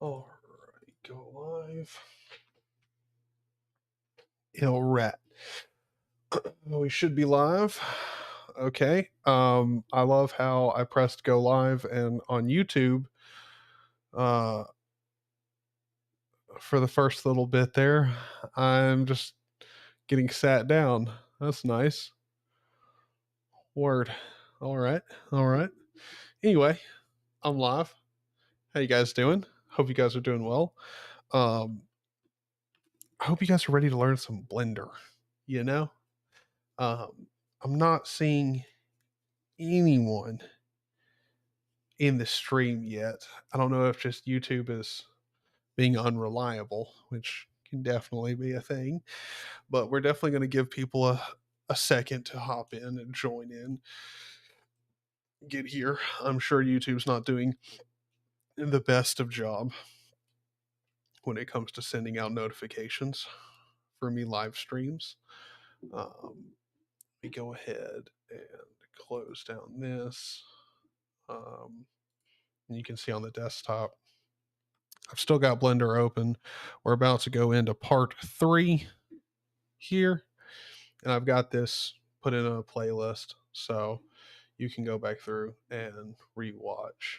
All right, go live. All right. We should be live. Okay. I love how I pressed go live and on YouTube for the first little bit there, I'm just getting sat down. That's nice. Word. All right. All right. Anyway, I'm live. How you guys doing? Hope you guys are doing well. I hope you guys are ready to learn some Blender. You know, I'm not seeing anyone in the stream yet. I don't know if just YouTube is being unreliable, which can definitely be a thing, but we're definitely going to give people a second to hop in and join in, get here. I'm sure YouTube's not doing the best of job when it comes to sending out notifications for me live streams. Let me go ahead and close down this. And you can see on the desktop, I've still got Blender open. We're about to go into part 3 here, and I've got this put in a playlist, so you can go back through and rewatch.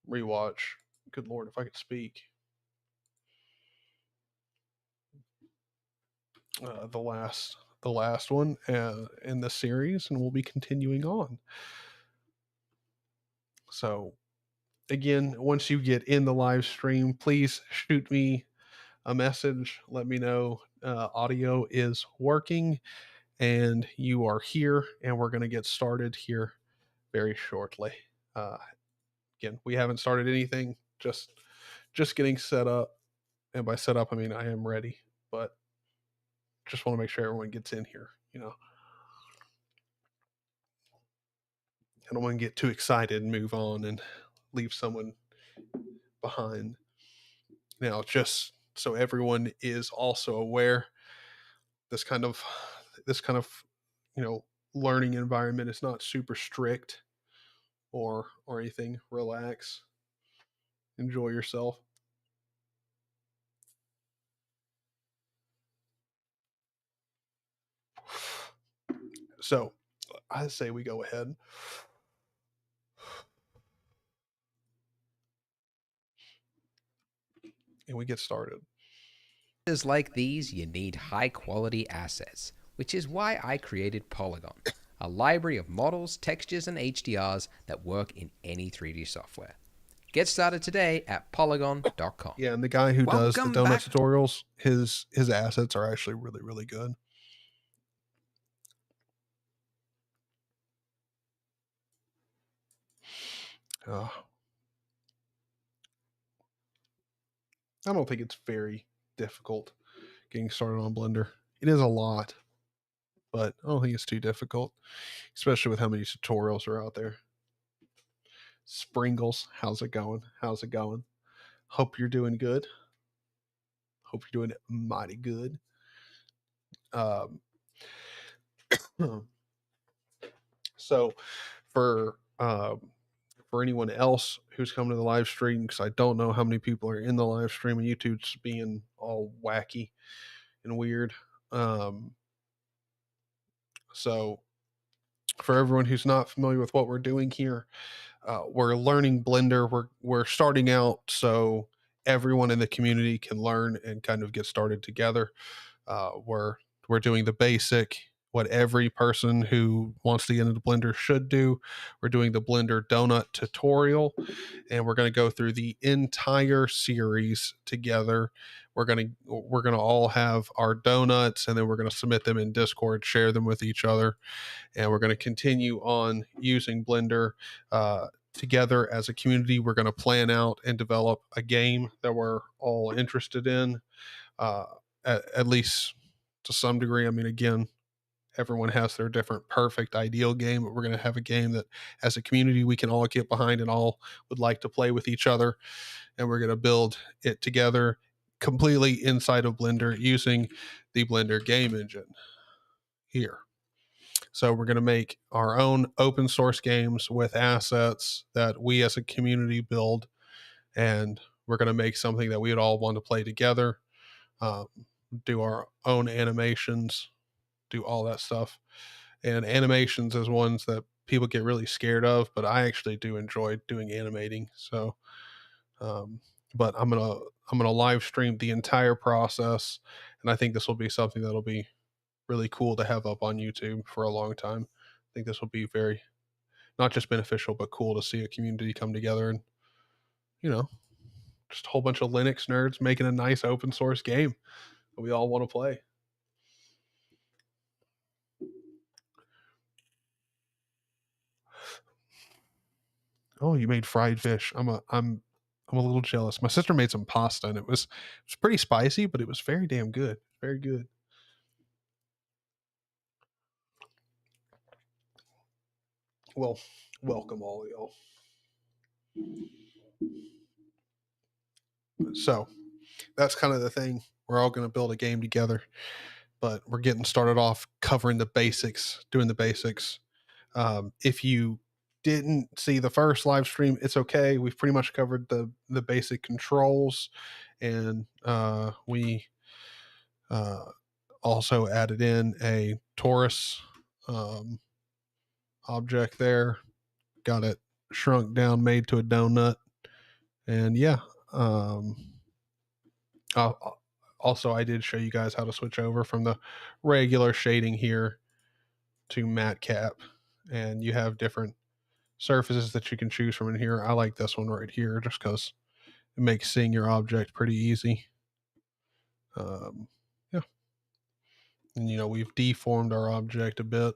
Rewatch. Good Lord, if I could speak. The last one in the series, and we'll be continuing on. So, again, once you get in the live stream, please shoot me a message. Let me know audio is working and you are here, and we're going to get started here very shortly. Again, we haven't started anything, just getting set up. And by set up, I mean I am ready, but just want to make sure everyone gets in here, you know. I don't want to get too excited and move on and leave someone behind. Now, just so everyone is also aware, this kind of learning environment is not super strict or anything. Relax, enjoy yourself. So I say we go ahead. And we get started. Like these, you need high quality assets, which is why I created Polygon, a library of models, textures, and HDRs that work in any 3D software. Get started today at polygon.com. Yeah, and the guy who does the donut tutorials, his assets are actually really, really good. I don't think it's very difficult getting started on Blender. It is a lot, but I don't think it's too difficult, especially with how many tutorials are out there. Springles, how's it going? How's it going? Hope you're doing good. Hope you're doing mighty good. So for anyone else who's coming to the live stream, because I don't know how many people are in the live stream, and YouTube's being all wacky and weird. So for everyone who's not familiar with what we're doing here, we're learning Blender. We're starting out so everyone in the community can learn and kind of get started together. We're doing the basic, what every person who wants to get into Blender should do. We're doing the Blender donut tutorial, and we're going to go through the entire series together. We're going to all have our donuts, and then we're going to submit them in Discord, share them with each other, and we're going to continue on using Blender together as a community. We're going to plan out and develop a game that we're all interested in, at least to some degree. I mean, again, everyone has their different perfect ideal game, but we're going to have a game that as a community we can all get behind and all would like to play with each other, and we're going to build it together completely inside of Blender using the Blender game engine here. So we're going to make our own open source games with assets that we as a community build, and we're going to make something that we would all want to play together, um, do our own animations, do all that stuff. And animations is ones that people get really scared of, but I actually do enjoy doing animating. So, um, but I'm gonna live stream the entire process, and I think this will be something that'll be really cool to have up on YouTube for a long time. I think this will be very not just beneficial, but cool to see a community come together and you know just a whole bunch of Linux nerds making a nice open source game that we all want to play. Oh, you made fried fish. I'm a little jealous. My sister made some pasta and it was pretty spicy, but it was very damn good. Very good. Well, welcome all of y'all. So that's kind of the thing. We're all going to build a game together, but we're getting started off covering the basics, doing the basics. If you didn't see the first live stream, it's okay. We've pretty much covered the basic controls, and we uh, also added in a torus um, object there. Got it shrunk down, made to a donut, and yeah. Also, I did show you guys how to switch over from the regular shading here to matte cap, and you have different surfaces that you can choose from in here. I like this one right here just because it makes seeing your object pretty easy. Yeah, and we've deformed our object a bit.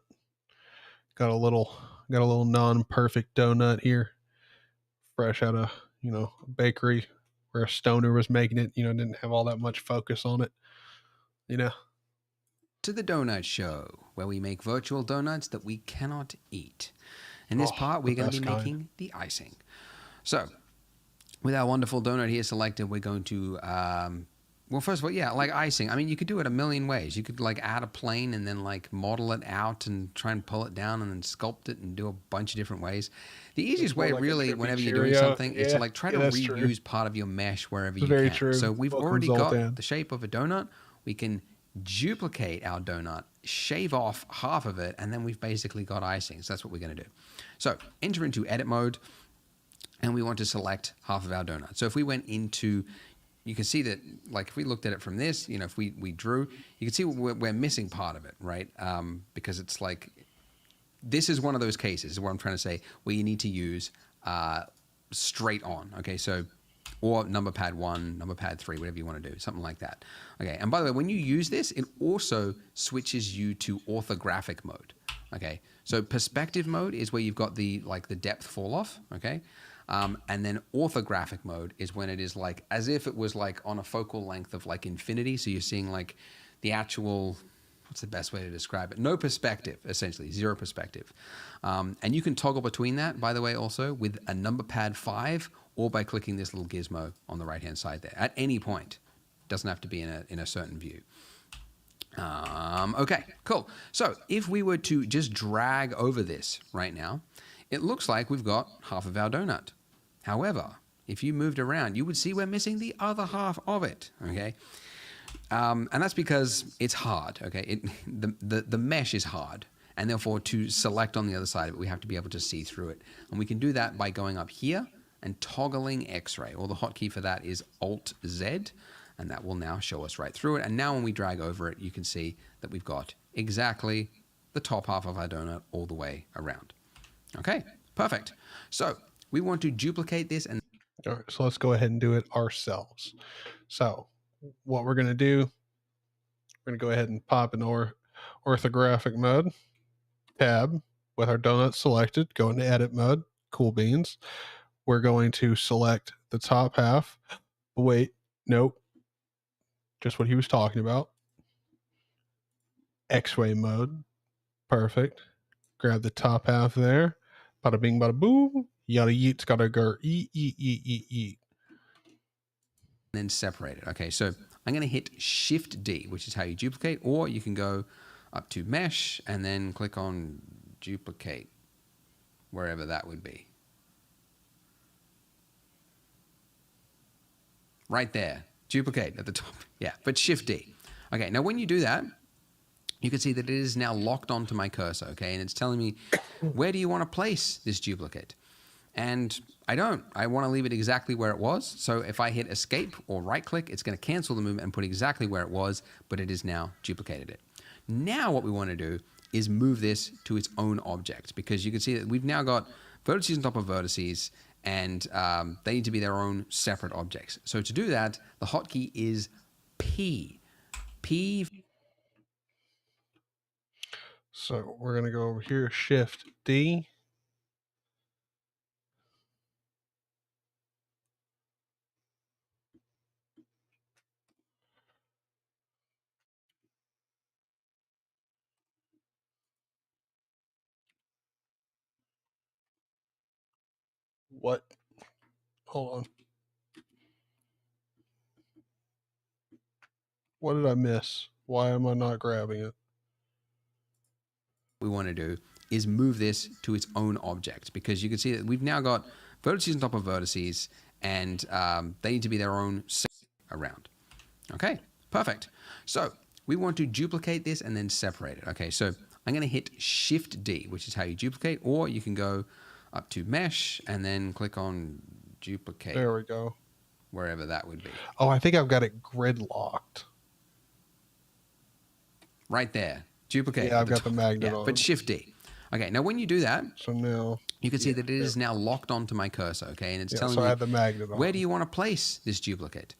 Got a little non-perfect donut here, fresh out of bakery where a stoner was making it. Didn't have all that much focus on it. You know. To the donut show, where we make virtual donuts that we cannot eat. In this part, we're going to be making the icing. So, with our wonderful donut here selected, we're going to, well, first of all, yeah, like icing. I mean, you could do it a million ways. You could like add a plane and then like model it out and try and pull it down and then sculpt it and do a bunch of different ways. The easiest way, like really, whenever you're doing something, is to like try to reuse part of your mesh wherever you can. True. So we've already got the shape of a donut. We can duplicate our donut, shave off half of it, and then we've basically got icing. So that's what we're going to do. So enter into edit mode, and we want to select half of our donut. So if we went into, you can see that, like if we looked at it from this, if we drew, you can see we're missing part of it, right? Because it's like, this is one of those cases where I'm trying to say where you need to use straight on. Okay, so or number pad 1, number pad 3, whatever you want to do, something like that. Okay, and by the way, when you use this, it also switches you to orthographic mode. Okay, so perspective mode is where you've got the depth fall off. Okay, and then orthographic mode is when it is like as if it was like on a focal length of like infinity. So you're seeing like the actual, what's the best way to describe it? No perspective, essentially, zero perspective. And you can toggle between that, by the way, also with a number pad 5 or by clicking this little gizmo on the right-hand side there at any point. Doesn't have to be in a certain view. Okay, cool. So if we were to just drag over this right now, it looks like we've got half of our donut. However, if you moved around, you would see we're missing the other half of it, okay? And that's because it's hard, okay? The mesh is hard, and therefore to select on the other side of it, we have to be able to see through it. And we can do that by going up here and toggling X-ray, or the hotkey for that is Alt-Z, and that will now show us right through it. And now when we drag over it, you can see that we've got exactly the top half of our donut all the way around. Okay, perfect. So we want to duplicate this. And all right, so let's go ahead and do it ourselves. So what we're going to do, we're going to go ahead and pop in orthographic mode, tab with our donut selected, go into edit mode, cool beans. We're going to select the top half. Wait, nope. Just what he was talking about. X-ray mode. Perfect. Grab the top half there. Bada bing, bada boom. Yada yeet's gotta go eat. Then separate it. Okay, so I'm going to hit Shift D, which is how you duplicate, or you can go up to mesh and then click on duplicate, wherever that would be. Right there, duplicate at the top. Yeah, but Shift D. Okay, now when you do that, you can see that it is now locked onto my cursor, okay? And it's telling me, where do you want to place this duplicate? And I don't. I want to leave it exactly where it was. So if I hit escape or right click, it's going to cancel the movement and put exactly where it was, but it is now duplicated it. Now what we want to do is move this to its own object, because you can see that we've now got vertices on top of vertices, and they need to be their own separate objects. So to do that, the hotkey is P. P. So we're going to go over here, Shift D. What? Hold on. What did I miss? Why am I not grabbing it? We want to do is move this to its own object, because you can see that we've now got vertices on top of vertices, and they need to be their own around. Okay, perfect. So we want to duplicate this and then separate it. Okay, so I'm going to hit Shift D, which is how you duplicate, or you can go up to mesh and then click on duplicate. There we go. Wherever that would be. Oh, I think I've got it gridlocked. Right there. Duplicate. Yeah, I've got the magnet on. But Shift D. Okay, now when you do that, so now you can see that it is now locked onto my cursor, okay? And it's telling me, I have the magnet on. Where do you want to place this duplicate?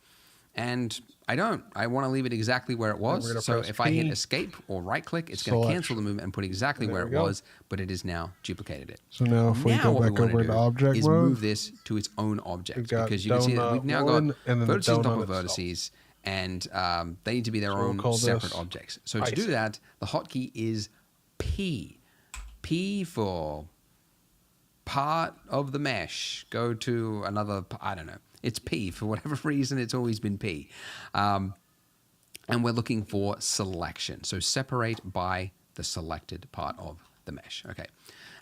And I don't. I want to leave it exactly where it was. So if I hit escape or right click, it's going to cancel the movement and put exactly where it was, but it is now duplicated it. So now if we go back over to object is mode, move this to its own object, because you can see that we've now got vertices on top of vertices, and they need to be their own separate objects. So to do that, the hotkey is P. P for part of the mesh. Go to another, I don't know. It's P. For whatever reason, it's always been P. And we're looking for selection. So separate by the selected part of the mesh. Okay.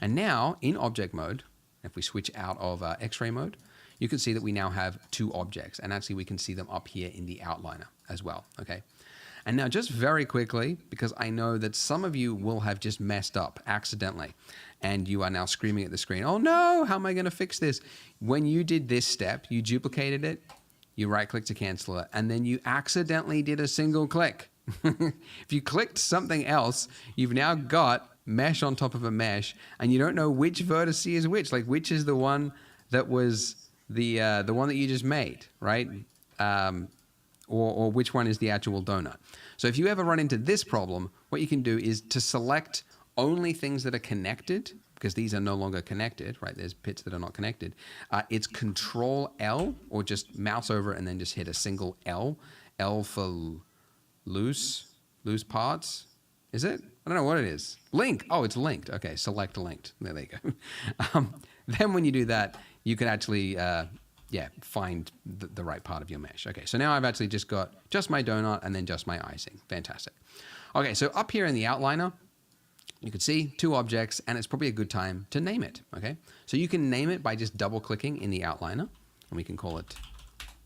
And now in object mode, if we switch out of X-ray mode, you can see that we now have two objects. And actually we can see them up here in the outliner as well. Okay. And now just very quickly, because I know that some of you will have just messed up accidentally, and you are now screaming at the screen, oh no, how am I going to fix this? When you did this step, you duplicated it, you right-click to cancel it, and then you accidentally did a single click. If you clicked something else, you've now got mesh on top of a mesh, and you don't know which vertex is which, like which is the one that was the one that you just made, right? Or which one is the actual donut. So if you ever run into this problem, what you can do is to select only things that are connected, because these are no longer connected, right? There's bits that are not connected. It's Control L, or just mouse over it and then just hit a single L. L for loose parts. Is it? I don't know what it is. Link. Oh, it's linked. Okay, select linked. There you go. Then when you do that, you can actually find the right part of your mesh. Okay, so now I've actually just got just my donut and then just my icing. Fantastic. Okay, so up here in the outliner, you can see two objects, and it's probably a good time to name it. Okay, so you can name it by just double clicking in the outliner, and we can call it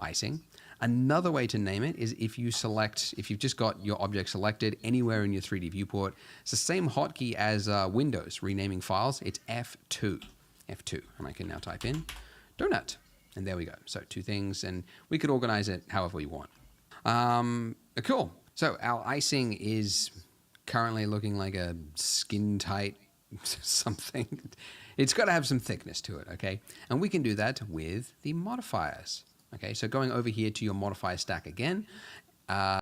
icing. Another way to name it is if you've just got your object selected anywhere in your 3D viewport. It's the same hotkey as Windows renaming files. It's F2, and I can now type in donut. And there we go. So two things, and we could organize it however we want. Cool. So our icing is currently looking like a skin tight something. It's got to have some thickness to it, okay? And we can do that with the modifiers. Okay, so going over here to your modifier stack again. So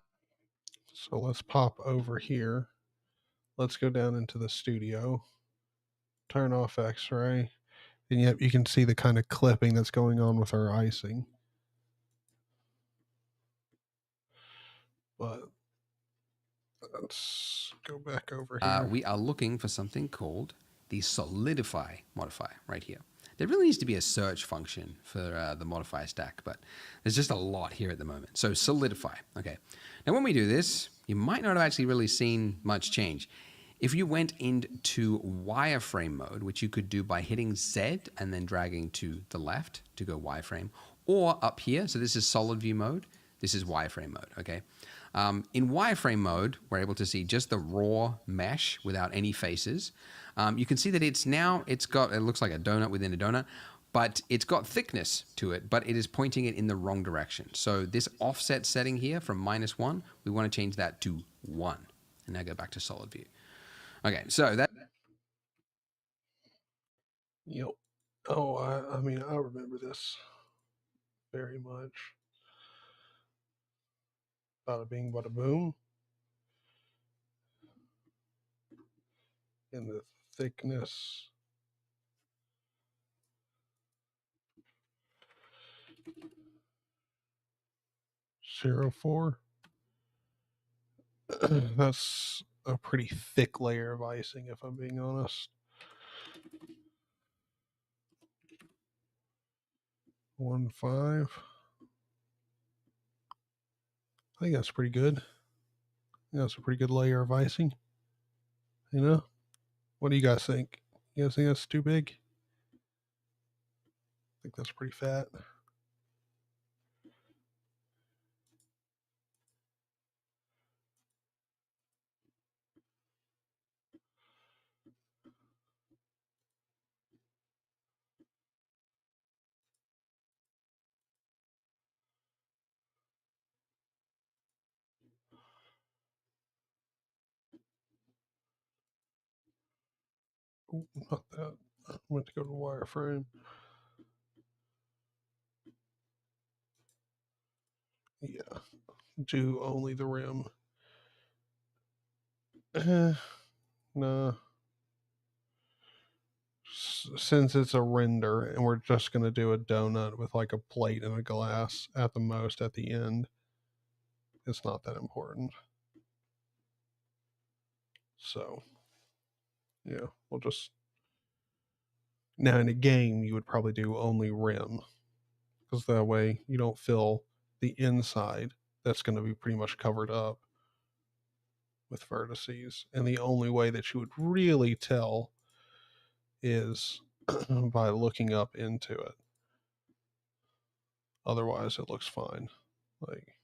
let's pop over here. Let's go down into the studio. Turn off X-ray. And yet you can see the kind of clipping that's going on with our icing. But let's go back over here. We are looking for something called the solidify modifier right here. There really needs to be a search function for the modifier stack, but there's just a lot here at the moment. So solidify. Okay. Now when we do this, you might not have actually really seen much change. If you went into wireframe mode, which you could do by hitting Z and then dragging to the left to go wireframe, or up here, so this is solid view mode, this is wireframe mode, okay? In wireframe mode, we're able to see just the raw mesh without any faces. You can see that it looks like a donut within a donut, but it's got thickness to it, but it is pointing it in the wrong direction. So this offset setting here from -1, we want to change that to 1. And now go back to solid view. Okay, so that... Yep. Oh, I mean, I remember this very much. Bada bing, bada boom. And the thickness. Zero 4. That's a pretty thick layer of icing, if I'm being honest. 1.5. I think that's pretty good. That's a pretty good layer of icing. You know? What do you guys think? You guys think that's too big? I think that's pretty fat. Ooh, not that. I went to go to wireframe. Yeah. Do only the rim. Nah. Since it's a render and we're just going to do a donut with like a plate and a glass at the most at the end, it's not that important. So, yeah, we'll just... Now in a game, you would probably do only rim, because that way you don't fill the inside that's going to be pretty much covered up with vertices. And the only way that you would really tell is by looking up into it. Otherwise, it looks fine. Like,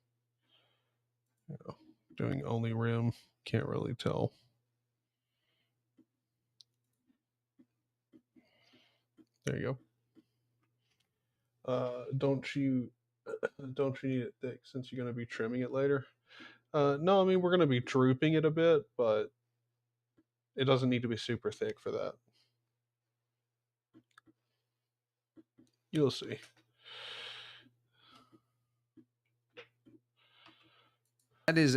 doing only rim, can't really tell. There you go. Don't you need it thick since you're going to be trimming it later? No, I mean, we're going to be drooping it a bit, but it doesn't need to be super thick for that. You'll see. That is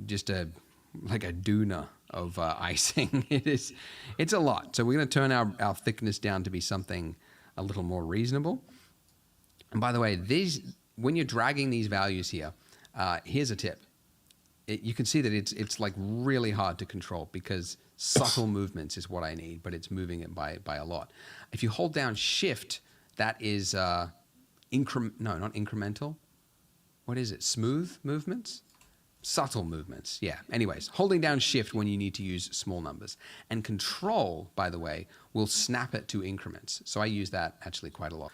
just a doona of icing. It's a lot. So we're going to turn our thickness down to be something a little more reasonable. And by the way, when you're dragging these values here, here's a tip. You can see that it's like really hard to control because subtle movements is what I need, but it's moving it by a lot. If you hold down Shift, that is not incremental. What is it? Smooth movements? Subtle movements, yeah. Anyways, holding down Shift when you need to use small numbers. And Control, by the way, will snap it to increments. So I use that actually quite a lot.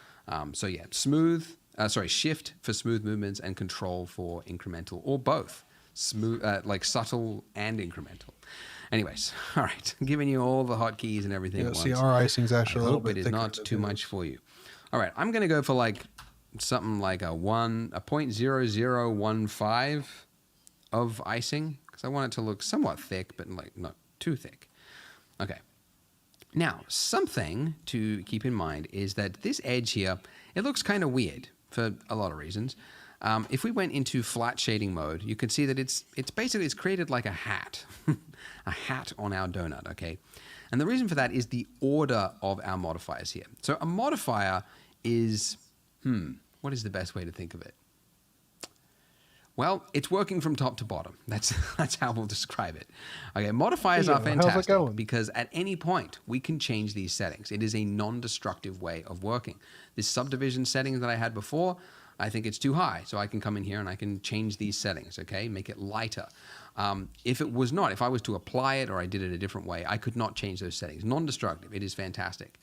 So yeah, Shift for smooth movements and Control for incremental, or both. Smooth, like subtle and incremental. Anyways, all right, giving you all the hotkeys and everything. Yeah, see, our icing's actually a little bit thicker. thicker. I hope it is not too much for you. All right, I'm going to go for like something like a 0.0015 of icing, because I want it to look somewhat thick, but like not too thick. Okay. Now, something to keep in mind is that this edge here, it looks kind of weird for a lot of reasons. If we went into flat shading mode, you can see that it's created like a hat, a hat on our donut, okay? And the reason for that is the order of our modifiers here. So a modifier is, what is the best way to think of it? Well, it's working from top to bottom. That's how we'll describe it. Okay, modifiers are Theo, how's it fantastic going? because at any point we can change these settings. It is a non-destructive way of working. This subdivision setting that I had before, I think it's too high, so I can come in here and I can change these settings, okay? Make it lighter. If it was not, if I was to apply it or I did it a different way, I could not change those settings. Non-destructive, it is fantastic.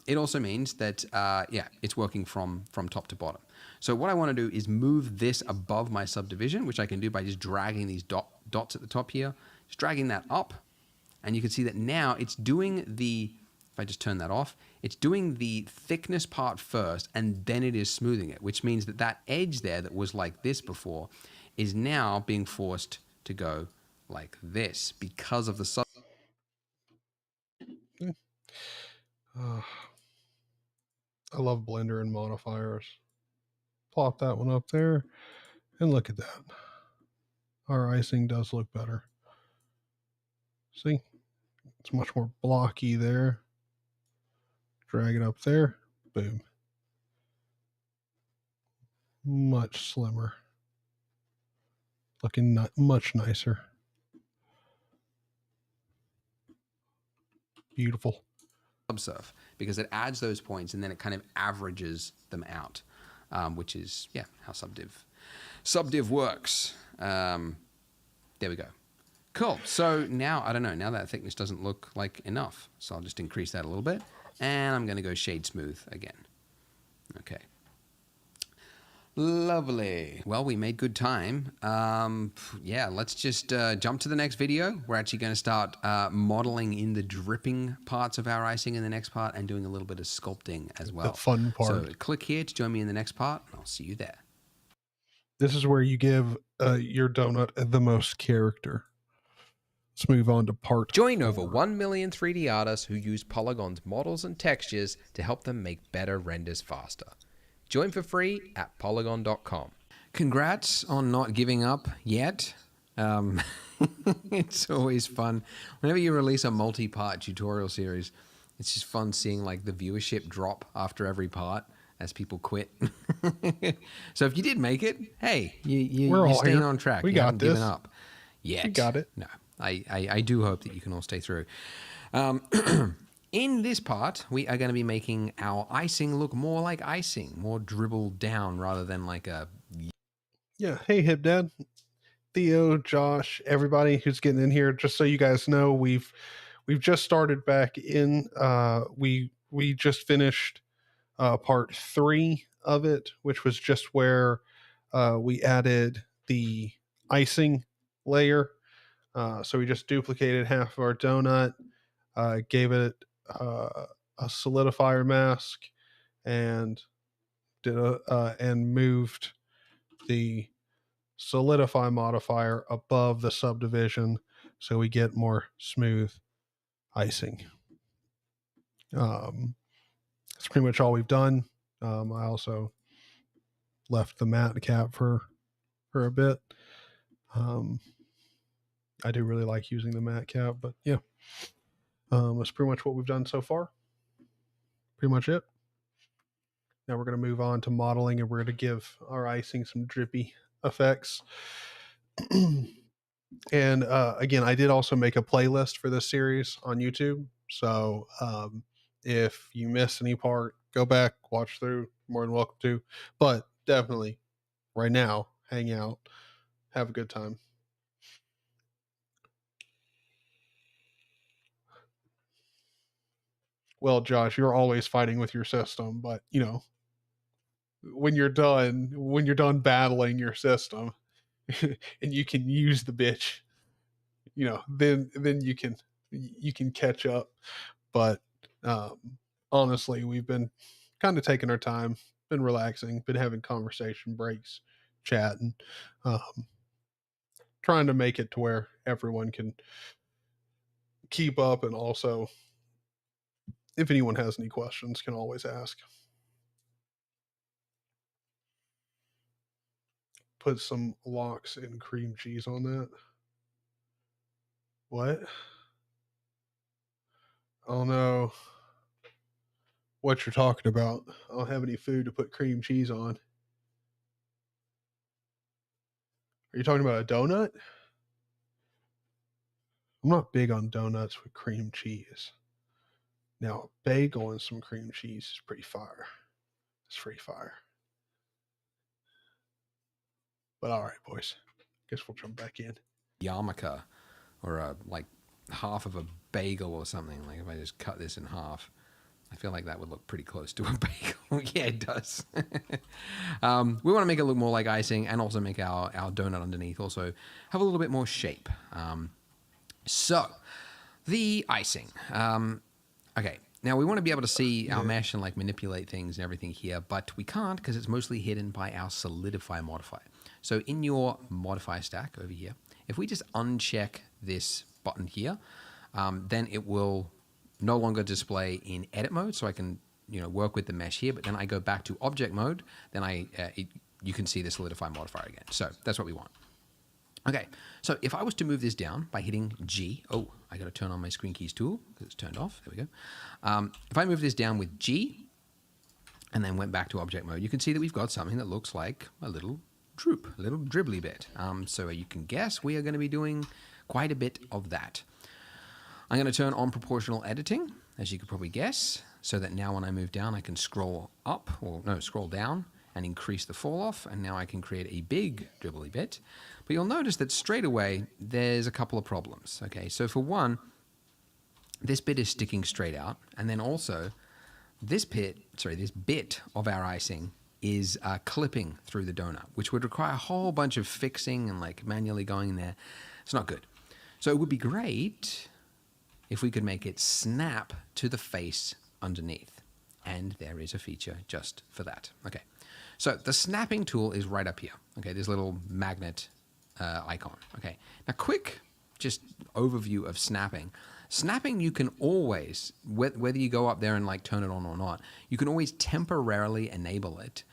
It also means that, yeah, it's working from top to bottom. So what I want to do is move this above my subdivision, which I can do by just dragging these dots at the top here, just dragging that up. And you can see that now it's doing the, if I just turn that off, it's doing the thickness part first, and then it is smoothing it, which means that that edge there that was like this before is now being forced to go like this because of the sub. Uh, I love Blender and modifiers. Plop that one up there, and look at that. Our icing does look better. See? It's much more blocky there. Drag it up there. Boom. Much slimmer. Looking much nicer. Beautiful. Subsurf, because it adds those points and then it kind of averages them out, which is, yeah, how subdiv works. There we go. Cool. So now, I don't know, now that thickness doesn't look like enough. So I'll just increase that a little bit. And I'm going to go shade smooth again. Okay. Lovely. Well, we made good time. Yeah, let's just jump to the next video. We're actually going to start modeling in the dripping parts of our icing in the next part and doing a little bit of sculpting as well. The fun part. So click here to join me in the next part, and I'll see you there. This is where you give your donut the most character. Let's move on to part Join 4. over 1 million 3D artists who use Polygon's models and textures to help them make better renders faster. Join for free at polygon.com. Congrats on not giving up yet. It's always fun. Whenever you release a multi-part tutorial series, it's just fun seeing like the viewership drop after every part as people quit. So if you did make it, hey, you're staying on track. We you got haven't this. given up yet. We got it. No, I do hope that you can all stay through. In this part, we are going to be making our icing look more like icing, more dribbled down rather than like a... Yeah. Hey, Hip Dad. Theo, Josh, everybody who's getting in here. Just so you guys know, we've just started back in. We just finished part 3 of it, which was just where we added the icing layer. So we just duplicated half of our donut, gave it a solidifier mask, and and moved the solidify modifier above the subdivision so we get more smooth icing. That's pretty much all we've done. I also left the matte cap for a bit. I do really like using the matte cap, but yeah, that's pretty much what we've done so far. Pretty much it. Now we're going to move on to modeling, and we're going to give our icing some drippy effects. And again, I did also make a playlist for this series on YouTube. So if you miss any part, go back, watch through. More than welcome to. But definitely, right now, hang out, have a good time. Well, Josh, you're always fighting with your system, but you know, when you're done battling your system, and you can use the bitch, you know, then you can catch up. But honestly, we've been kind of taking our time, been relaxing, been having conversation breaks, chatting, trying to make it to where everyone can keep up, and also, if anyone has any questions, can always ask. Put some lox and cream cheese on that. What? I don't know what you're talking about. I don't have any food to put cream cheese on. Are you talking about a donut? I'm not big on donuts with cream cheese. Now, a bagel and some cream cheese is pretty fire. It's free fire. But all right, boys. Guess we'll jump back in. Yarmulke, or like half of a bagel or something. Like if I just cut this in half, I feel like that would look pretty close to a bagel. Yeah, it does. We want to make it look more like icing and also make our donut underneath also have a little bit more shape. So, the icing. Okay, now we want to be able to see our mesh and like manipulate things and everything here, but we can't because it's mostly hidden by our solidify modifier. So in your modifier stack over here, if we just uncheck this button here, then it will no longer display in edit mode, so I can work with the mesh here. But then I go back to object mode, then you can see the solidify modifier again. So that's what we want. Okay, so if I was to move this down by hitting G, oh, I got to turn on my screen keys tool because it's turned off. There we go. If I move this down with G and then went back to object mode, you can see that we've got something that looks like a little droop, a little dribbly bit. So you can guess we are going to be doing quite a bit of that. I'm going to turn on proportional editing, as you could probably guess, so that now when I move down, I can scroll up, or no, scroll down and increase the fall off, and now I can create a big dribbly bit. But you'll notice that straight away, there's a couple of problems. Okay, so for one, this bit is sticking straight out, and then also this bit of our icing is clipping through the donut, which would require a whole bunch of fixing and like manually going in there. It's not good. So it would be great if we could make it snap to the face underneath. And there is a feature just for that. Okay, so the snapping tool is right up here. Okay, this little magnet icon. Okay, now quick just overview of snapping. Snapping, you can always, whether you go up there and like turn it on or not, you can always temporarily enable it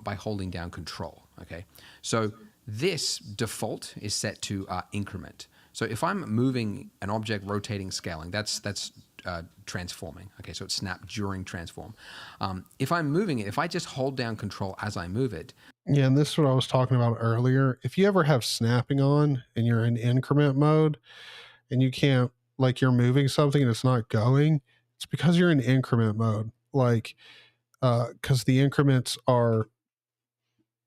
by holding down Control. Okay, so this default is set to increment. So if I'm moving an object rotating scaling, that's transforming. Okay, so it's snap during transform. If I'm moving it, if I just hold down Control as I move it. Yeah, and this is what I was talking about earlier. If you ever have snapping on and you're in increment mode and you can't, like you're moving something and it's not going, it's because you're in increment mode. Like, because the increments are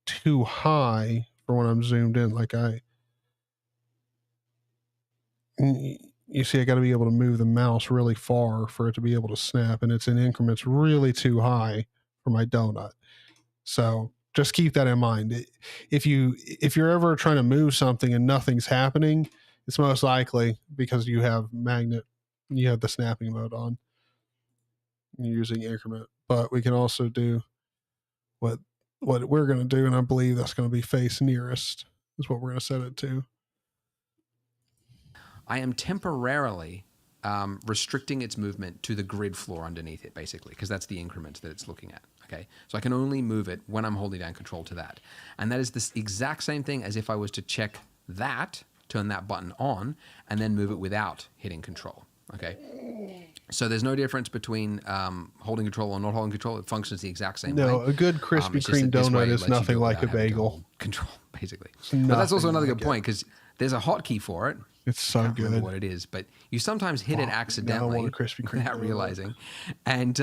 too high for when I'm zoomed in. Like you see, I got to be able to move the mouse really far for it to be able to snap, and it's in increments really too high for my donut. So just keep that in mind. If you're ever trying to move something and nothing's happening, it's most likely because you have the snapping mode on. You're using increment, but we can also do what we're going to do, and I believe that's going to be face nearest is what we're going to set it to. I am temporarily restricting its movement to the grid floor underneath it, basically, because that's the increment that it's looking at. Okay, so I can only move it when I'm holding down Control to that. And that is the exact same thing as if I was to check that, turn that button on, and then move it without hitting Control. Okay, so there's no difference between holding Control or not holding Control. It functions the exact same way. No, a good Krispy Kreme donut is nothing like a bagel. Control, basically. But that's also another good point, because there's a hotkey for it. It's so good. I can't remember what it is, but you sometimes hit it accidentally without realizing, and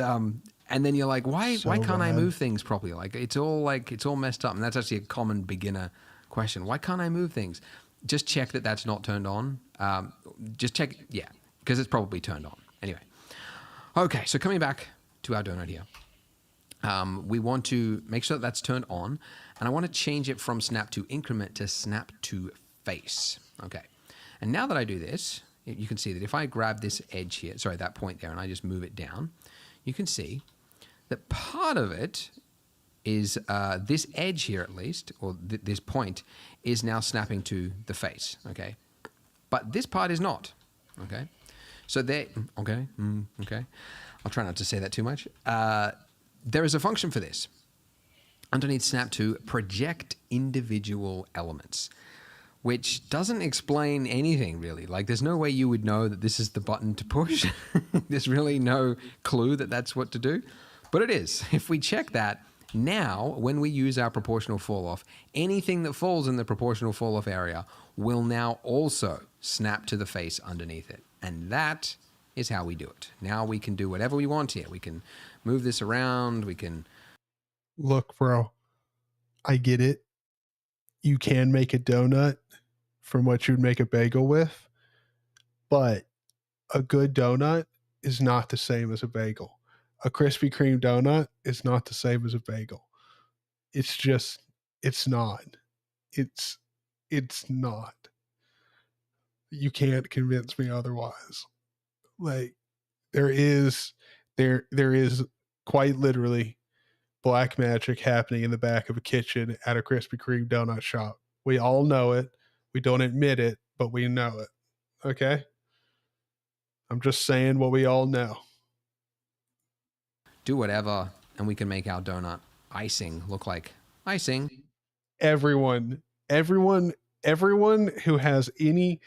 then you're like, why can't I move things properly? Like it's all messed up, and that's actually a common beginner question. Why can't I move things? Just check that that's not turned on. Just check, yeah, because it's probably turned on. Anyway, okay, so coming back to our donut here, we want to make sure that that's turned on, and I want to change it from snap to increment to snap to face. Okay. And now that I do this, you can see that if I grab this edge here, sorry, that point there, and I just move it down, you can see that part of it is this edge here at least, or this point, is now snapping to the face, okay? But this part is not, okay? So there, okay. I'll try not to say that too much. There is a function for this. Underneath snap to project individual elements, which doesn't explain anything really. Like there's no way you would know that this is the button to push. There's really no clue that that's what to do, but it is. If we check that, Now, when we use our proportional fall off, anything that falls in the proportional fall off area will now also snap to the face underneath it. And that is how we do it. Now we can do whatever we want here. We can move this around. We can. Look, bro, I get it. You can make a donut from what you'd make a bagel with, but a good donut is not the same as a bagel. A Krispy Kreme donut is not the same as a bagel. It's just, it's not. It's, it's not. You can't convince me otherwise. Like there is quite literally black magic happening in the back of a kitchen at a Krispy Kreme donut shop. We all know it. We don't admit it, but we know it. Okay? I'm just saying what we all know. Do whatever, and we can make our donut icing look like icing. Everyone, everyone, everyone who has any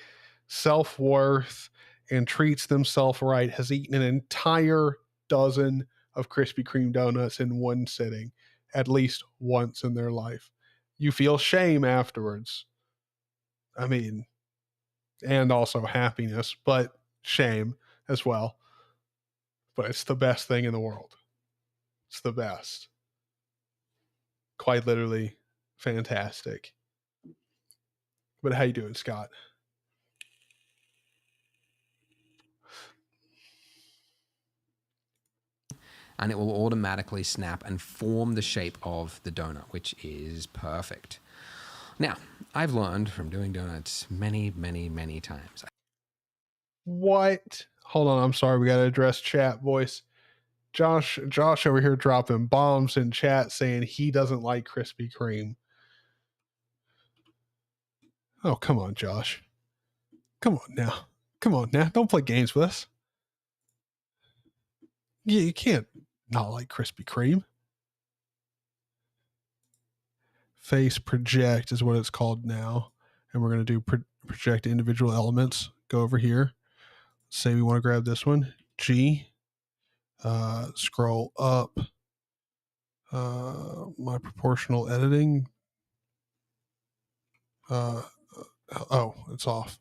self-worth and treats themselves right has eaten an entire dozen of Krispy Kreme donuts in one sitting at least once in their life. You feel shame afterwards. I mean, and also happiness, but shame as well. But it's the best thing in the world. It's the best. Quite literally fantastic. But how you doing, Scott? And it will automatically snap and form the shape of the donut, which is perfect. Now, I've learned from doing donuts many, many, many times. What? Hold on, I'm sorry. We got to address chat voice. Josh over here dropping bombs in chat saying he doesn't like Krispy Kreme. Oh, come on, Josh. Come on now. Come on now. Don't play games with us. Yeah, you can't not like Krispy Kreme. Face project is what it's called now. And we're going to do project individual elements. Go over here. Say we want to grab this one. G. Scroll up. My proportional editing. Oh, it's off.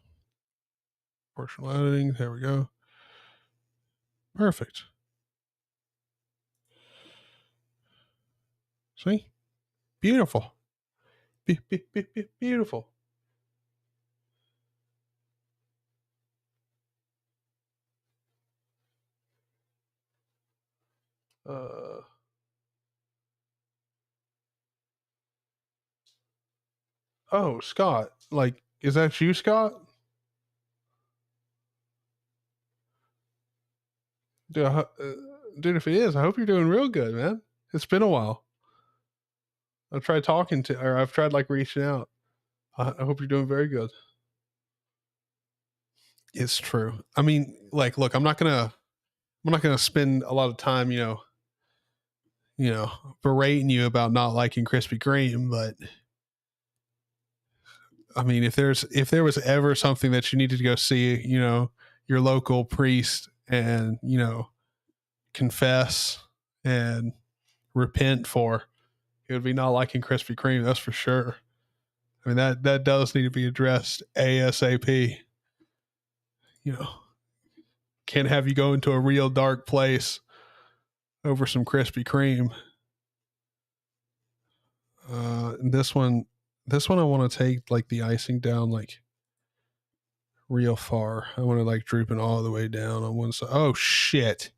Proportional editing. There we go. Perfect. See? Beautiful. Beautiful. Uh, oh, Scott. Like, is that you, Scott? Dude, dude, if it is, I hope you're doing real good, man. It's been a while. I've tried talking to, or I've tried like reaching out. I hope you're doing very good. It's true. I mean, like, look, I'm not gonna spend a lot of time, berating you about not liking Krispy Kreme, but I mean, if there was ever something that you needed to go see, your local priest and, confess and repent for, it would be not liking Krispy Kreme, that's for sure. I mean, that does need to be addressed ASAP. You know, can't have you go into a real dark place over some Krispy Kreme. This one, I want to take like the icing down like real far. I want to like drooping all the way down on one side. Oh shit.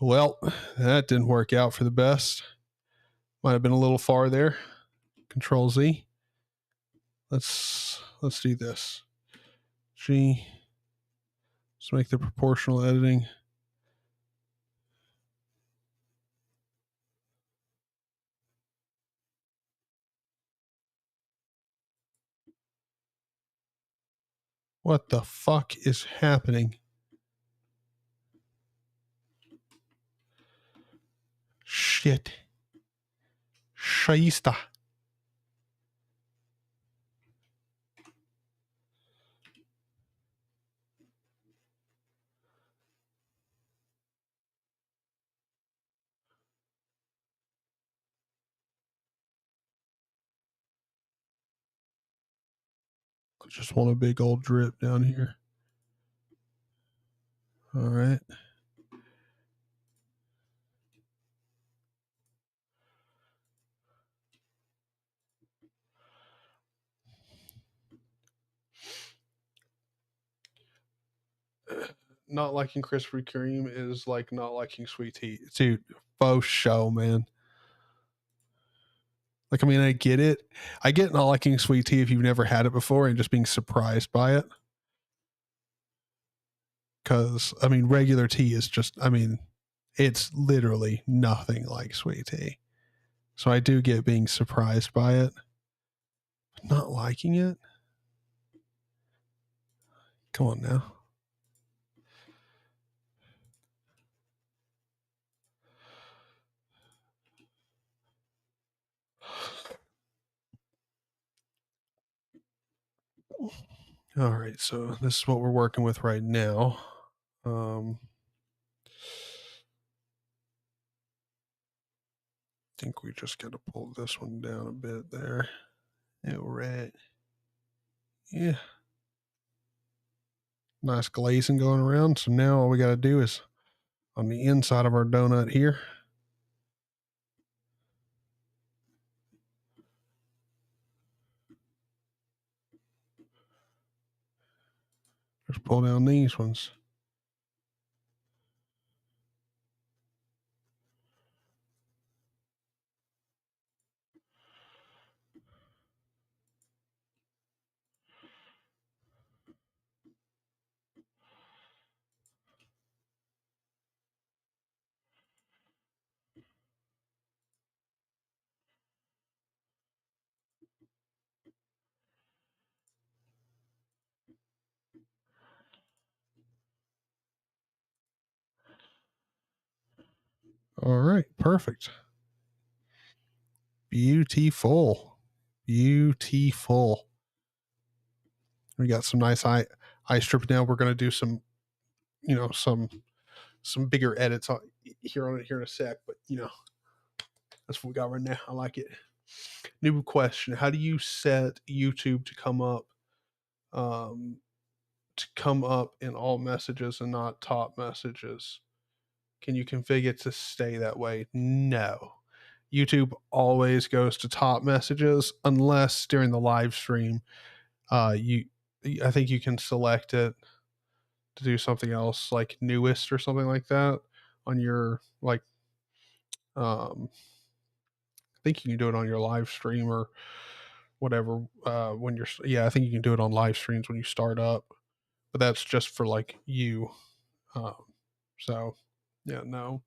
Well, that didn't work out for the best. Might have been a little far there. Control Z. Let's do this. G. Let's make the proportional editing. What the fuck is happening? Shit. Scheisse. Just want a big old drip down here. All right. Not liking Krispy Kreme is like not liking sweet tea. Dude, faux show, man. Like, I mean, I get it. I get not liking sweet tea if you've never had it before and just being surprised by it. Because, I mean, regular tea is just, I mean, it's literally nothing like sweet tea. So I do get being surprised by it. But not liking it? Come on now. All right, so this is what we're working with right now. I think we just got to pull this one down a bit there. All right. Yeah. Nice glazing going around. So now all we got to do is on the inside of our donut here, just pull down these ones. All right, perfect. Beautiful. Beautiful. We got some nice eye strip now. We're going to do some, some bigger edits here on it here in a sec, but that's what we got right now. I like it. New question: how do you set YouTube to come up in all messages and not top messages? Can you configure it to stay that way? No. YouTube always goes to top messages unless during the live stream, you I think you can select it to do something else like newest or something like that on your like I think you can do it on your live stream or whatever when you're I think you can do it on live streams when you start up, but that's just for like you. Um, so yeah, no.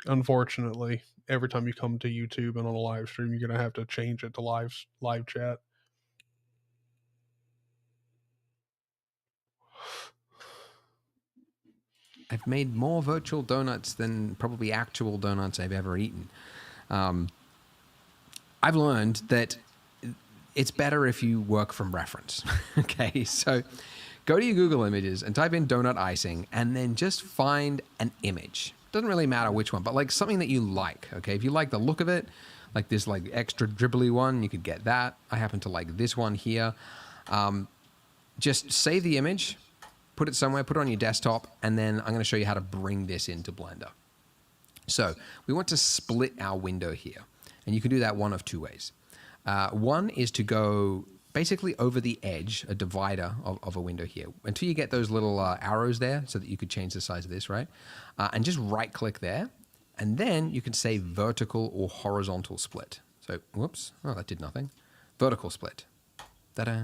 Unfortunately, every time you come to YouTube and on a live stream, you're gonna have to change it to live chat. I've made more virtual donuts than probably actual donuts I've ever eaten. I've learned that it's better if you work from reference. Okay, so go to your Google Images and type in donut icing and then just find an image. Doesn't really matter which one, but like something that you like. Okay, if you like the look of it, like this like extra dribbly one, you could get that. I happen to like this one here. Just save the image, put it somewhere, put it on your desktop, and then I'm going to show you how to bring this into Blender. So we want to split our window here, and you can do that one of two ways. One is to go basically over the edge, a divider of a window here, until you get those little arrows there so that you could change the size of this, right? And just right click there, and then you can say vertical or horizontal split. So, whoops, oh, that did nothing. Vertical split. Ta-da.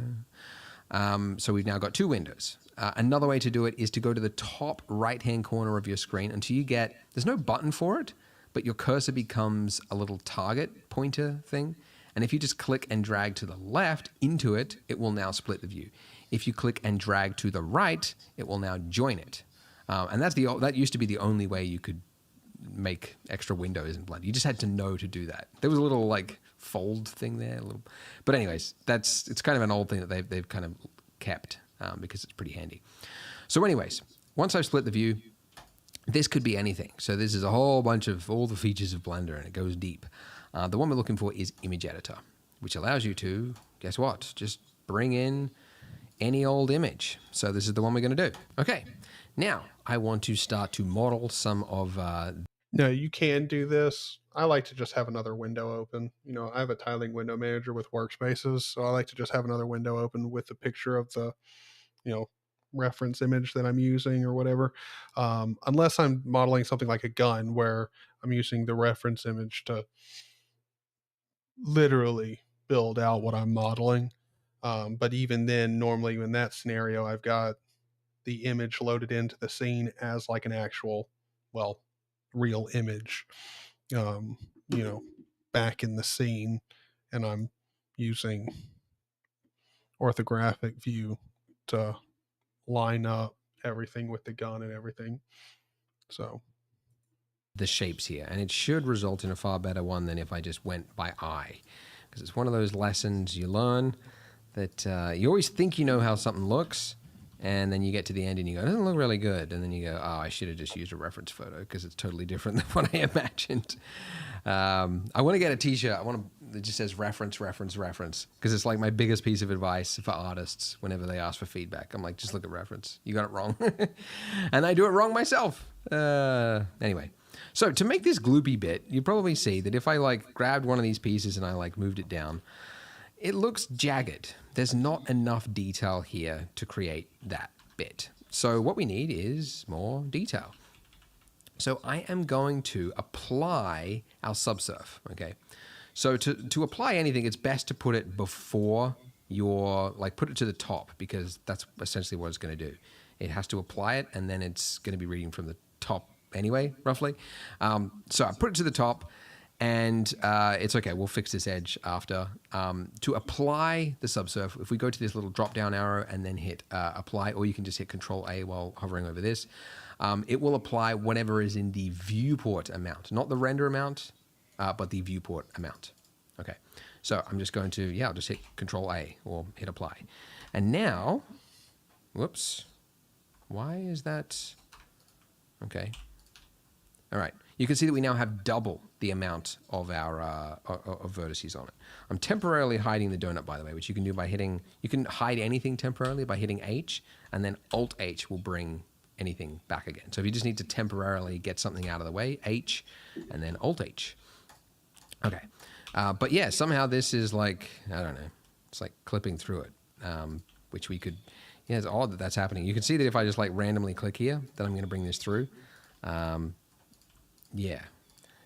So we've now got two windows. Another way to do it is to go to the top right-hand corner of your screen until you get, there's no button for it, but your cursor becomes a little target pointer thing. And if you just click and drag to the left into it, it will now split the view. If you click and drag to the right, it will now join it. And that used to be the only way you could make extra windows in Blender. You just had to know to do that. There was a little like fold thing there, but anyways, it's kind of an old thing that they've kind of kept because it's pretty handy. So anyways, once I've split the view, this could be anything. So this is a whole bunch of all the features of Blender, and it goes deep. The one we're looking for is Image Editor, which allows you to, guess what? Just bring in any old image. So this is the one we're going to do. Okay, now I want to start to model some of No, you can do this. I like to just have another window open. I have a tiling window manager with workspaces, so I like to just have another window open with the picture of the, you know, reference image that I'm using or whatever. Unless I'm modeling something like a gun where I'm using the reference image to literally build out what I'm modeling. But even then, normally in that scenario, I've got the image loaded into the scene as like an actual, well, real image, um, you know, back in the scene, and I'm using orthographic view to line up everything with the gun and everything. So the shapes here, and it should result in a far better one than if I just went by eye, because it's one of those lessons you learn that you always think you know how something looks, and then you get to the end and you go, it doesn't look really good, and then you go, oh, I should have just used a reference photo because it's totally different than what I imagined. I want to get a t-shirt. I want to that just says reference, reference, reference, because it's like my biggest piece of advice for artists whenever they ask for feedback. I'm like, just look at reference. You got it wrong. And I do it wrong myself. Anyway, so to make this gloopy bit, you probably see that if I like grabbed one of these pieces and I like moved it down, it looks jagged. There's not enough detail here to create that bit. So what we need is more detail. So I am going to apply our subsurf, okay? So to apply anything, it's best to put it before your, like put it to the top, because that's essentially what it's going to do. It has to apply it, and then it's going to be reading from the top anyway, roughly. So I put it to the top, and it's okay. We'll fix this edge after. To apply the subsurf, if we go to this little drop-down arrow and then hit apply, or you can just hit Control-A while hovering over this, it will apply whatever is in the viewport amount, not the render amount, but the viewport amount. Okay, so I'm just going to, I'll just hit Control-A or hit apply. And now, whoops, why is that? Okay, all right. You can see that we now have double the amount of our of vertices on it. I'm temporarily hiding the donut, by the way, which you can do by hitting, you can hide anything temporarily by hitting H, and then Alt-H will bring anything back again. So if you just need to temporarily get something out of the way, H, and then Alt-H. Okay. But yeah, somehow this is like, I don't know, it's like clipping through it, which we could, it's odd that that's happening. You can see that if I just like randomly click here, then I'm going to bring this through. Yeah.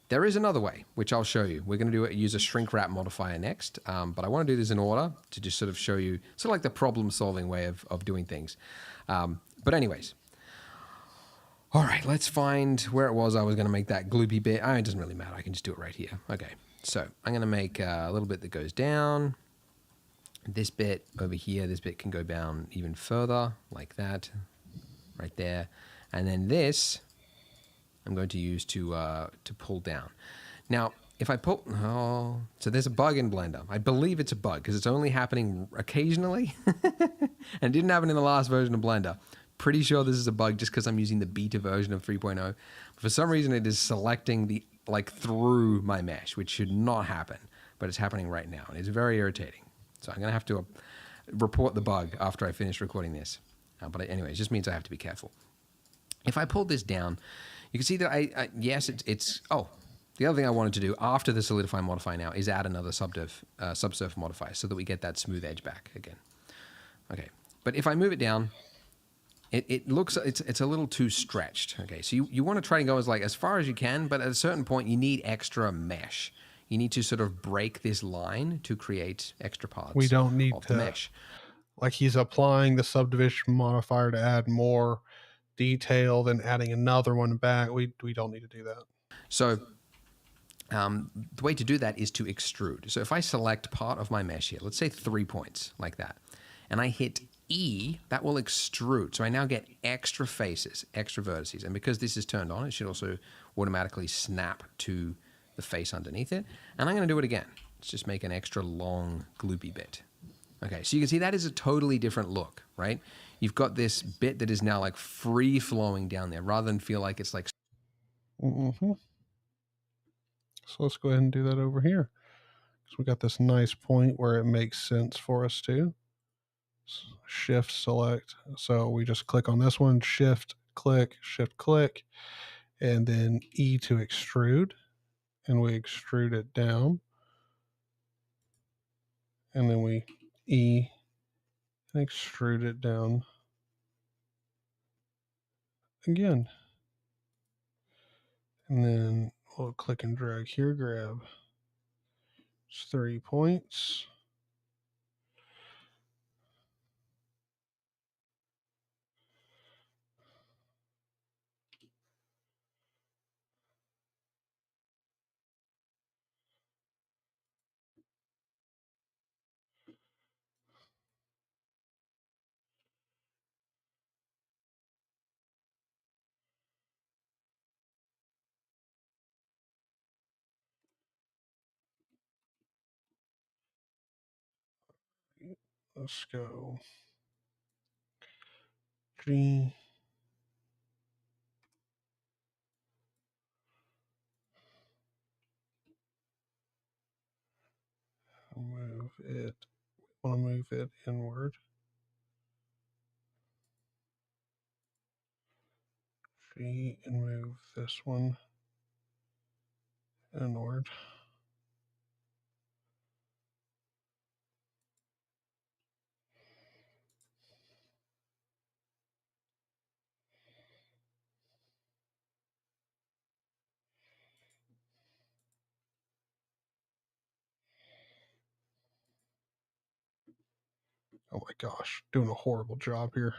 There is another way, which I'll show you. We're going to use a shrink wrap modifier next, but I want to do this in order to just sort of show you, sort of like the problem-solving way of doing things. But anyways, all right, let's find where it was I was going to make that gloopy bit. It doesn't really matter. I can just do it right here. Okay, so I'm going to make a little bit that goes down. This bit over here, this bit can go down even further, like that, right there. And then this I'm going to use to pull down. Now, if I pull, so there's a bug in Blender. I believe it's a bug because it's only happening occasionally and didn't happen in the last version of Blender. Pretty sure this is a bug just because I'm using the beta version of 3.0. For some reason, it is selecting the through my mesh, which should not happen, but it's happening right now, and it's very irritating. So I'm going to have to report the bug after I finish recording this. But anyway, it just means I have to be careful. If I pull this down, you can see that yes, it's the other thing I wanted to do after the solidify modifier now is add another subsurf modifier so that we get that smooth edge back again. Okay, but if I move it down, it looks, it's a little too stretched. Okay, so you want to try and go as far as you can, but at a certain point you need extra mesh. You need to sort of break this line to create extra parts. We don't need of the mesh. Like he's applying the subdivision modifier to add more detail, then adding another one back. We don't need to do that. So the way to do that is to extrude. So if I select part of my mesh here, let's say 3 points like that, and I hit E, that will extrude. So I now get extra faces, extra vertices. And because this is turned on, it should also automatically snap to the face underneath it. And I'm going to do it again. Let's just make an extra long gloopy bit. Okay, so you can see that is a totally different look, right? You've got this bit that is now like free flowing down there rather than feel like it's like... So let's go ahead and do that over here. So we got this nice point where it makes sense for us to. shift select. So we just click on this one, shift click, and then E to extrude, and we extrude it down, and then we E and extrude it down again. And then we'll click and drag here, grab 3 points. Let's go G. Move it. Want to move it inward. G and move this one inward. Oh my gosh, doing a horrible job here.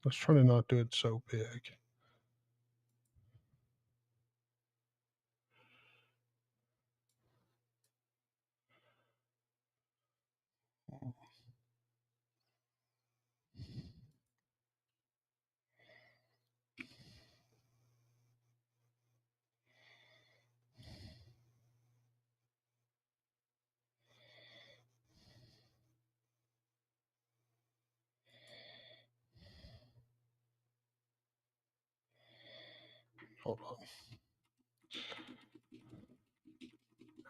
Let's try to not do it so big. Hold on.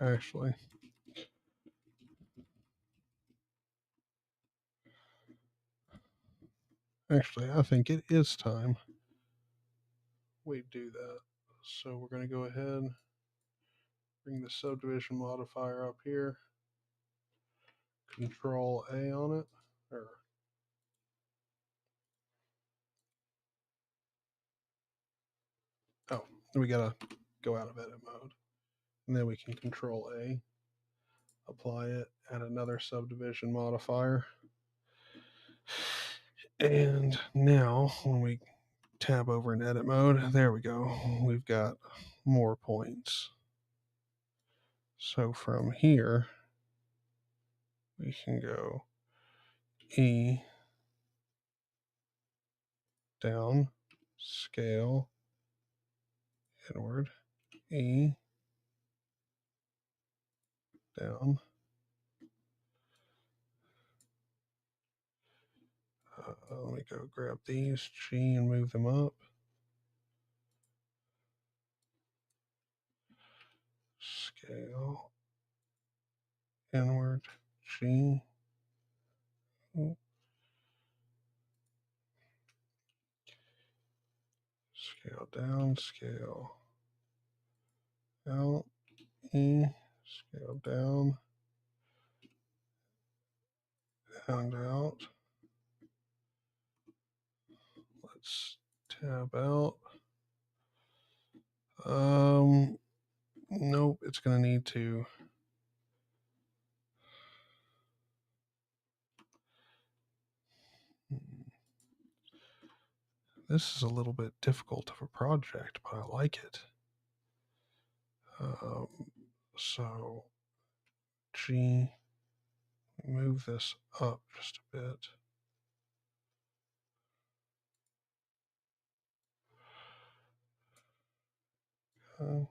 Actually, I think it is time we do that. So we're going to go ahead, bring the subdivision modifier up here, Control A on it, or oh, we gotta go out of edit mode, and then we can Control A, apply it, add another subdivision modifier, and now when we tab over in edit mode, there we go, we've got more points. So from here, we can go E, down, scale, inward, E, down. Let me go grab these, G, and move them up. Scale, inward, G. Scale down, scale out, E, scale down, and out. Let's tab out. Nope, it's going to need to This is a little bit difficult of a project, but I like it. So G, move this up just a bit. Okay.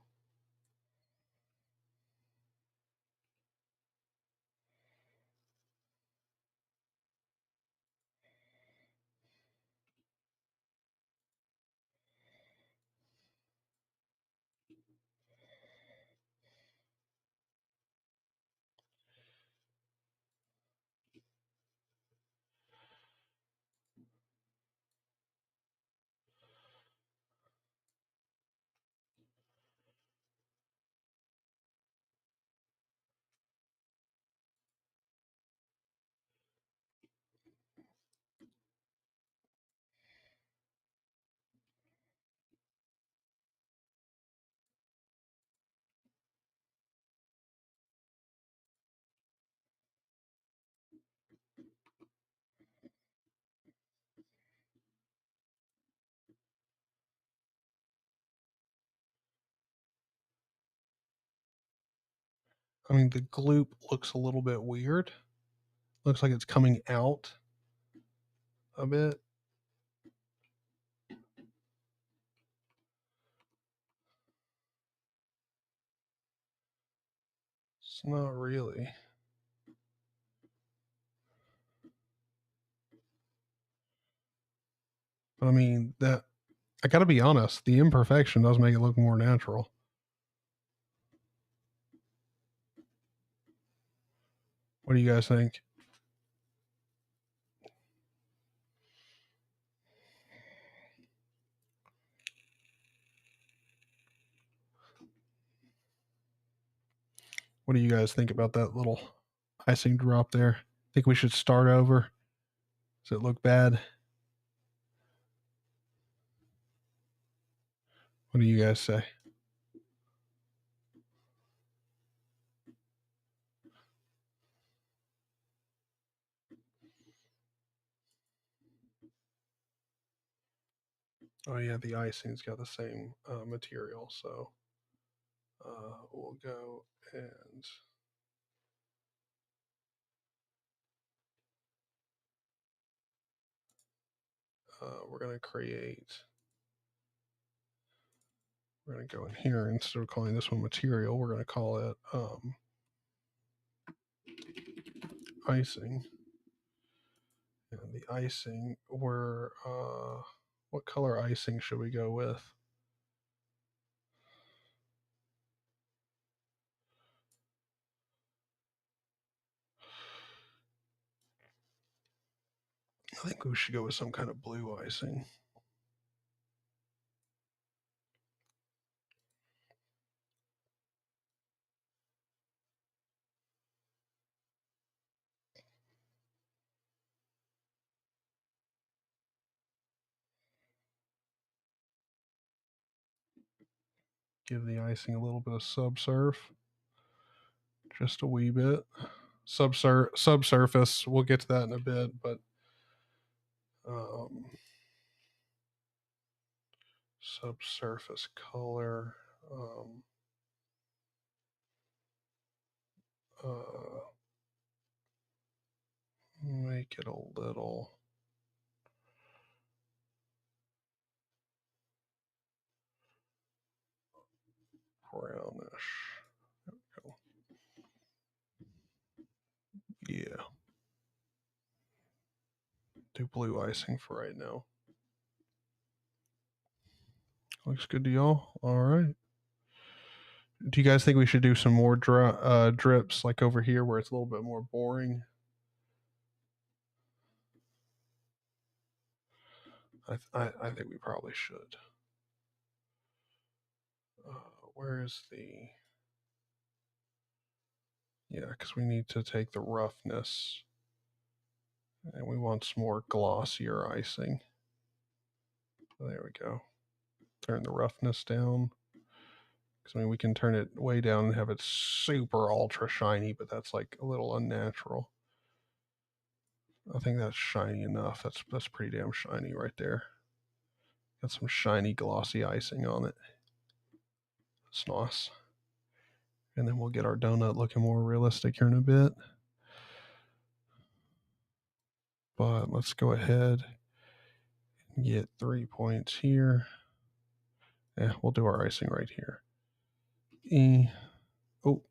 I mean, the gloop looks a little bit weird. Looks like it's coming out a bit. It's not really. But I mean, that I got to be honest, the imperfection does make it look more natural. What do you guys think? What do you guys think about that little icing drop there? Think we should start over? Does it look bad? What do you guys say? Oh yeah, the icing's got the same material, so we'll go and we're going to create. We're going to go in here instead of calling this one material. We're going to call it icing. And the icing, we're what color icing should we go with? I think we should go with some kind of blue icing. Give the icing a little bit of subsurf, just a wee bit. Subsurface, we'll get to that in a bit, but subsurface color. Make it a little brownish. There we go. Yeah. Do blue icing for right now. Looks good to y'all. All right. Do you guys think we should do some more drips like over here where it's a little bit more boring? I think we probably should. Where is the? Yeah, because we need to take the roughness and we want some more glossier icing. There we go. Turn the roughness down. Because I mean, we can turn it way down and have it super ultra shiny, but that's like a little unnatural. I think that's shiny enough. That's pretty damn shiny right there. Got some shiny, glossy icing on it. It's nice. And then we'll get our donut looking more realistic here in a bit. But let's go ahead and get 3 points here. Yeah, we'll do our icing right here. Oh.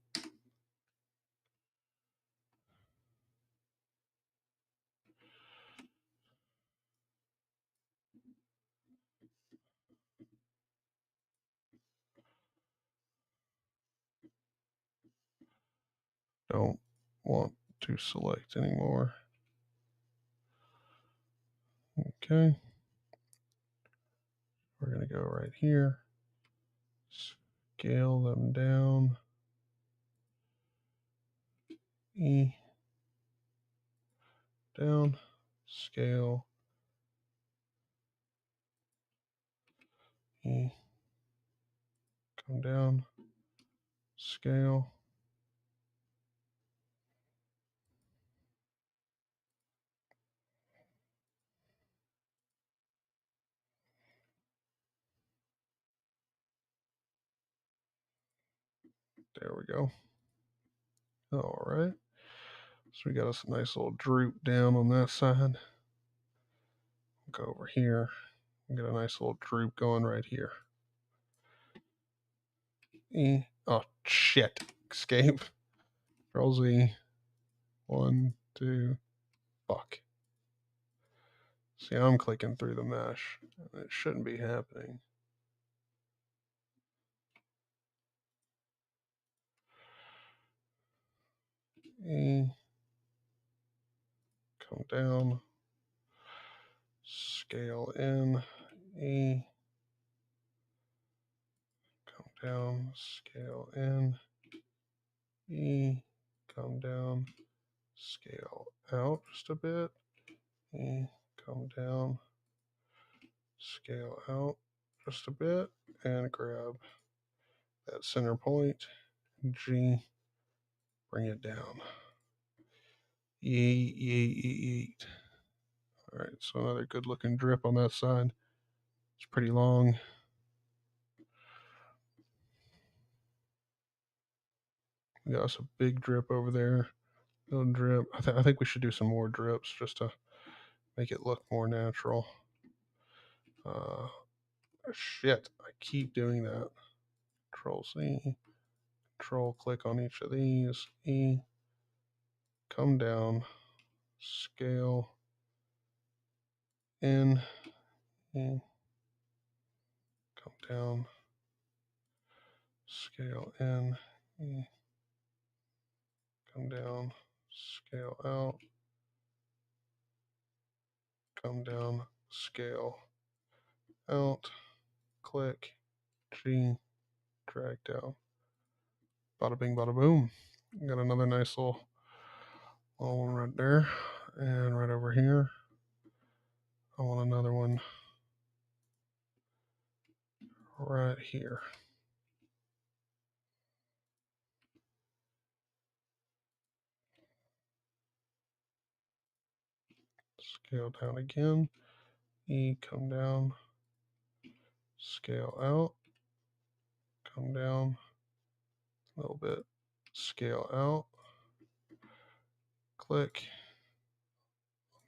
Don't want to select anymore. Okay. We're going to go right here. Scale them down. Down. Scale. Come down. Scale. There we go. All right. So we got us a nice little droop down on that side. Go over here and get a nice little droop going right here. Oh, shit. Escape. Control Z. 1, 2. Fuck. See, I'm clicking through the mesh. And it shouldn't be happening. Come down. Scale in. Come down. Scale in. Come down. Scale out just a bit. Come down. Scale out just a bit. And grab that center point. G. Bring it down. Yeet. All right, so another good looking drip on that side. It's pretty long. We got us a big drip over there. Little drip. I think we should do some more drips just to make it look more natural. Shit, I keep doing that. Control C. Control click on each of these. Come down. Scale in. Come down. Scale in. Come down. Scale out. Come down. Scale out. Click. G. Drag down. Bada bing, bada boom. Got another nice little one right there. And right over here. I want another one right here. Scale down again. Come down. Scale out. Come down a little bit. Scale out. Click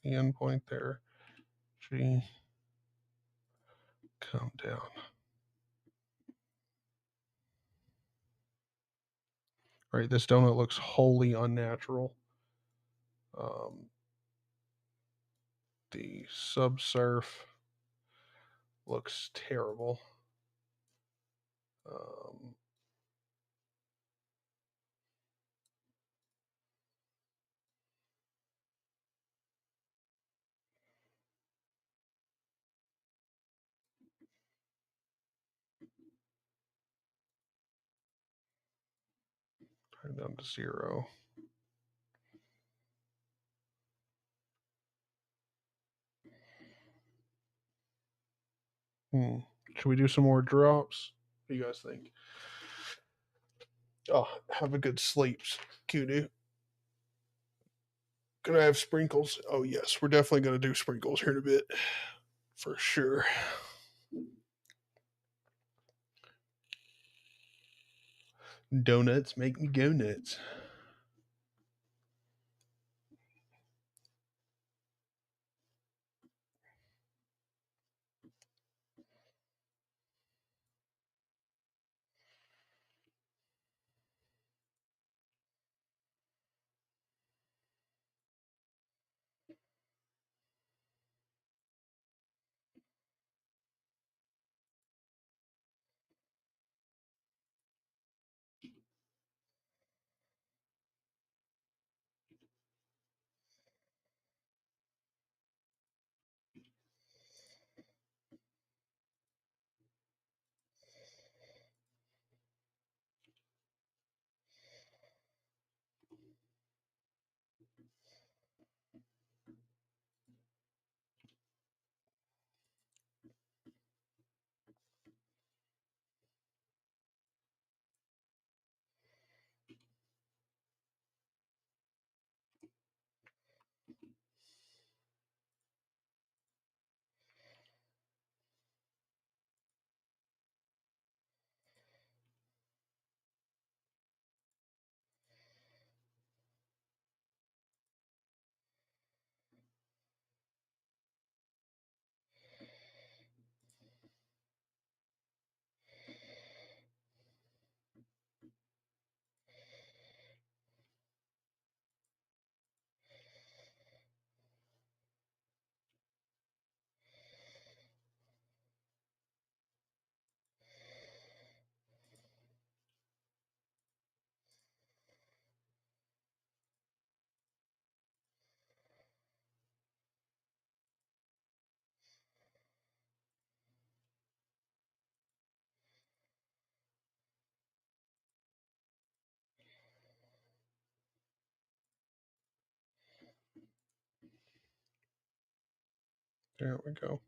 the endpoint there. G. Come down. All right, this donut looks wholly unnatural. The subsurf looks terrible. Turn down to 0. Should we do some more drops? What do you guys think? Oh, have a good sleep, Kudu. Gonna have sprinkles. Oh yes, we're definitely gonna do sprinkles here in a bit, for sure. Donuts make me go nuts. There we go.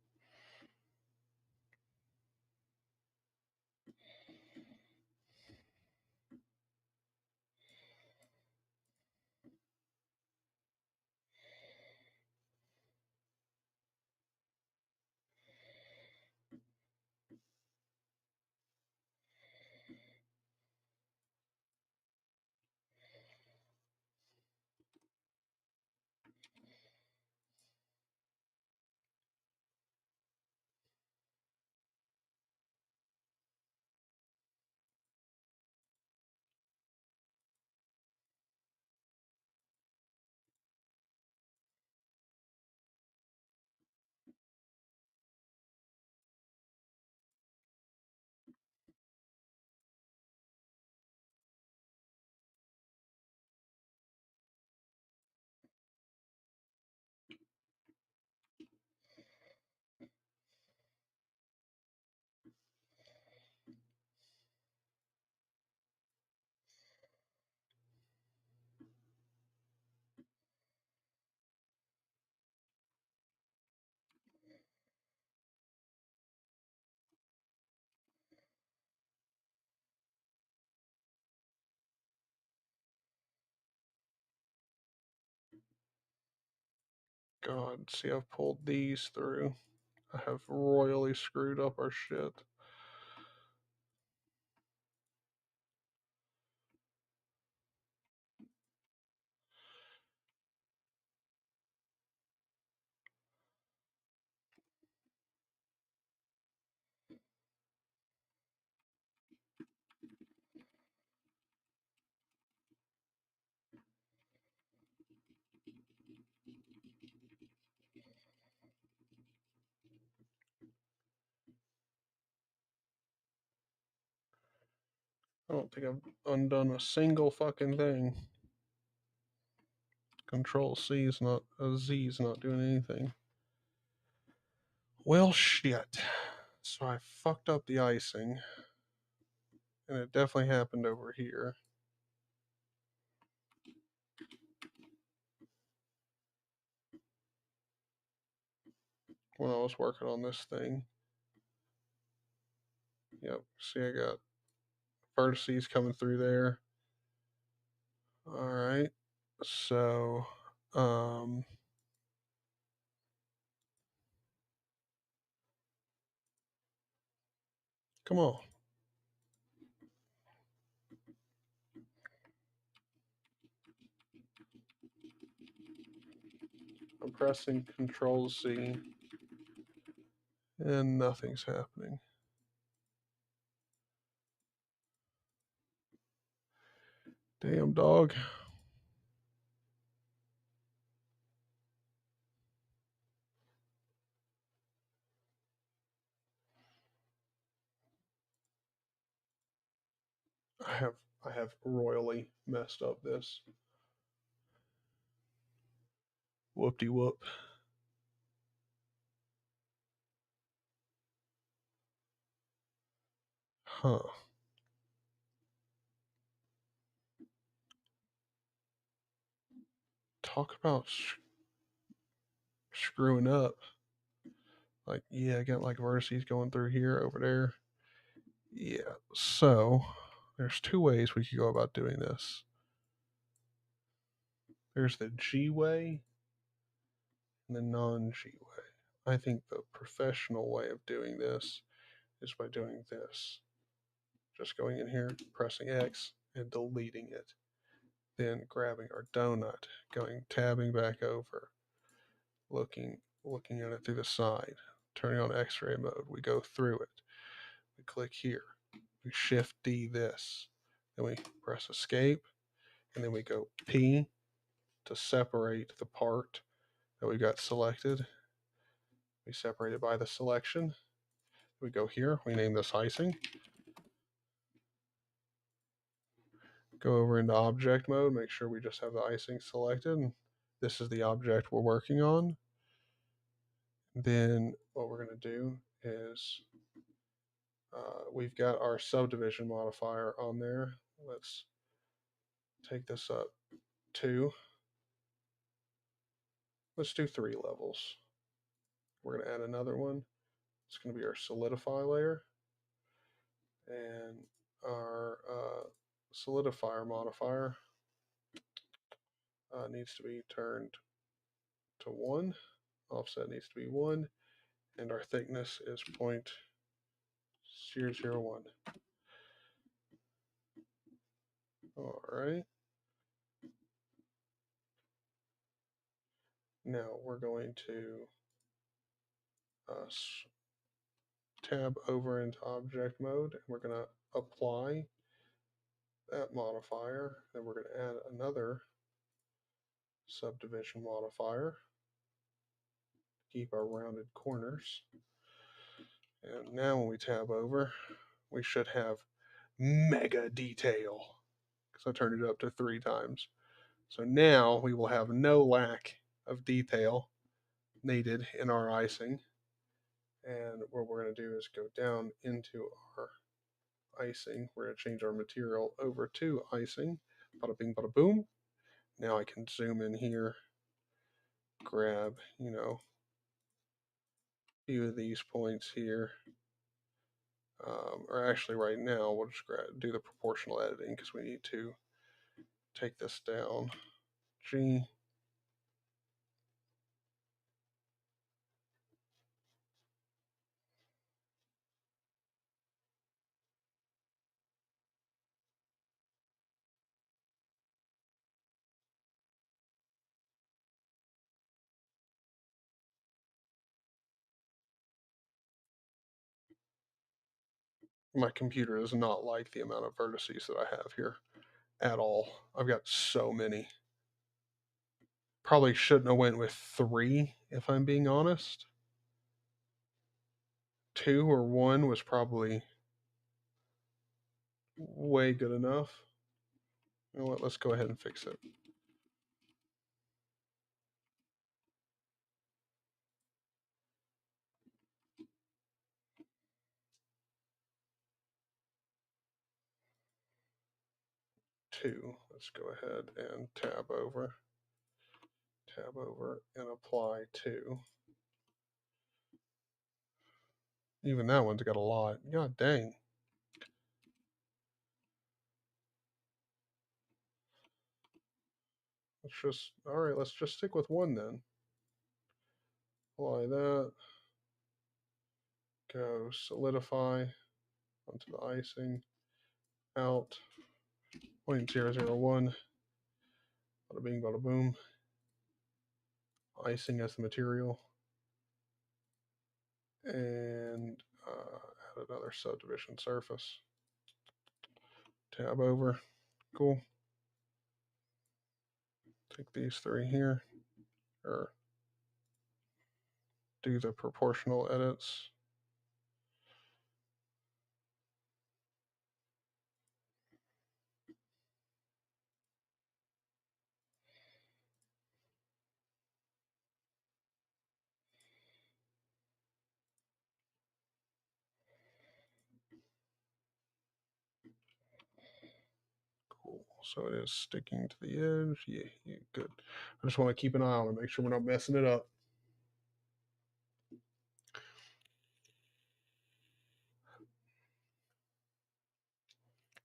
God, see, I've pulled these through. I have royally screwed up our shit. I don't think I've undone a single fucking thing. Control C is not, Z is not doing anything. Well, shit. So I fucked up the icing. And it definitely happened over here. When I was working on this thing. Yep, see, I got vertices coming through there. Alright. So, come on. pressing Control Z, and nothing's happening. Damn dog. I have royally messed up this. Whoop-de-whoop. Huh. Talk about screwing up. Like, yeah, I got like vertices going through here, over there. Yeah, so there's two ways we could go about doing this. There's the G way and the non-G way. I think the professional way of doing this is by doing this. Just going in here, pressing X, and deleting it. Then grabbing our donut, tabbing back over, looking at it through the side, turning on X-ray mode. We go through it. We click here. We Shift D this. Then we press Escape, and then we go P to separate the part that we got selected. We separate it by the selection. We go here. We name this icing. Go over into object mode. Make sure we just have the icing selected. This is the object we're working on. Then what we're going to do is we've got our subdivision modifier on there. Let's take this up 2. Let's do 3 levels. We're going to add another one. It's going to be our solidify layer. And our solidifier modifier needs to be turned to 1. Offset needs to be 1. And our thickness is 0.001. All right. Now we're going to tab over into object mode, and we're going to apply that modifier. Then we're going to add another subdivision modifier to keep our rounded corners. And now when we tab over, we should have mega detail because I turned it up to 3 times. So now we will have no lack of detail needed in our icing. And what we're going to do is go down into our icing. We're going to change our material over to icing. Bada bing, bada boom. Now I can zoom in here, grab, a few of these points here. Or actually right now, we'll just do the proportional editing because we need to take this down. G. My computer does not like the amount of vertices that I have here at all. I've got so many. Probably shouldn't have went with 3 if I'm being honest. 2 or 1 was probably way good enough. You know what? Let's go ahead and fix it. Two. Let's go ahead and tab over, and apply 2. Even that one's got a lot. God dang. Let's just stick with 1 then. Apply that. Go solidify onto the icing. Out. 0.001. Bada bing, bada boom. icing as the material. And add another subdivision surface. Tab over. Cool. Take these three here, or do the proportional edits. Cool. So it is sticking to the edge. Yeah, good. I just want to keep an eye on it, make sure we're not messing it up.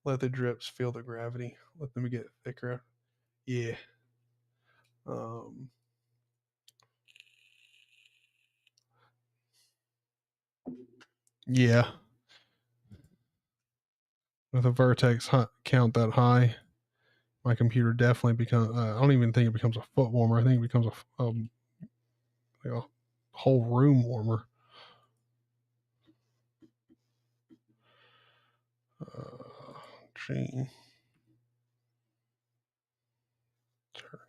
Let the drips feel the gravity. Let them get thicker. Yeah. Yeah. With a vertex count that high, my computer definitely becomes. I don't even think it becomes a foot warmer. I think it becomes like a whole room warmer. Gene. Turn.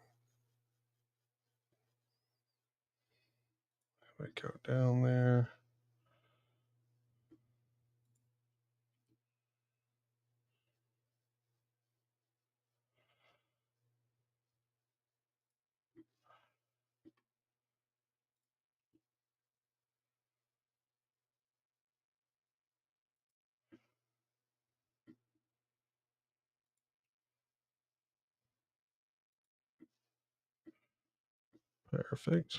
Have it go down there. Perfect.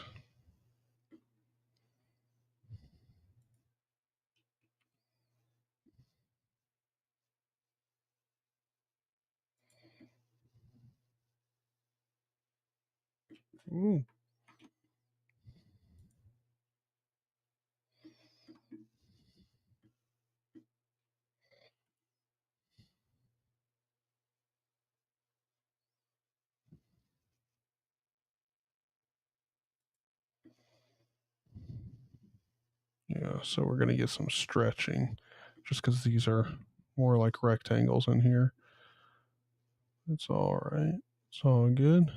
Ooh. Yeah, so we're going to get some stretching just because these are more like rectangles in here. It's all right. It's all good.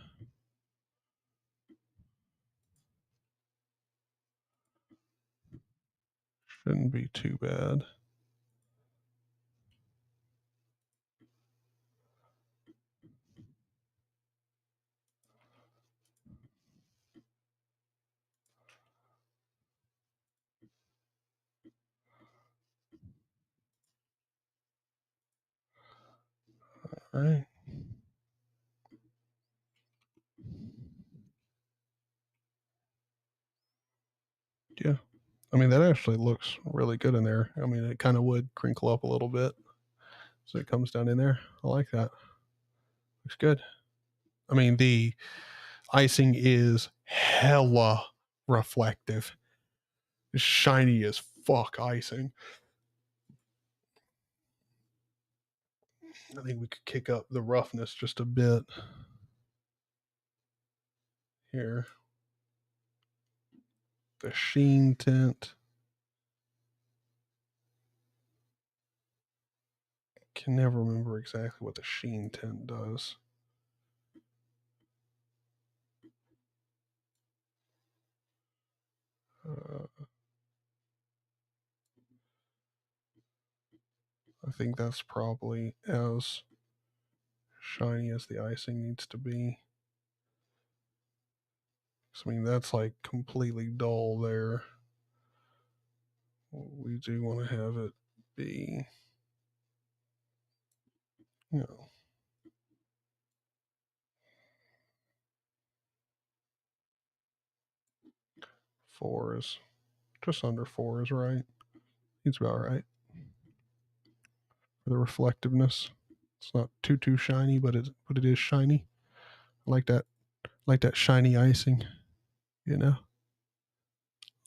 Shouldn't be too bad. All right. Yeah. I mean, that actually looks really good in there. I mean, it kind of would crinkle up a little bit. So it comes down in there. I like that. Looks good. I mean, the icing is hella reflective. It's shiny as fuck icing. I think we could kick up the roughness just a bit here. The sheen tint. Can never remember exactly what the sheen tint does. I think that's probably as shiny as the icing needs to be. I mean, that's like completely dull there. We do want to have it be, you know, 4 is just under 4 is right. It's about right for the reflectiveness. It's not too shiny, but it is shiny. I like that shiny icing. You know,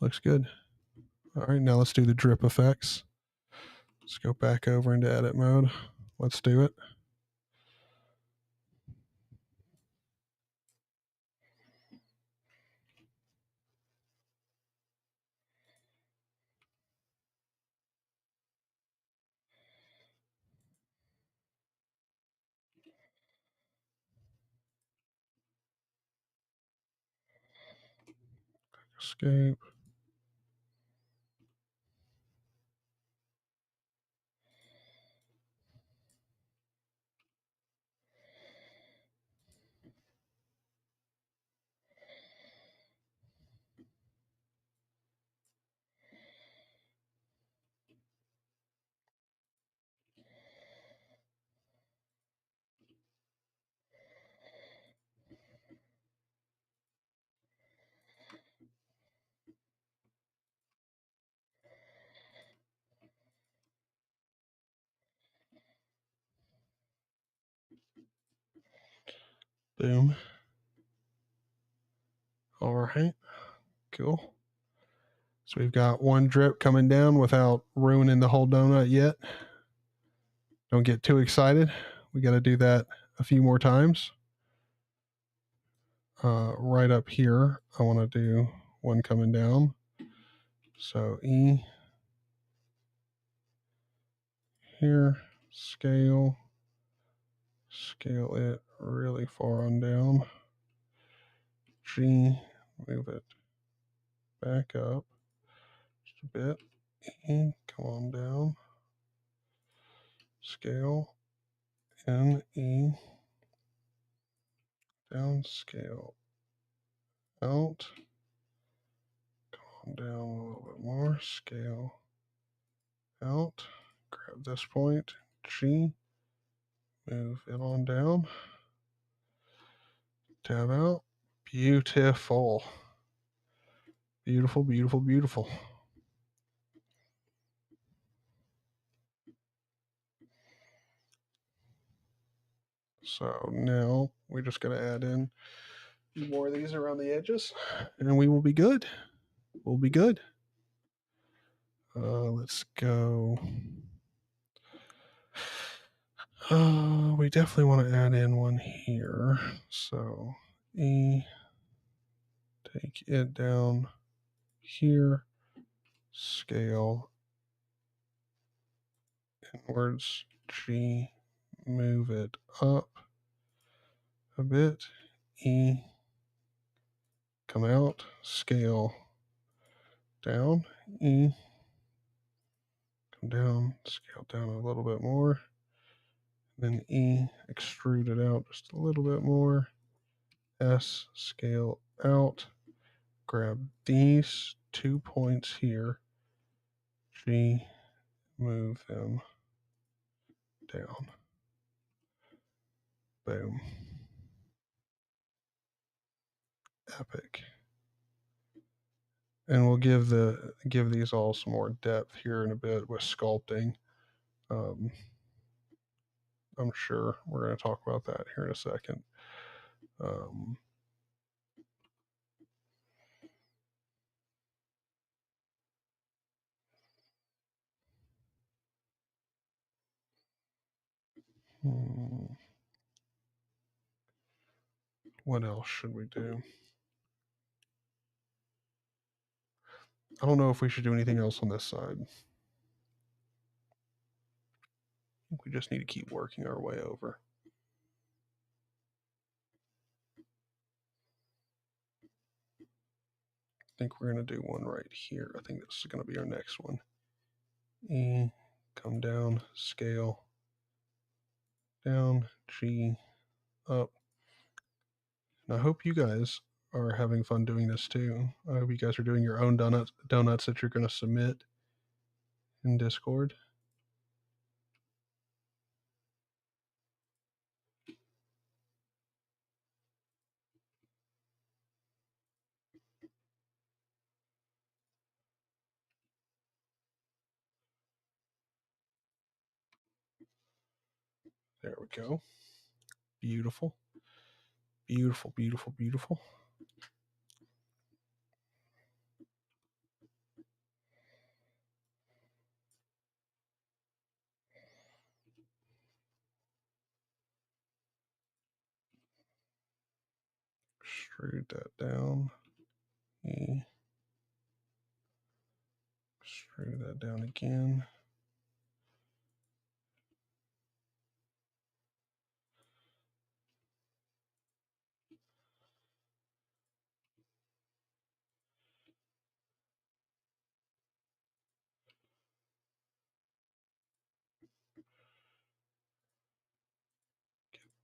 looks good. All right, now let's do the drip effects. Let's go back over into edit mode. Let's do it. Escape. Boom. All right. Cool. So we've got one drip coming down without ruining the whole donut yet. Don't get too excited. We got to do that a few more times. Right up here, I want to do one coming down. So E here, scale it really far on down. G, move it back up just a bit. E, come on down. Scale, N, E, down, scale, out. Come on down a little bit more. Scale, out. Grab this point. G, move it on down. Tab out. Beautiful. Beautiful, beautiful, beautiful. So now we just got to add in a few more of these around the edges and we will be good. We'll be good. Let's go. We definitely want to add in one here. So E, take it down here, scale inwards, G, move it up a bit, E, come out, scale down, E, come down, scale down a little bit more, then E, extrude it out just a little bit more, S, scale out, grab these 2 points here, G, move them down. Boom. Epic. And we'll give these all some more depth here in a bit with sculpting. I'm sure we're going to talk about that here in a second. What else should we do? I don't know if we should do anything else on this side. We just need to keep working our way over. I think we're going to do one right here. I think this is going to be our next one. E, come down, scale, down, G, up. And I hope you guys are having fun doing this too. I hope you guys are doing your own donuts that you're going to submit in Discord. There we go. Beautiful. Beautiful, beautiful, beautiful. Extrude that down. E. Extrude that down again.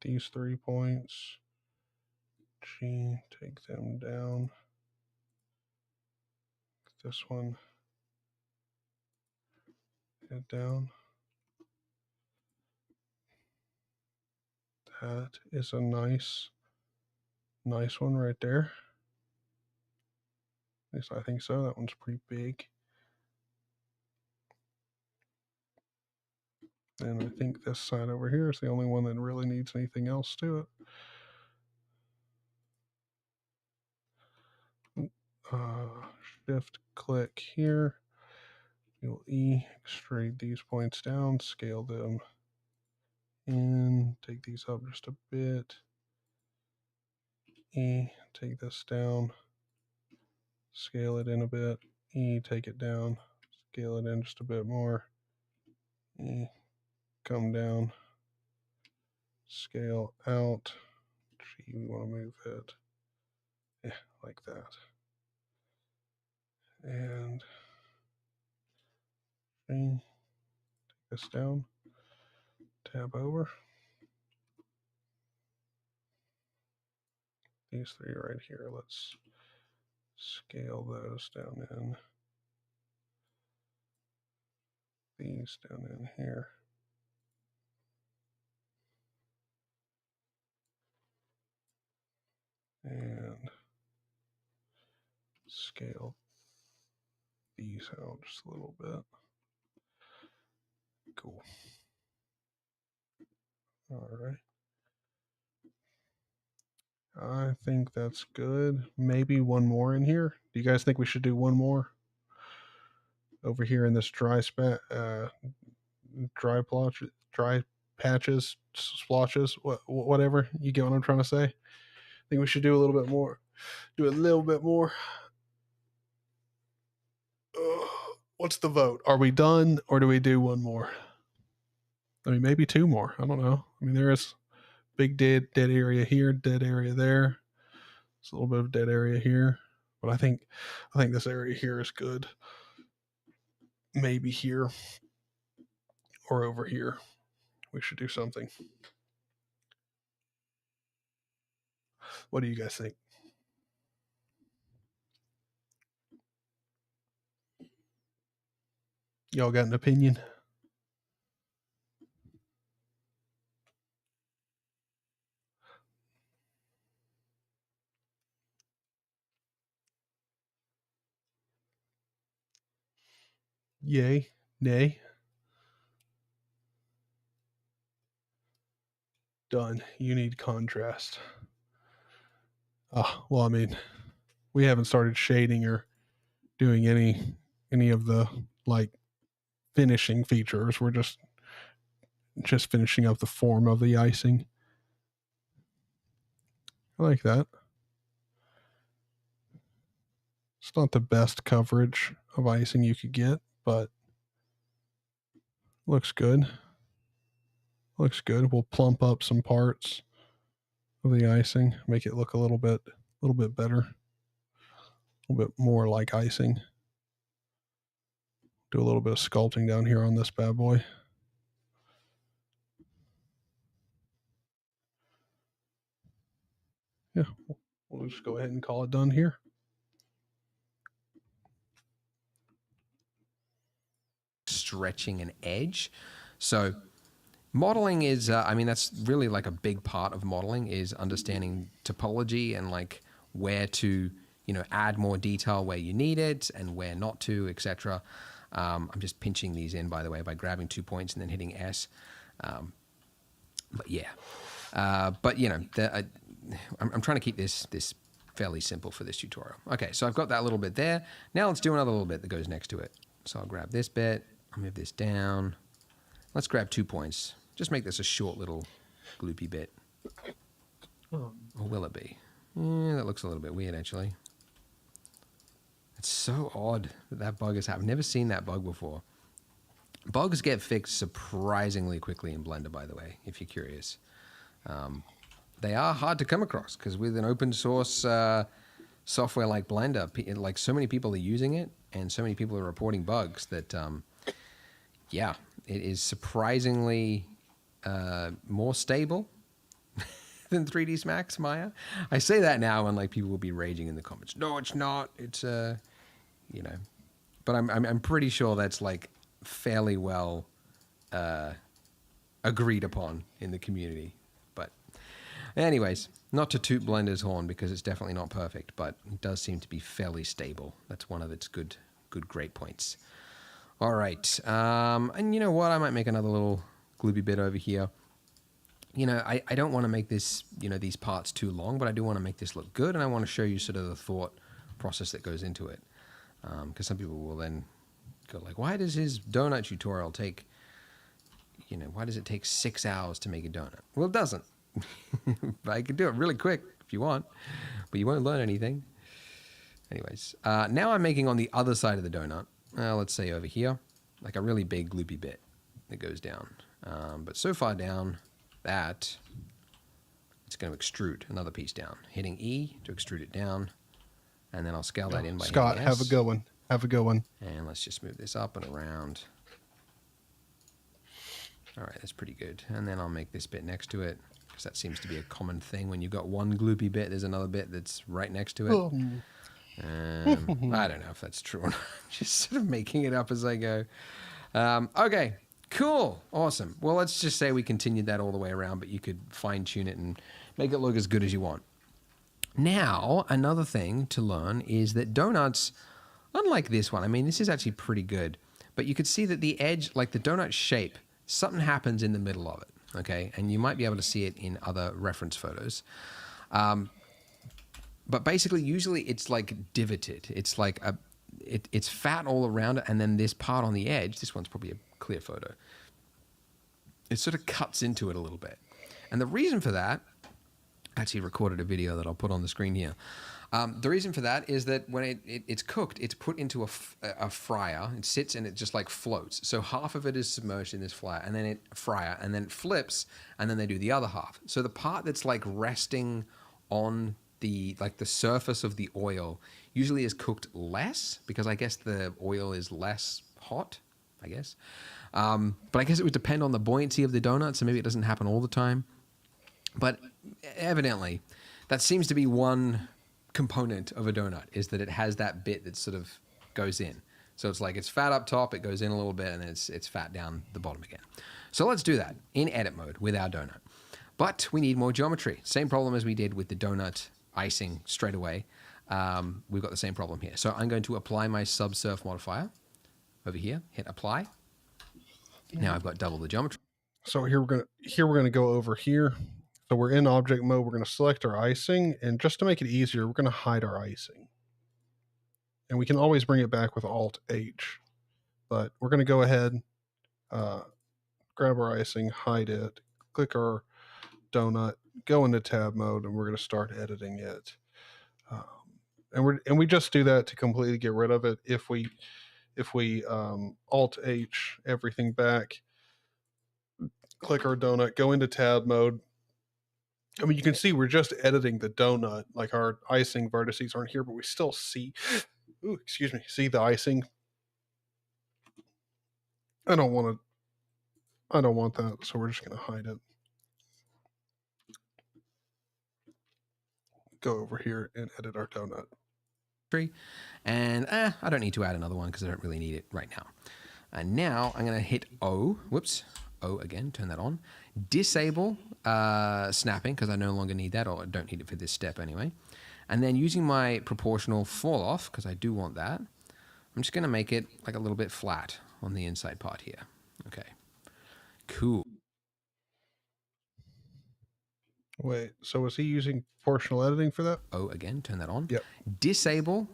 these 3 points. G, take them down. This one, head down. That is a nice one right there. At least I think so. That one's pretty big. And I think this side over here is the only one that really needs anything else to it. Shift click here. You'll E, extrude these points down, scale them in, take these up just a bit. E, take this down, scale it in a bit. E, take it down, scale it in just a bit more. E, come down, scale out. G, we want to move it, like that. And G, take this down, tab over. These 3 right here, let's scale those down in. These down in here. And scale these out just a little bit. Cool. All right. I think that's good. Maybe one more in here. Do you guys think we should do one more? Over here in this dry patches, splotches, whatever. You get what I'm trying to say? I think we should do a little bit more. Do a little bit more. What's the vote? Are we done or do we do one more? I mean, maybe 2 more. I don't know. I mean, there is big dead area here, dead area there. It's a little bit of dead area here, but I think this area here is good. Maybe here or over here. We should do something. What do you guys think? Y'all got an opinion? Yay? Nay? Done. You need contrast. Well, I mean, we haven't started shading or doing any of the like finishing features. We're just finishing up the form of the icing. I like that. It's not the best coverage of icing you could get, but looks good. Looks good. We'll plump up some parts of the icing, make it look a little bit better, a little bit more like icing. Do a little bit of sculpting down here on this bad boy. Yeah, we'll just go ahead and call it done here. Stretching an edge. So modeling is, I mean, that's really like a big part of modeling is understanding topology and like where to, add more detail where you need it and where not to, etc. I'm just pinching these in, by the way, by grabbing 2 points and then hitting S. But yeah, I'm trying to keep this fairly simple for this tutorial. Okay, so I've got that little bit there. Now let's do another little bit that goes next to it. So I'll grab this bit, I'll move this down. Let's grab 2 points. Just make this a short little gloopy bit. Or will it be? That looks a little bit weird, actually. It's so odd that bug has happened. I've never seen that bug before. Bugs get fixed surprisingly quickly in Blender, by the way, if you're curious. They are hard to come across because with an open source software like Blender, like so many people are using it and so many people are reporting bugs that, yeah, it is surprisingly more stable than 3ds Max, Maya. I say that now, and like people will be raging in the comments. No, it's not. It's you know, but I'm pretty sure that's like fairly well agreed upon in the community. But anyways, not to toot Blender's horn because it's definitely not perfect, but it does seem to be fairly stable. That's one of its great points. All right, and you know what? I might make another little gloopy bit over here. You know, I don't want to make this, you know, these parts too long, but I do want to make this look good, and I want to show you sort of the thought process that goes into it. Because some people will then go like, why does his donut tutorial take, you know, why does it take 6 hours to make a donut? Well, it doesn't. But I can do it really quick if you want, but you won't learn anything. Anyways, now I'm making on the other side of the donut. Let's say over here, like a really big gloopy bit that goes down. But so far down that it's going to extrude another piece down. Hitting E to extrude it down, and then I'll scale that in by Scott, hitting S. have a good one. Have a good one. And let's just move this up and around. All right, that's pretty good. And then I'll make this bit next to it, because that seems to be a common thing. When you've got one gloopy bit, there's another bit that's right next to it. I don't know if that's true or not. Just sort of making it up as I go. Okay, cool, awesome. Well, let's just say we continued that all the way around, but you could fine tune it and make it look as good as you want. Now, another thing to learn is that donuts, unlike this one, I mean, this is actually pretty good, but you could see that the edge, like the donut shape, something happens in the middle of it, okay? And you might be able to see it in other reference photos. But basically, usually it's like divoted. It's like it's fat all around it, and then this part on the edge, this one's probably a clear photo, it sort of cuts into it a little bit. And the reason for that, I actually recorded a video that I'll put on the screen here. The reason for that is that when it's cooked, it's put into a fryer. It sits and it just like floats. So half of it is submerged in this fryer, and then it flips, and then they do the other half. So the part that's like resting on the surface of the oil usually is cooked less, because I guess the oil is less hot, I guess. But I guess it would depend on the buoyancy of the donut, so maybe it doesn't happen all the time. But evidently, that seems to be one component of a donut, is that it has that bit that sort of goes in. So it's like it's fat up top, it goes in a little bit, and then it's fat down the bottom again. So let's do that in edit mode with our donut. But we need more geometry. Same problem as we did with the donut icing straight away. We've got the same problem here. So I'm going to apply my subsurf modifier over here, hit apply. Now I've got double the geometry. So here we're gonna go over here. So we're in object mode. We're going to select our icing, and just to make it easier, we're going to hide our icing. And we can always bring it back with Alt H. But we're going to go ahead, grab our icing, hide it, click our donut, go into tab mode, and we're going to start editing it. And we just do that to completely get rid of it. If we Alt H everything back, click our donut, go into tab mode. I mean, you can see we're just editing the donut, like our icing vertices aren't here, but we still see, see the icing. I don't want that, so we're just going to hide it. Go over here and edit our donut. And I don't need to add another one because I don't really need it right now. And now I'm going to hit O. Whoops. O again, turn that on. Disable snapping, because I no longer need that, or I don't need it for this step anyway. And then using my proportional fall off, because I do want that, I'm just going to make it like a little bit flat on the inside part here. Okay, cool. Wait, so was he using proportional editing for that? O again, turn that on. Yep. Disable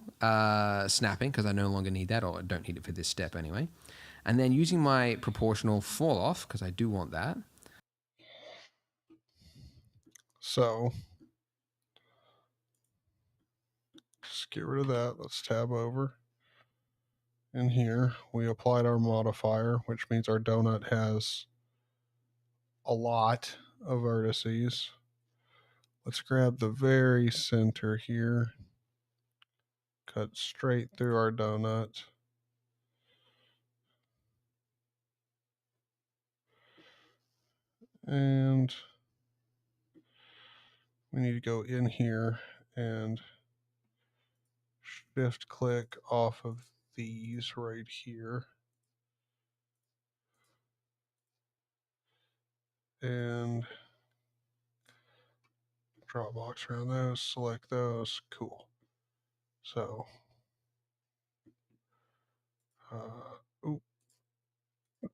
snapping, because I no longer need that, or I don't need it for this step anyway. And then using my proportional fall off, because I do want that. So just get rid of that. Let's tab over. In here, we applied our modifier, which means our donut has a lot of vertices. Let's grab the very center here. Cut straight through our donut. And we need to go in here and shift click off of these right here. And draw a box around those, select those, cool. So,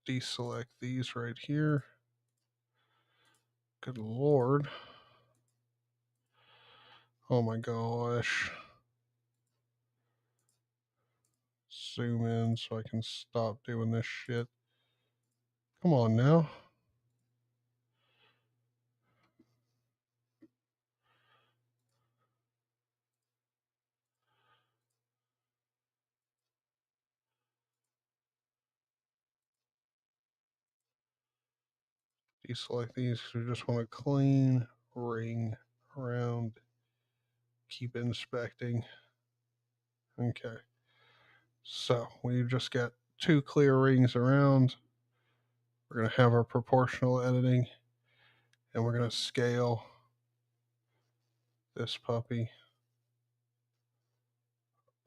deselect these right here. Good Lord. Oh my gosh. Zoom in so I can stop doing this shit. Come on now. Deselect these because we just want a clean ring around. Keep inspecting. Okay. So we've just got 2 clear rings around. We're going to have our proportional editing, and we're going to scale this puppy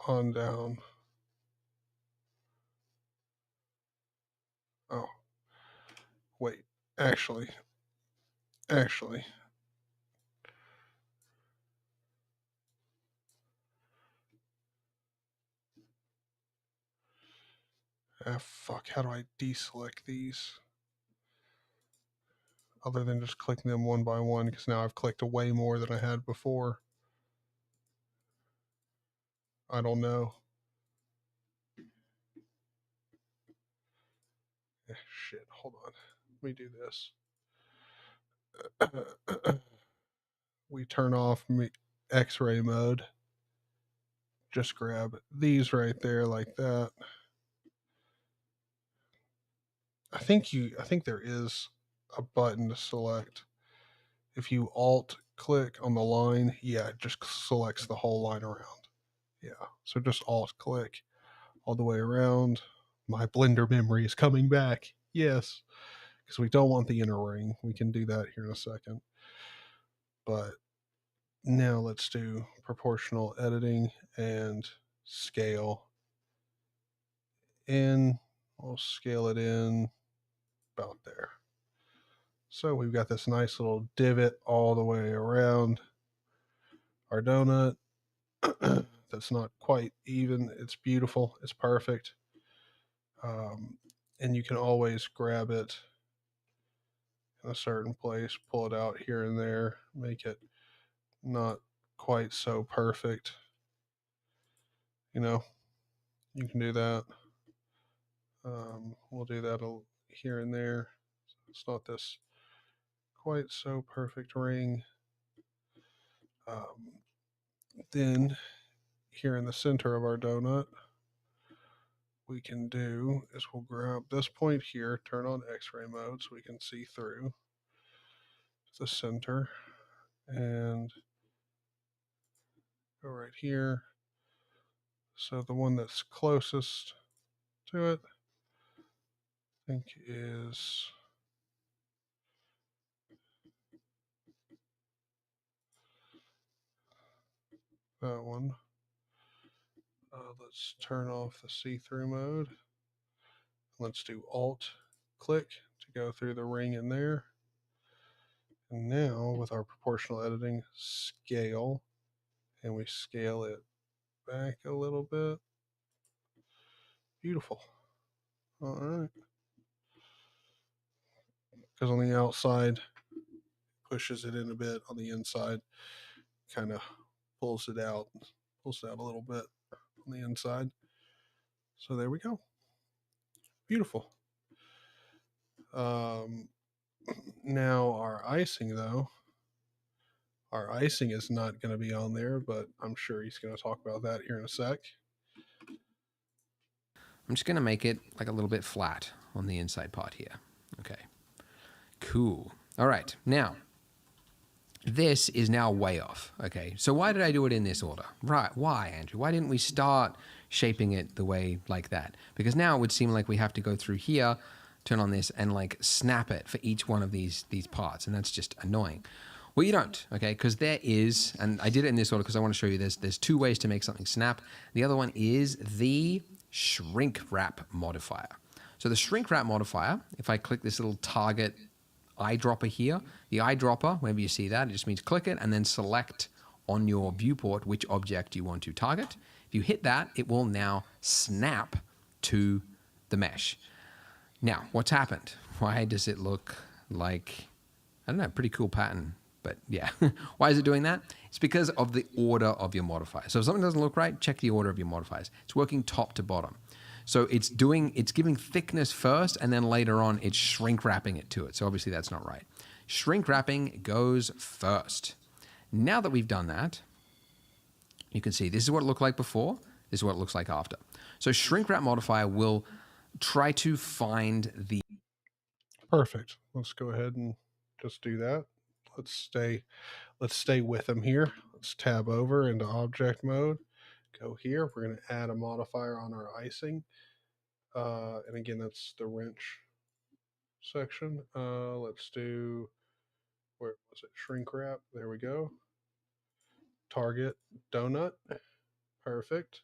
on down. Oh, wait. Actually. Fuck. How do I deselect these? Other than just clicking them one by one, because now I've clicked way more than I had before. I don't know. Shit, hold on. Let me do this. We turn off X-ray mode. Just grab these right there like that. I think there is a button to select. If you alt click on the line, yeah, it just selects the whole line around. Yeah, so just alt click all the way around. My Blender memory is coming back. Yes, because we don't want the inner ring. We can do that here in a second. But now let's do proportional editing and scale in. We'll scale it in about there. So we've got this nice little divot all the way around our donut. That's not quite even. It's beautiful. It's perfect. And you can always grab it in a certain place, pull it out here and there, make it not quite so perfect. You know, you can do that. We'll do that here and there. It's not this quite so perfect ring. Then here in the center of our donut, we can do is we'll grab this point here, turn on X-ray mode so we can see through the center, and go right here. So the one that's closest to it, I think, is that one. Let's turn off the see-through mode. Let's do Alt click to go through the ring in there. And now with our proportional editing, scale, and we scale it back a little bit. Beautiful. All right. Because on the outside, pushes it in a bit. On the inside, kind of pulls it out a little bit on the inside. So there we go. Beautiful. Now our icing, though. Our icing is not going to be on there, but I'm sure he's going to talk about that here in a sec. I'm just going to make it like a little bit flat on the inside part here. Okay. Cool. All right. Now, this is now way off. Okay. So why did I do it in this order? Right. Why, Andrew? Why didn't we start shaping it the way like that? Because now it would seem like we have to go through here, turn on this, and like snap it for each one of these parts. And that's just annoying. Well, you don't, okay? Because there is, and I did it in this order because I want to show you there's two ways to make something snap. The other one is the shrink wrap modifier. So the shrink wrap modifier, if I click this little target eyedropper here, the eyedropper, whenever you see that, it just means click it and then select on your viewport which object you want to target. If you hit that, it will now snap to the mesh. Now, what's happened? Why does it look like, I don't know, pretty cool pattern, but yeah. Why is it doing that? It's because of the order of your modifier. So if something doesn't look right, check the order of your modifiers. It's working top to bottom. So it's giving thickness first, and then later on it's shrink wrapping it to it. So obviously that's not right. Shrink wrapping goes first. Now that we've done that, you can see this is what it looked like before. This is what it looks like after. So shrink wrap modifier will try to find the... Perfect. Let's go ahead and just do that. Let's stay with them here. Let's tab over into object mode. Go here. We're going to add a modifier on our icing. And again, that's the wrench section. Let's do, where was it? Shrink wrap. There we go. Target donut. Perfect.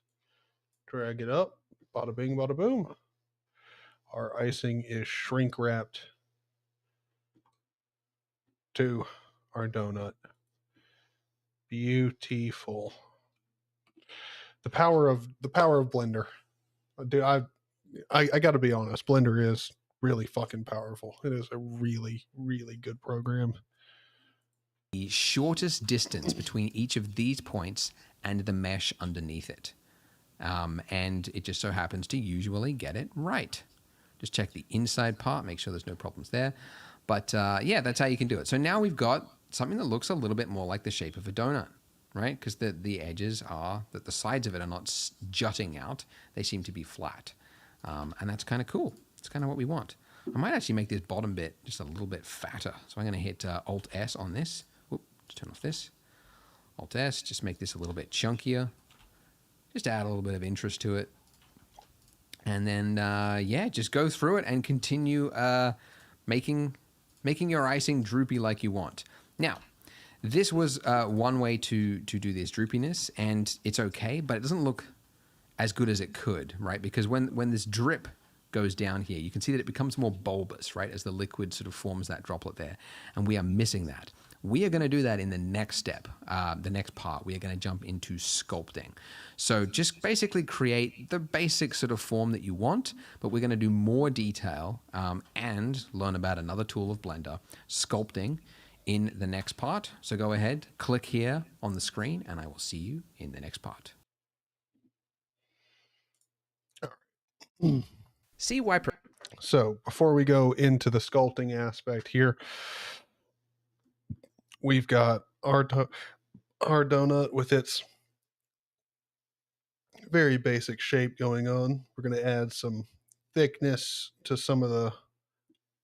Drag it up. Bada bing, bada boom. Our icing is shrink wrapped to our donut. Beautiful. The power of Blender. Dude, I got to be honest. Blender is really fucking powerful. It is a really, really good program. The shortest distance between each of these points and the mesh underneath it. And it just so happens to usually get it right. Just check the inside part, make sure there's no problems there. But yeah, that's how you can do it. So now we've got something that looks a little bit more like the shape of a donut, right? Because the edges are, that the sides of it are not jutting out. They seem to be flat. And that's kind of cool. It's kind of what we want. I might actually make this bottom bit just a little bit fatter. So I'm going to hit Alt-S on this. Oop, turn off this. Alt-S, just make this a little bit chunkier. Just add a little bit of interest to it. And then, yeah, just go through it and continue making your icing droopy like you want. Now, this was one way to do this droopiness, and it's okay, but it doesn't look as good as it could, right? Because when this drip goes down here, you can see that it becomes more bulbous, right, as the liquid sort of forms that droplet there, and we are missing that. We are going to do that in the next step, the next part. We are going to jump into sculpting. So just basically create the basic sort of form that you want, but we're going to do more detail and learn about another tool of Blender, sculpting, in the next part. So go ahead, click here on the screen, and I will see you in the next part. See why... So before we go into the sculpting aspect here, we've got our donut with its very basic shape going on. We're going to add some thickness to some of the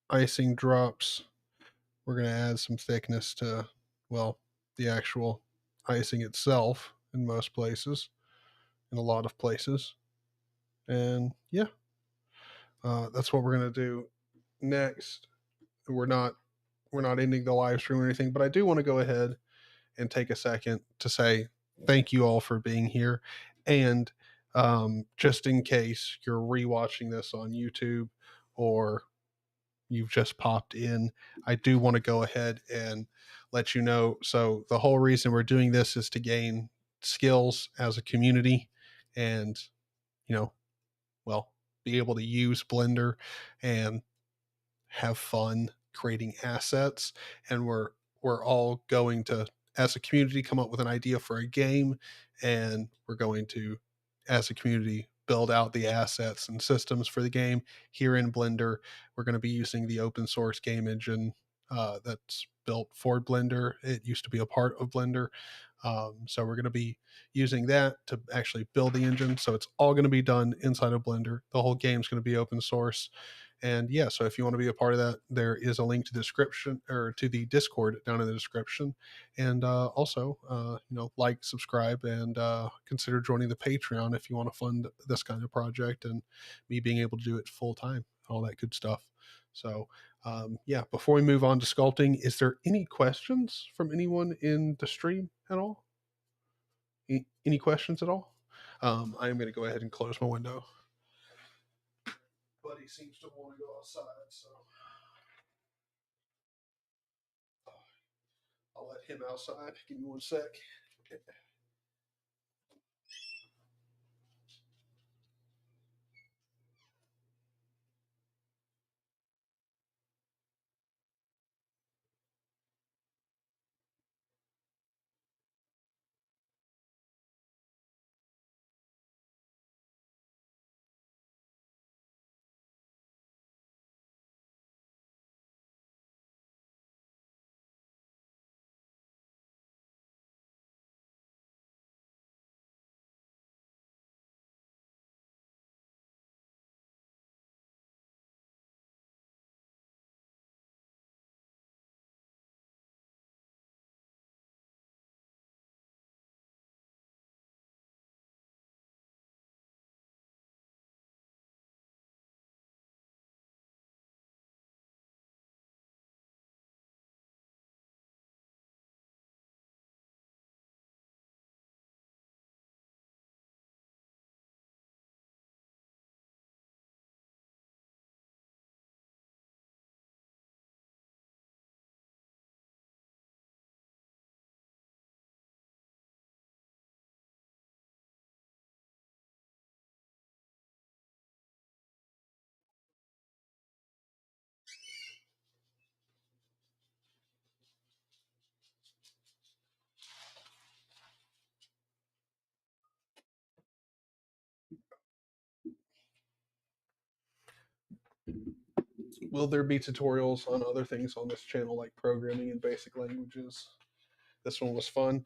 icing drops. We're going to add some thickness to, well, the actual icing itself in most places, in a lot of places. And yeah, that's what we're going to do next. We're not ending the live stream or anything, but I do want to go ahead and take a second to say thank you all for being here. And just in case you're rewatching this on YouTube or you've just popped in, I do want to go ahead and let you know. So the whole reason we're doing this is to gain skills as a community and, you know, well, be able to use Blender and have fun creating assets. And we're all going to, as a community, come up with an idea for a game, and we're going to, as a community, build out the assets and systems for the game here in Blender. We're going to be using the open source game engine that's built for Blender. It used to be a part of Blender. So we're going to be using that to actually build the engine. So it's all going to be done inside of Blender. The whole game's going to be open source. And yeah, so if you want to be a part of that, there is a link to the description, or to the Discord down in the description. And also, like, subscribe, and consider joining the Patreon if you want to fund this kind of project and me being able to do it full time, all that good stuff. So Yeah, before we move on to sculpting, is there any questions from anyone in the stream at all? Any questions at all? I am going to go ahead and close my window. Buddy seems to want to go outside, so I'll let him outside. Give me one sec. Will there be tutorials on other things on this channel, like programming and basic languages? This one was fun.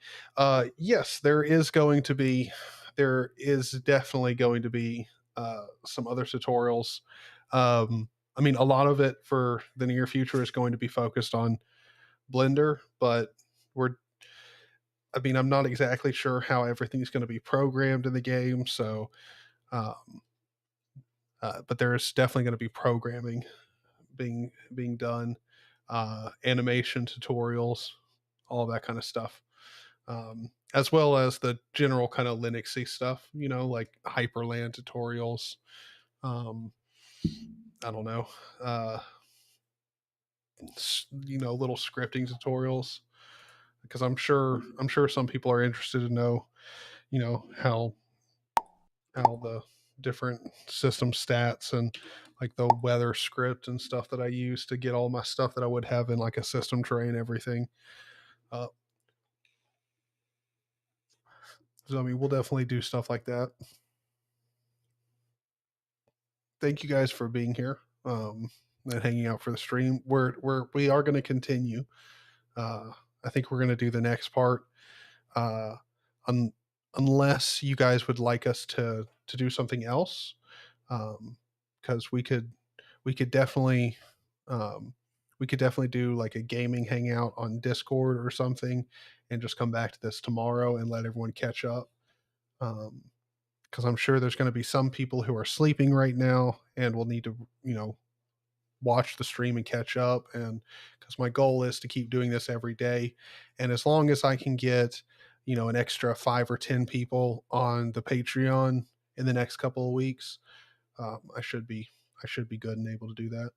Yes, there is going to be. There is definitely going to be some other tutorials. I mean, a lot of it for the near future is going to be focused on Blender, but we're. I mean, I'm not exactly sure how everything's going to be programmed in the game, so. Um, but there is definitely going to be programming being done, animation tutorials, all that kind of stuff, as well as the general kind of Linuxy stuff. You know, like Hyperland tutorials. Um, I don't know, uh, little scripting tutorials, because I'm sure some people are interested to know, how the different system stats and like the weather script and stuff that I use to get all my stuff that I would have in like a system tray and everything. Uh, so I mean, we'll definitely do stuff like that. Thank you guys for being here, and hanging out for the stream. We are going to continue. Uh, I think we're going to do the next part, uh, un, unless you guys would like us to do something else, because we could definitely um, we could definitely do like a gaming hangout on Discord or something, and just come back to this tomorrow and let everyone catch up. Um, because I'm sure there's going to be some people who are sleeping right now and will need to, watch the stream and catch up. And because my goal is to keep doing this every day, and as long as I can get, an extra 5 or 10 people on the Patreon in the next couple of weeks, I should be good and able to do that.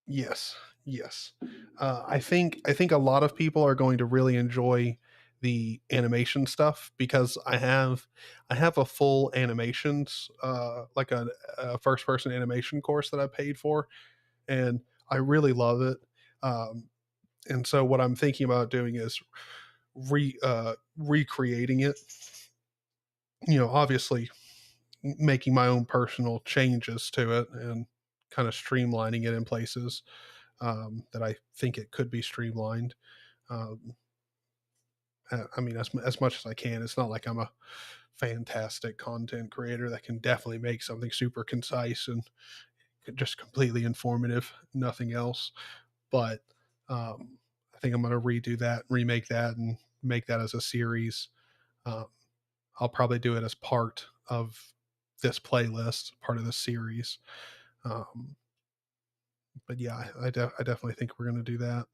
Yes, yes. I think a lot of people are going to really enjoy the animation stuff, because I have a full animations, like a first person animation course that I paid for, and I really love it. Um, and so what I'm thinking about doing is recreating it. Obviously making my own personal changes to it and kind of streamlining it in places, that I think it could be streamlined. Um, I mean, as much as I can. It's not like I'm a fantastic content creator that can definitely make something super concise and just completely informative, nothing else. But I think I'm going to redo that, remake that, and make that as a series. Um, I'll probably do it as part of this playlist, part of this series. But yeah, I definitely think we're going to do that.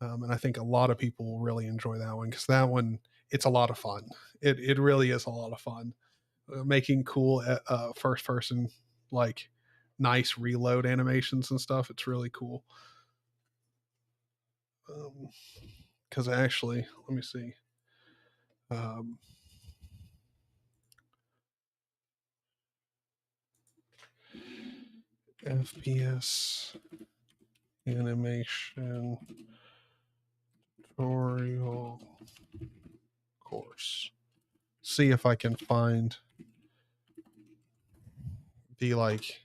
And I think a lot of people will really enjoy that one because that one, it's a lot of fun. It really is a lot of fun. Making cool first person, like nice reload animations and stuff. It's really cool. Because actually, let me see. Um, FPS animation tutorial course. See if I can find the like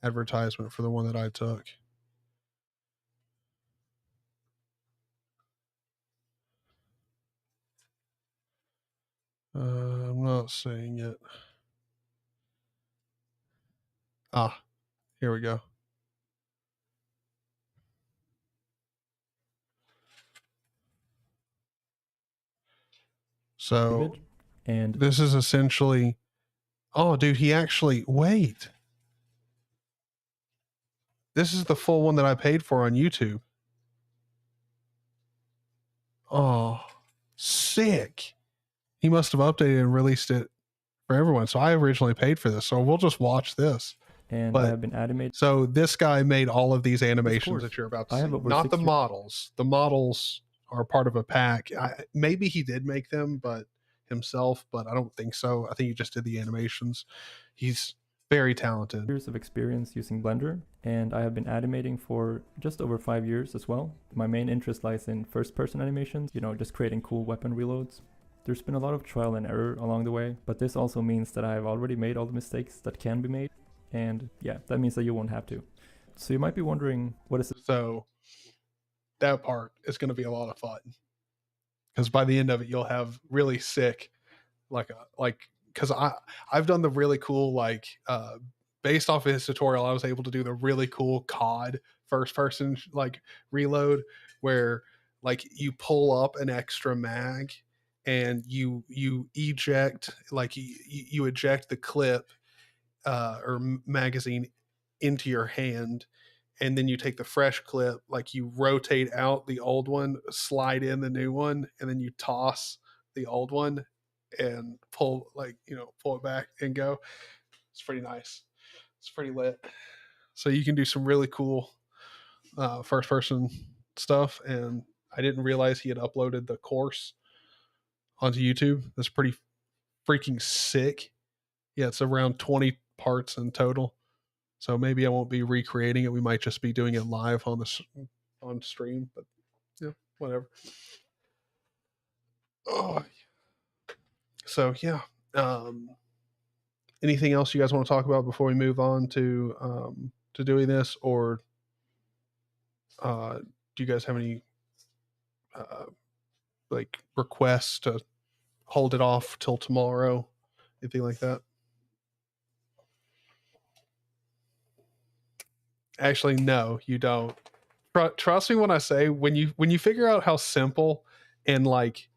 advertisement for the one that I took. I'm not seeing it. Ah, here we go. So and this is essentially, oh dude, he actually, wait. This is the full one that I paid for on YouTube. Oh, sick. He must have updated and released it for everyone. So I originally paid for this. So we'll just watch this. I But have been animating. so this guy made all of these animations course. that you're about to I see. have over Not 6 the years. models. The models are part of a pack. Maybe he did make them, but himself, but I don't think so. I think he just did the animations. He's very talented. Years of experience using Blender, and I have been animating for just over 5 years as well. My main interest lies in first-person animations, just creating cool weapon reloads. There's been a lot of trial and error along the way, but this also means that I've already made all the mistakes that can be made, and yeah, that means that you won't have to. So you might be wondering, what is it? So that part is going to be a lot of fun because by the end of it, you'll have really sick, because I've done the really cool based off of his tutorial, I was able to do the really cool COD first person like reload where like you pull up an extra mag and you eject like you eject the clip or magazine into your hand, and then you take the fresh clip, like you rotate out the old one, slide in the new one, and then you toss the old one and pull pull it back and go. It's pretty nice. It's pretty lit. So you can do some really cool first person stuff. And I didn't realize he had uploaded the course onto YouTube. That's pretty freaking sick. Yeah, it's around 20 parts in total. So maybe I won't be recreating it. We might just be doing it live on stream. But yeah, whatever. Oh, so yeah. Anything else you guys want to talk about before we move on to doing this, or do you guys have any uh, like requests to hold it off till tomorrow, anything like that? Actually, no, you don't. Trust me when I say when you figure out how simple and like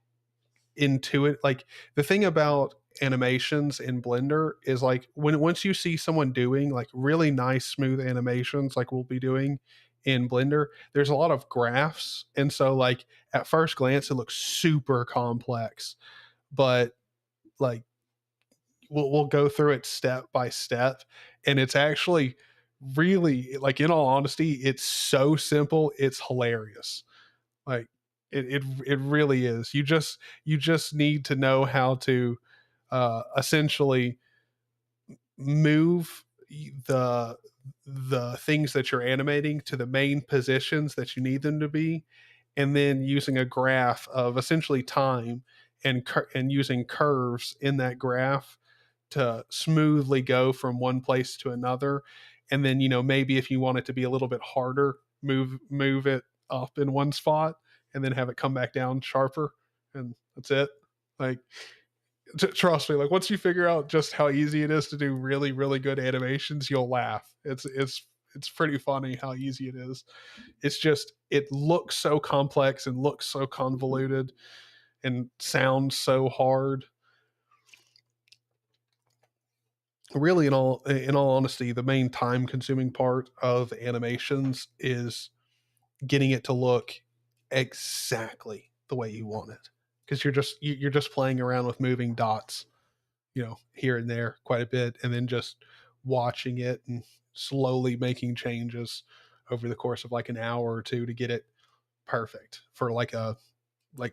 intuitive, like the thing about animations in Blender is like once you see someone doing like really nice smooth animations like we'll be doing in Blender, there's a lot of graphs, and so like at first glance it looks super complex, but like we'll go through it step by step, and it's actually really, like, in all honesty, it's so simple, it's hilarious. Like it really is. You just need to know how to essentially move the things that you're animating to the main positions that you need them to be, and then using a graph of essentially time and using curves in that graph to smoothly go from one place to another. And then maybe if you want it to be a little bit harder, move it up in one spot and then have it come back down sharper, and that's it. Like, trust me, like once you figure out just how easy it is to do really really good animations, you'll laugh. It's pretty funny how easy it is. It's just, it looks so complex and looks so convoluted and sounds so hard. Really, in all honesty, the main time consuming part of animations is getting it to look exactly the way you want it, because you're just playing around with moving dots, here and there quite a bit, and then just watching it and slowly making changes over the course of like an hour or two to get it perfect. For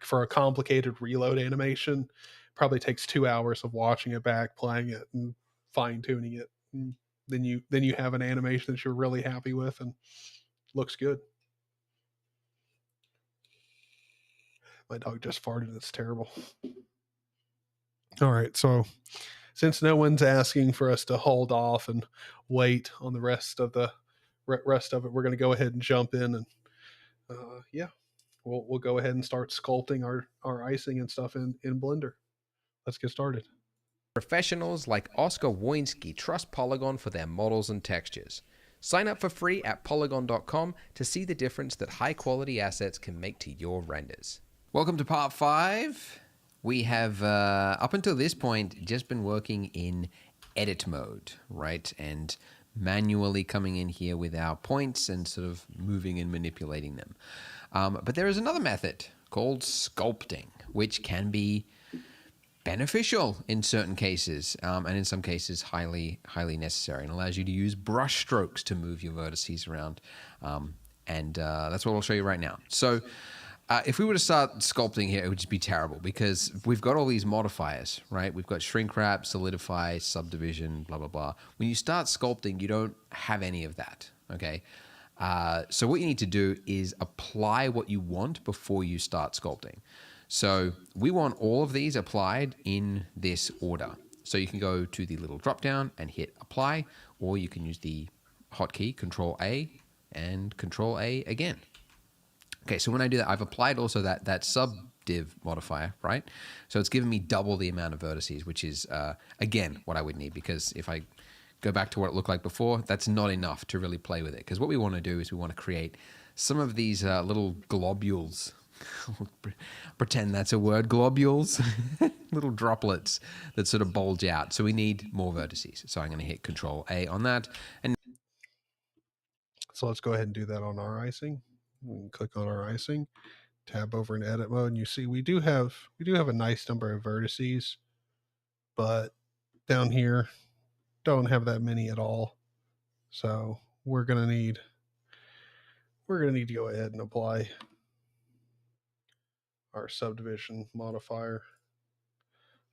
for a complicated reload animation, probably takes 2 hours of watching it back, playing it, and fine tuning it. And then you have an animation that you're really happy with and looks good. My dog just farted. It's terrible. All right, so since no one's asking for us to hold off and wait on the rest of it, we're going to go ahead and jump in, and yeah, we'll go ahead and start sculpting our icing and stuff in Blender. Let's get started. Professionals like Oscar Woinski trust Polygon for their models and textures. Sign up for free at polygon.com to see the difference that high-quality assets can make to your renders. Welcome to part 5. We have, up until this point, just been working in edit mode, right? And manually coming in here with our points and sort of moving and manipulating them. But there is another method called sculpting, which can be beneficial in certain cases, and in some cases highly necessary, and allows you to use brush strokes to move your vertices around. And that's what I'll show you right now. So if we were to start sculpting here, it would just be terrible because we've got all these modifiers, right? We've got shrink wrap, solidify, subdivision, blah, blah, blah. When you start sculpting, you don't have any of that, okay? So what you need to do is apply what you want before you start sculpting. So we want all of these applied in this order. So you can go to the little drop down and hit apply, or you can use the hotkey Control A and Control A again. Okay, so when I do that, I've applied also that subdiv modifier, right? So it's given me double the amount of vertices, which is, again, what I would need, because if I go back to what it looked like before, that's not enough to really play with it. Because what we want to do is we want to create some of these little globules. Pretend that's a word, globules. Little droplets that sort of bulge out. So we need more vertices. So I'm going to hit Control A on that. And so let's go ahead and do that on our icing. We can click on our icing, tab over in edit mode, and you see we do have a nice number of vertices, but down here don't have that many at all. So we're gonna need to go ahead and apply our subdivision modifier.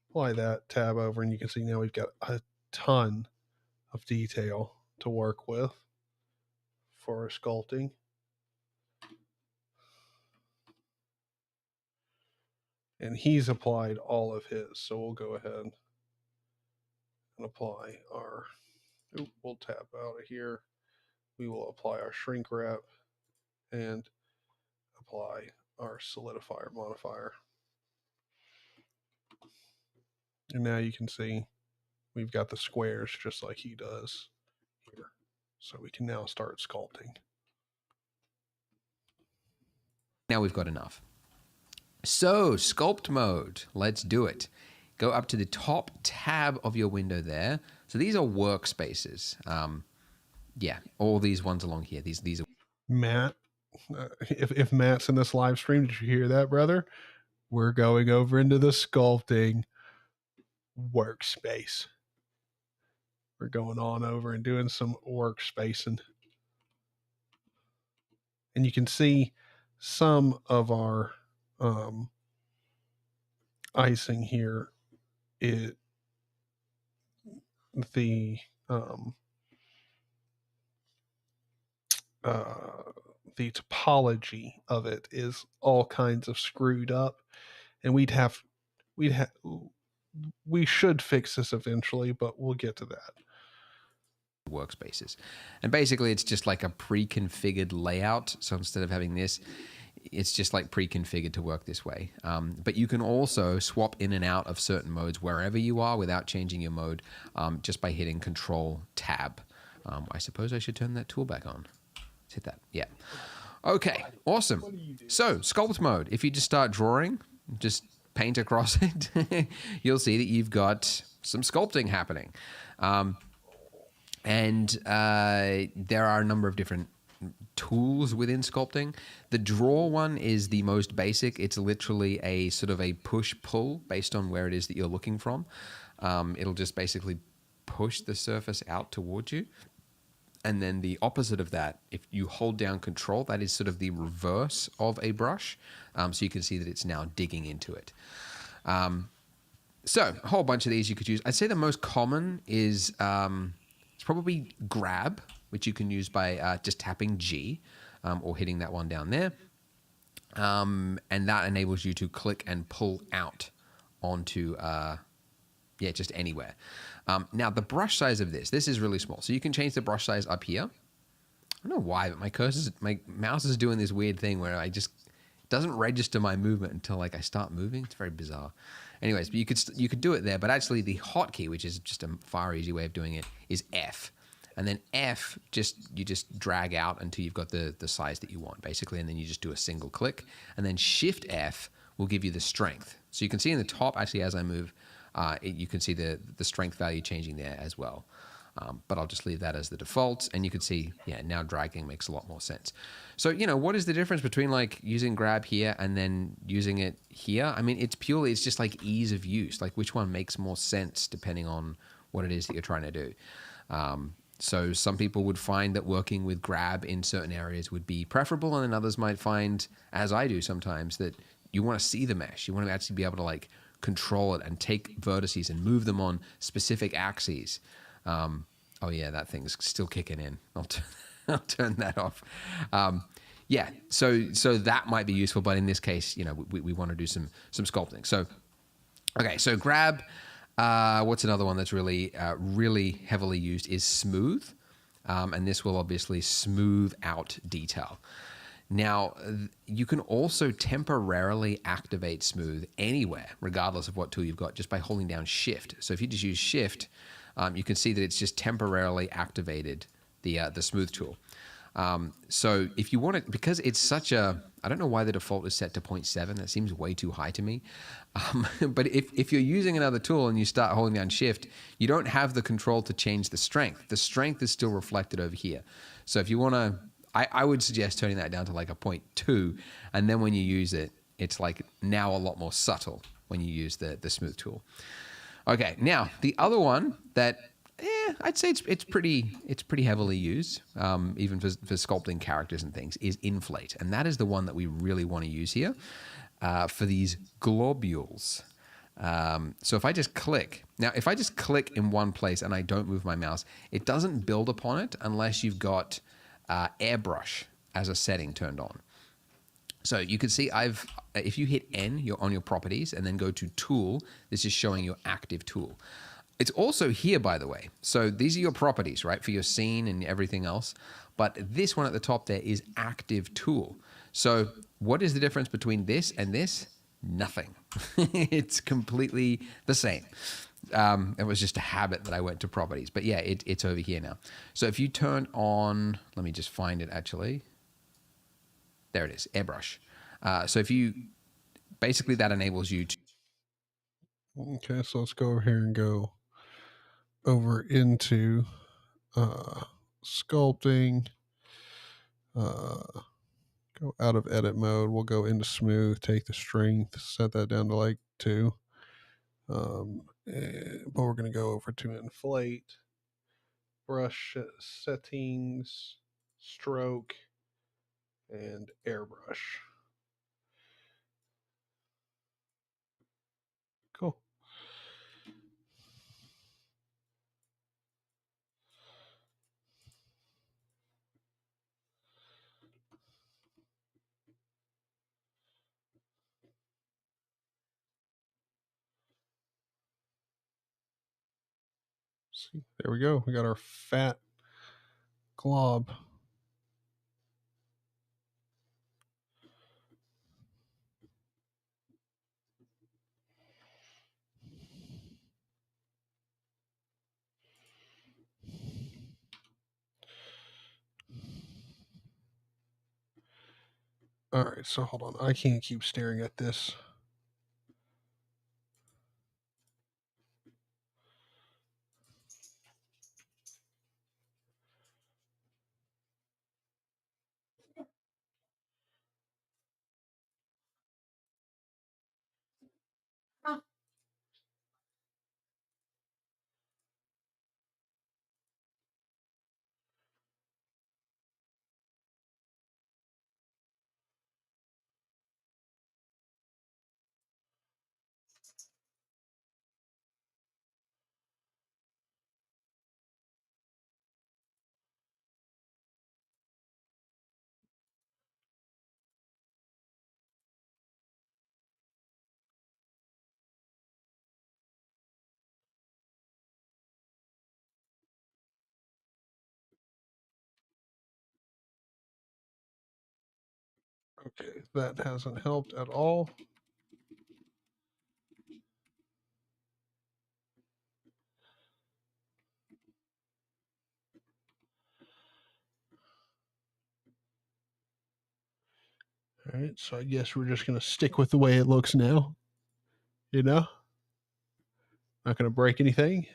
Apply that, tab over, and you can see now we've got a ton of detail to work with for our sculpting. And he's applied all of his, so we'll go ahead and apply our, we'll tap out of here. We will apply our shrink wrap and apply our solidifier modifier. And now you can see we've got the squares just like he does here. So we can now start sculpting. now we've got enough. So, sculpt mode, let's do it. Go up to the top tab of your window there. So these are workspaces. Yeah, all these ones along here. These are Matt, if Matt's in this live stream, did you hear that, brother? We're going over into the sculpting workspace. We're going on over and doing some workspacing. And you can see some of our icing here. The topology of it is all kinds of screwed up, and we should fix this eventually, but we'll get to that. workspaces. And basically it's just like a pre-configured layout. So instead of having this, it's just like pre-configured to work this way. But you can also swap in and out of certain modes wherever you are without changing your mode, just by hitting Control Tab. I suppose I should turn that tool back on. Let's hit that. Yeah. Okay, awesome. So, sculpt mode. If you just start drawing, just paint across it, you'll see that you've got some sculpting happening. And there are a number of different tools within sculpting. The draw one is the most basic. It's literally a sort of a push-pull based on where it is that you're looking from. It'll just basically push the surface out towards you. And then the opposite of that, if you hold down control, that is sort of the reverse of a brush. So you can see that it's now digging into it. So a whole bunch of these you could use. I'd say the most common is it's probably grab, which you can use by just tapping G or hitting that one down there. And that enables you to click and pull out onto, just anywhere. Now, the brush size of this is really small. So you can change the brush size up here. I don't know why, but my mouse is doing this weird thing where it doesn't register my movement until like I start moving. It's very bizarre. Anyways, but you could do it there, but actually the hotkey, which is just a far easy way of doing it, is F. And then F, you just drag out until you've got the size that you want, basically, and then you just do a single click. And then Shift F will give you the strength. So you can see in the top, actually, as I move, you can see the strength value changing there as well. But I'll just leave that as the default. And you can see, now dragging makes a lot more sense. So, what is the difference between like using grab here and then using it here? I mean, it's just like ease of use, like which one makes more sense depending on what it is that you're trying to do. So some people would find that working with grab in certain areas would be preferable, and then others might find, as I do sometimes, that you want to see the mesh. You want to actually be able to like control it and take vertices and move them on specific axes. Oh yeah, that thing's still kicking in. I'll turn that off. So that might be useful, but in this case, we want to do some sculpting. So, okay, so grab. What's another one that's really heavily used is smooth, and this will obviously smooth out detail. Now, you can also temporarily activate smooth anywhere, regardless of what tool you've got, just by holding down Shift. So if you just use Shift, you can see that it's just temporarily activated the smooth tool. So if you want it, because it's such a, I don't know why the default is set to 0.7. That seems way too high to me. But if you're using another tool and you start holding down Shift, you don't have the control to change the strength. The strength is still reflected over here. So if you want to, I would suggest turning that down to like a 0.2. And then when you use it, it's like now a lot more subtle when you use the smooth tool. Okay, now the other one that I'd say it's pretty heavily used, even for sculpting characters and things, is inflate, and that is the one that we really want to use here for these globules. So if I just click in one place and I don't move my mouse, it doesn't build upon it unless you've got airbrush as a setting turned on. So you can see if you hit N, you're on your properties, and then go to tool, this is showing your active tool. It's also here, by the way. So these are your properties, right, for your scene and everything else. But this one at the top there is active tool. So what is the difference between this and this? Nothing. It's completely the same. It was just a habit that I went to properties. But yeah, it's over here now. So if you turn on, let me just find it actually. There it is, airbrush. So if you, basically that enables you to. Okay, so let's go over here and go over into sculpting. Go out of edit mode. We'll go into smooth, take the strength, set that down to like 2. But we're going to go over to inflate, brush settings, stroke, and airbrush. Cool. See, there we go. We got our fat glob. All right, so hold on. I can't keep staring at this. Okay, that hasn't helped at all. All right, so I guess we're just going to stick with the way it looks now. You know, not going to break anything.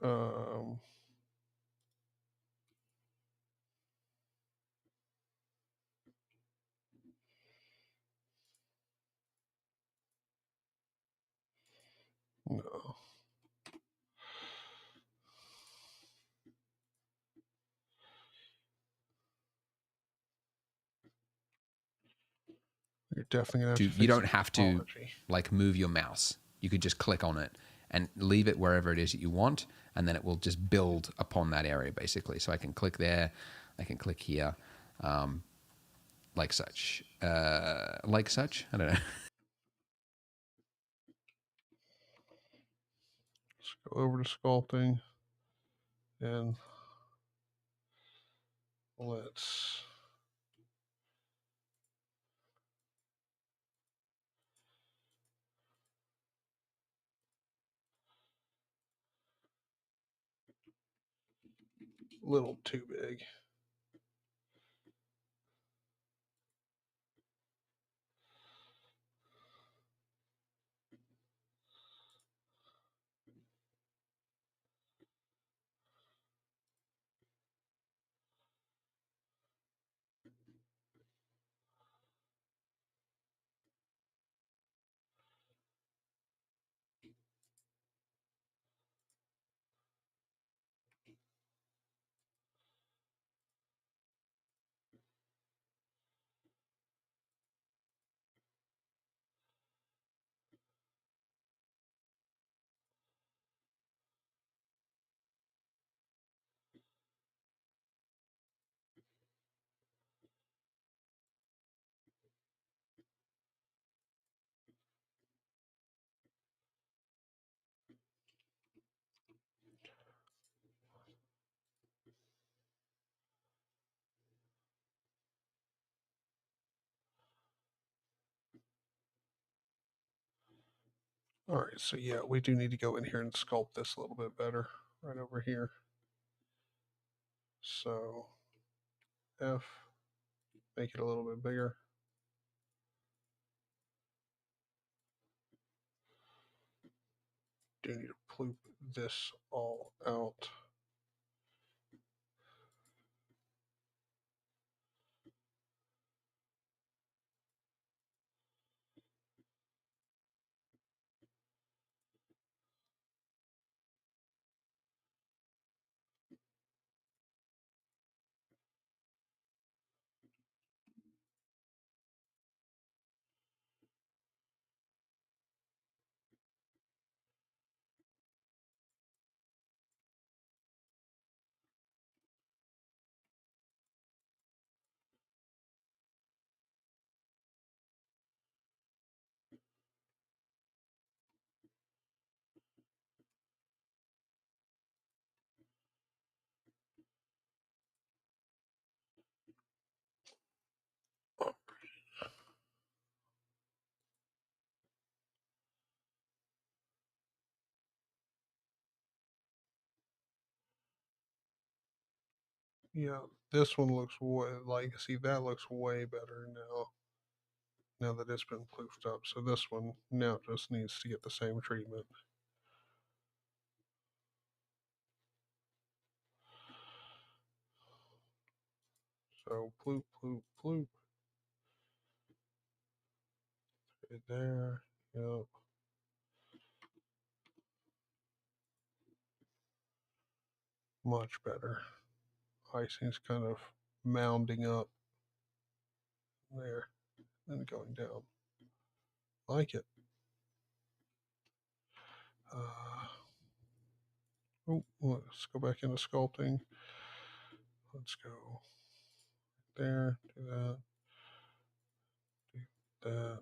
Oh, no. You're definitely going to have to You fix don't the have to topology. like move your mouse. You could just click on it and leave it wherever it is that you want, and then it will just build upon that area basically. So I can click there, I can click here, like such. Like such. I don't know. Let's go over to sculpting and let's little too big. All right, so yeah, we do need to go in here and sculpt this a little bit better right over here. So F, make it a little bit bigger. Do need to ploop this all out. Yeah, this one looks way, like, see, that looks way better now. Now that it's been poofed up. So this one now just needs to get the same treatment. So ploop, ploop, ploop. Right there. Yep. Much better. Icing's kind of mounding up there and going down. Like it. Let's go back into sculpting. Let's go there, do that, do that.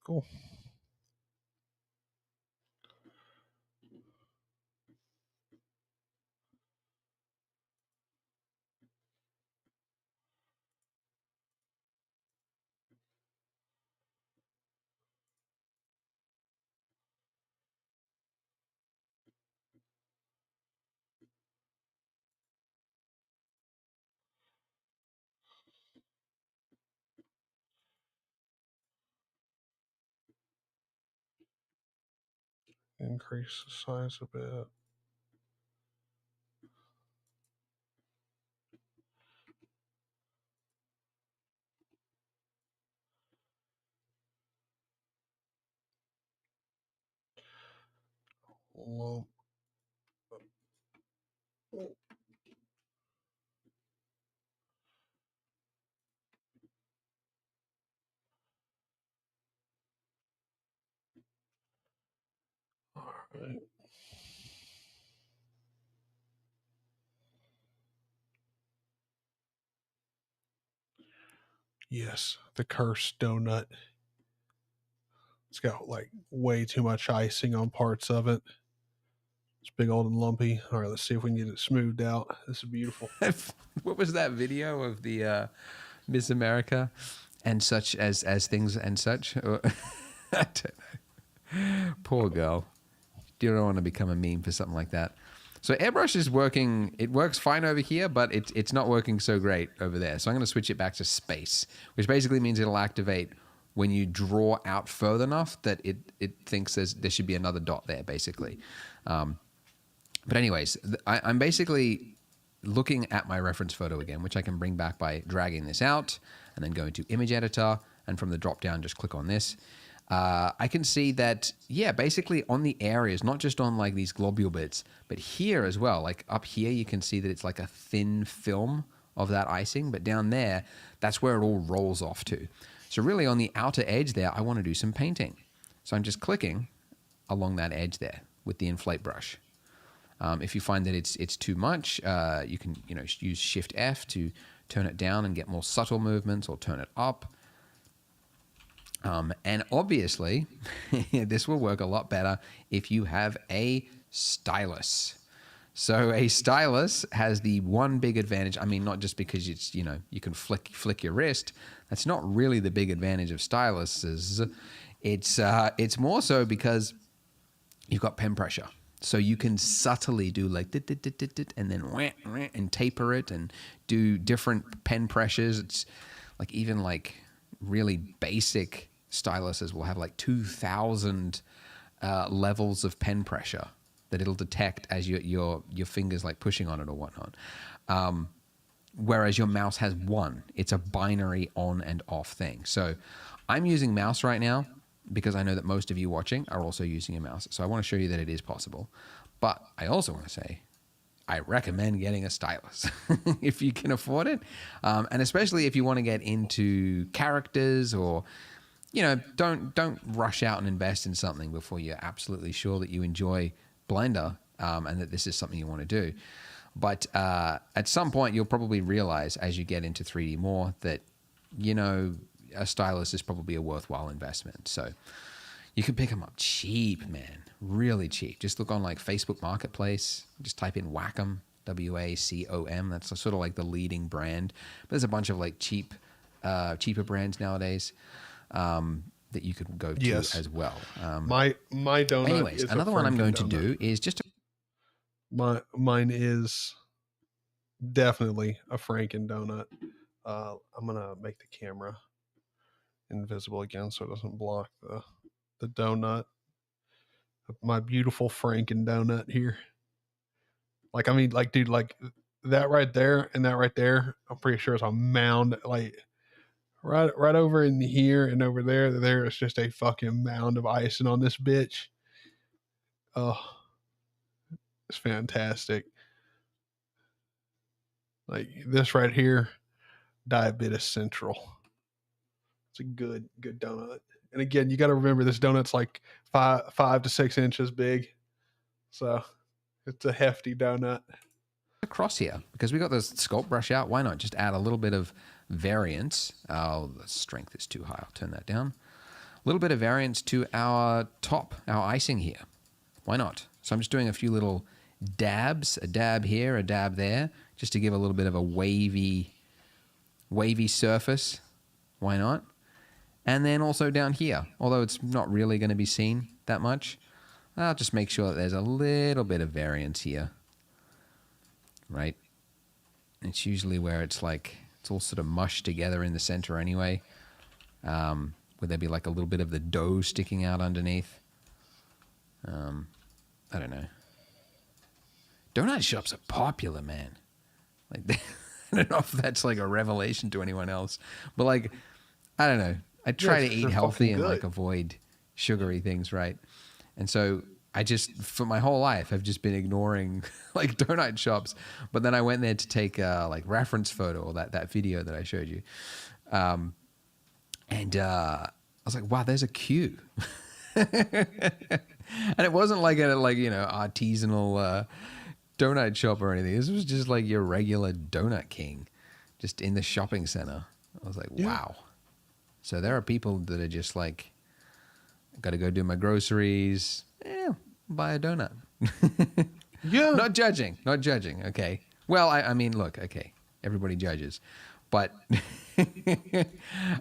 Cool. Increase the size a bit. Lump. All right. Yes, the cursed donut. It's got like way too much icing on parts of it. It's big old and lumpy. All right, let's see if we can get it smoothed out. This is beautiful. What was that video of the Miss America and such as things and such? I don't know. Poor girl. You don't want to become a meme for something like that. So airbrush is working. It works fine over here, but it's not working so great over there. So I'm going to switch it back to space, which basically means it'll activate when you draw out further enough that it thinks there should be another dot there, basically. But anyways, I'm basically looking at my reference photo again, which I can bring back by dragging this out and then going to image editor. And from the drop down, just click on this. I can see that, yeah, basically on the areas, not just on like these globule bits, but here as well. Like up here, you can see that it's like a thin film of that icing, but down there, that's where it all rolls off to. So really on the outer edge there, I want to do some painting. So I'm just clicking along that edge there with the inflate brush. If you find that it's too much, you can use Shift F to turn it down and get more subtle movements, or turn it up. And obviously, this will work a lot better if you have a stylus. So a stylus has the one big advantage. I mean, not just because it's, you can flick your wrist. That's not really the big advantage of styluses. It's more so because you've got pen pressure. So you can subtly do like and then and taper it and do different pen pressures. It's like even like really basic styluses will have like 2,000 levels of pen pressure that it'll detect as your fingers like pushing on it or whatnot. Whereas your mouse has one. It's a binary on and off thing. So I'm using mouse right now because I know that most of you watching are also using a mouse. So I want to show you that it is possible. But I also want to say, I recommend getting a stylus if you can afford it. And especially if you want to get into characters, or, don't rush out and invest in something before you're absolutely sure that you enjoy Blender and that this is something you want to do. But at some point, you'll probably realize as you get into 3D more that, a stylus is probably a worthwhile investment. So you can pick them up cheap, man, really cheap. Just look on like Facebook Marketplace, just type in Wacom, WACOM. That's sort of like the leading brand. But there's a bunch of like cheaper brands nowadays. that you could go to Yes. as well. My donut Anyways, is another a one I'm going Franken to donut. do is just Mine is definitely a Franken donut. I'm gonna make the camera invisible again so it doesn't block the donut. My beautiful Franken donut here. Like, I mean, like, dude, like that right there and that right there, I'm pretty sure it's a mound. Like right over in here and over there, there is just a fucking mound of icing on this bitch. Oh, it's fantastic. Like this right here, Diabetes Central. It's a good donut. And again, you got to remember this donut's like 5 to 6 inches big, so it's a hefty donut. across here because we got this sculpt brush out. Why not just add a little bit of variance? Oh, the strength is too high. I'll turn that down. A little bit of variance to our top, our icing here. Why not? So I'm just doing a few little dabs, a dab here, a dab there, just to give a little bit of a wavy surface. Why not? And then also down here, although it's not really going to be seen that much, I'll just make sure that there's a little bit of variance here. Right? It's usually where it's like, it's all sort of mushed together in the center anyway. Would there be like a little bit of the dough sticking out underneath? I don't know. Donut shops are popular, man. Like, I don't know if that's like a revelation to anyone else, but like, I don't know. I try to eat healthy and like avoid sugary things, right? And so I just, for my whole life, I've just been ignoring like donut shops. But then I went there to take a like reference photo, or that video that I showed you. And I was like, wow, there's a queue. And it wasn't like a, like, you know, artisanal donut shop or anything. This was just like your regular Donut King, just in the shopping center. I was like, wow. So there are people that are just like, got to go do my groceries. Buy a donut. Yeah. Not judging. Okay. Well, I mean, look, okay. Everybody judges. But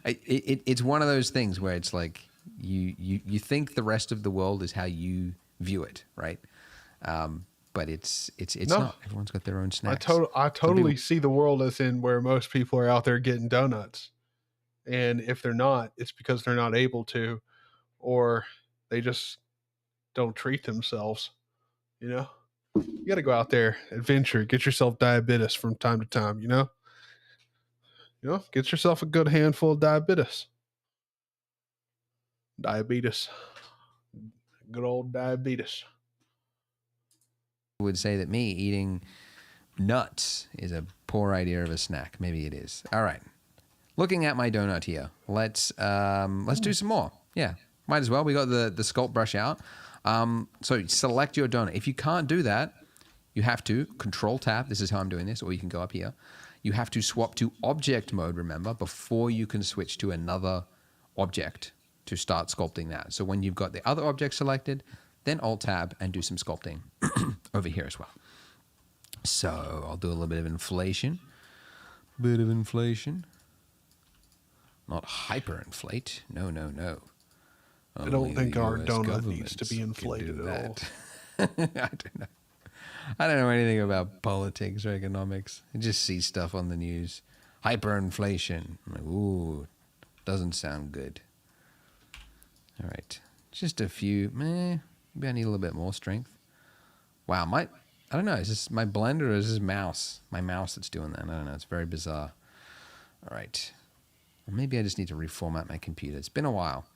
it's one of those things where it's like you think the rest of the world is how you view it, right? But it's not. Everyone's got their own snacks. I totally see the world as in where most people are out there getting donuts. And if they're not, it's because they're not able to, or they just don't treat themselves. You know, you got to go out there, adventure, get yourself diabetes from time to time. You know, get yourself a good handful of diabetes. Good old diabetes. Would say that me eating nuts is a poor idea of a snack. Maybe it is. All right. Looking at my donut here, let's do some more. Yeah, might as well. We got the sculpt brush out. So select your donut. If you can't do that, you have to Control Tab. This is how I'm doing this, or you can go up here. You have to swap to object mode, remember, before you can switch to another object to start sculpting that. So when you've got the other object selected, then Alt Tab and do some sculpting over here as well. So I'll do a little bit of inflation. Not hyperinflate. No. I don't think our donut needs to be inflated at all. I don't know anything about politics or economics. I just see stuff on the news. Hyperinflation. I'm like, ooh, doesn't sound good. All right. Just a few. Maybe I need a little bit more strength. Wow, I don't know. Is this my blender or is this mouse? My mouse that's doing that. I don't know. It's very bizarre. All right. Well, maybe I just need to reformat my computer. It's been a while.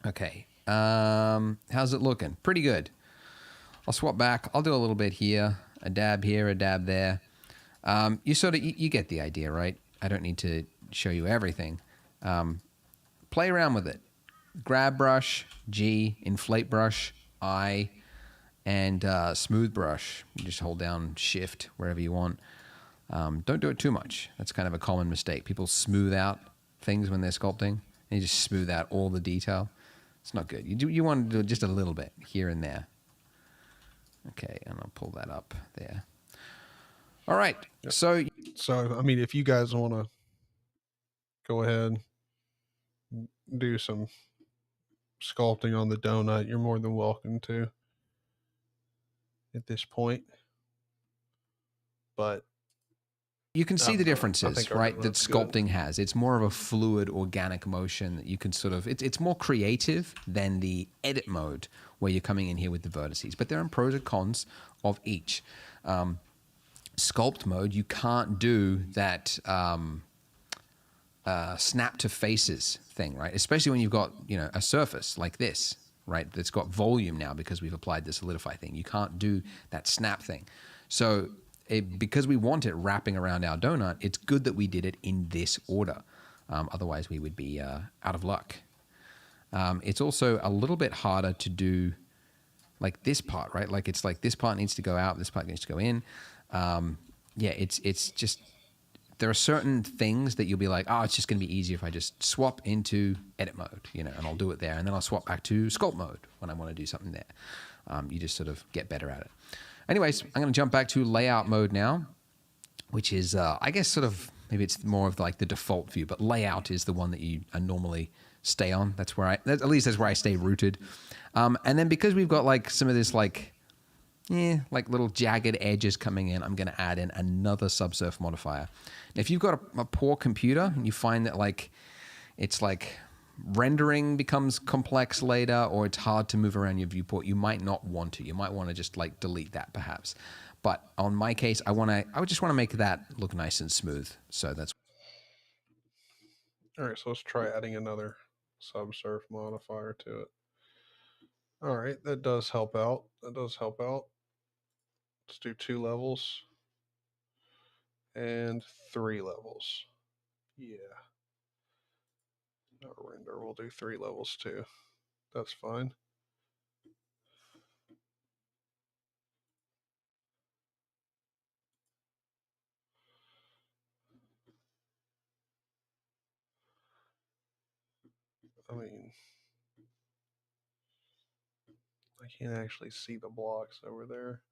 Okay. How's it looking? Pretty good. I'll swap back. I'll do a little bit here, a dab here, a dab there. You get the idea, right? I don't need to show you everything. Play around with it. Grab brush, G, inflate brush, I, and smooth brush. You just hold down Shift wherever you want. Don't do it too much. That's kind of a common mistake. People smooth out things when they're sculpting, and you just smooth out all the detail. It's not good. You want to do just a little bit here and there. Okay, and I'll pull that up there. All right. Yep. So I mean, if you guys want to go ahead, do some sculpting on the donut, you're more than welcome to at this point. But you can see the I differences, think our right, that donut's good. sculpting has. It's more of a fluid, organic motion that you can sort of, it's more creative than the edit mode where you're coming in here with the vertices. But there are pros and cons of each. Sculpt mode, you can't do that snap to faces thing, right? Especially when you've got, a surface like this, right, that's got volume now because we've applied the solidify thing. You can't do that snap thing. So because we want it wrapping around our donut, it's good that we did it in this order. Otherwise, we would be out of luck. It's also a little bit harder to do like this part, right? Like it's like this part needs to go out, this part needs to go in. Yeah, it's just, there are certain things that you'll be like, oh, it's just going to be easier if I just swap into edit mode, and I'll do it there. And then I'll swap back to sculpt mode when I want to do something there. You just sort of get better at it. Anyways, I'm going to jump back to layout mode now, which is, I guess, sort of, maybe it's more of like the default view, but layout is the one that you normally stay on. That's where at least that's where I stay rooted. And then because we've got like some of this like little jagged edges coming in, I'm going to add in another subsurf modifier. If you've got a poor computer and you find that like it's like rendering becomes complex later, or it's hard to move around your viewport, you might not want to. You might want to just like delete that perhaps. But on my case, I would just want to make that look nice and smooth. So that's All right, so let's try adding another subsurf modifier to it. All right, that does help out. Let's do 2 levels and 3 levels. Yeah. Not render, we'll do 3 levels too. That's fine. I mean, I can't actually see the blocks over there.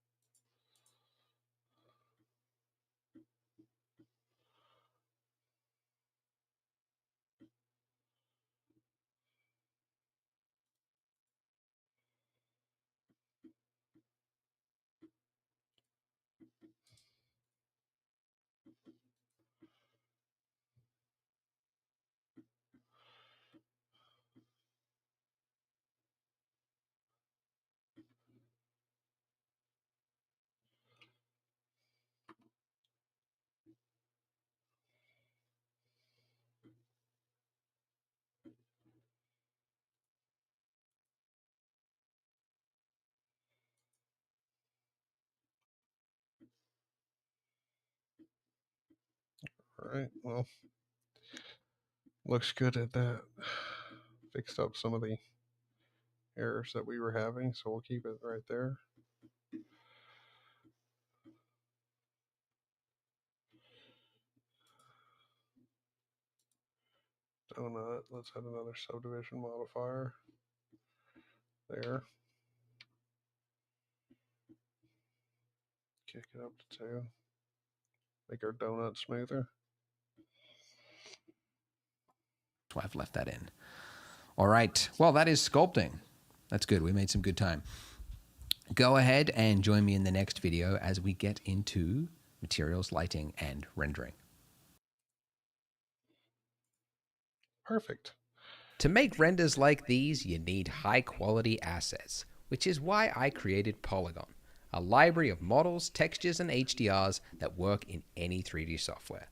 All right, well, looks good at that. Fixed up some of the errors that we were having, so we'll keep it right there. Donut, let's add another subdivision modifier there. Kick it up to 2. Make our donut smoother. why I've left that in. All right. Well, that is sculpting. That's good. We made some good time. Go ahead and join me in the next video as we get into materials, lighting, and rendering. Perfect. To make renders like these, you need high-quality assets, which is why I created Polygon, a library of models, textures, and HDRs that work in any 3D software.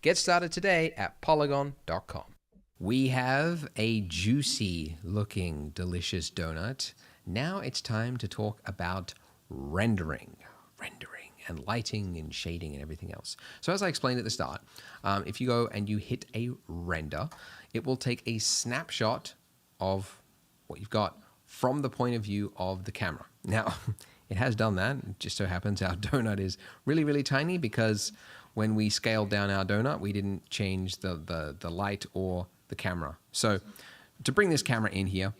Get started today at polygon.com. We have a juicy-looking, delicious donut. Now it's time to talk about rendering and lighting and shading and everything else. So as I explained at the start, if you go and you hit a render, it will take a snapshot of what you've got from the point of view of the camera. Now, it has done that. It just so happens our donut is really, really tiny because when we scaled down our donut, we didn't change the light or the camera. So to bring this camera in here,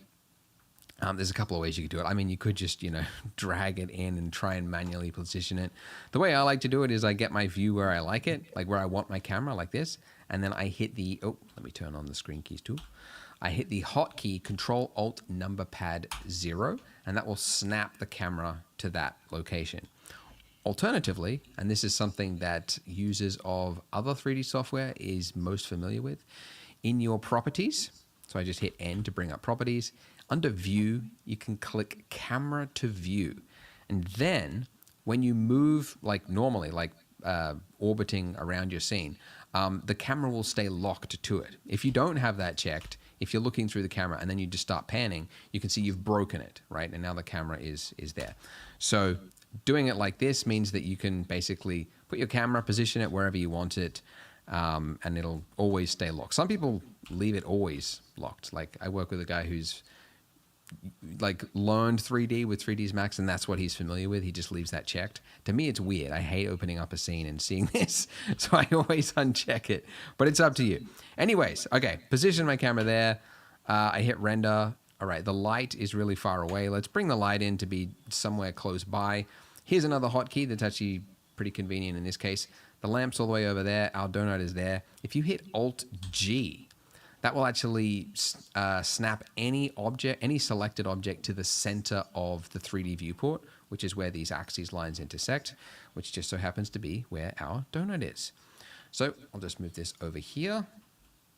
there's a couple of ways you could do it. I mean, you could just, drag it in and try and manually position it. The way I like to do it is I get my view where I like it, like where I want my camera, like this. And then I hit let me turn on the screen keys too. I hit the hotkey Control Alt number pad 0, and that will snap the camera to that location. Alternatively, and this is something that users of other 3D software is most familiar with, in your properties, so I just hit N to bring up properties, under view, you can click camera to view. And then when you move like normally, like orbiting around your scene, the camera will stay locked to it. If you don't have that checked, if you're looking through the camera and then you just start panning, you can see you've broken it, right? And now the camera is there. So doing it like this means that you can basically put your camera, position it wherever you want it, and it'll always stay locked. Some people leave it always locked. Like I work with a guy who's like learned 3D with 3ds Max, and that's what he's familiar with. He just leaves that checked. To me, it's weird. I hate opening up a scene and seeing this, so I always uncheck it, but it's up to you. Anyways, okay, position my camera there. I hit render. All right, the light is really far away. Let's bring the light in to be somewhere close by. Here's another hotkey that's actually pretty convenient in this case. The lamp's all the way over there. Our donut is there. If you hit Alt-G, that will actually snap any object, any selected object to the center of the 3D viewport, which is where these axes lines intersect, which just so happens to be where our donut is. So I'll just move this over here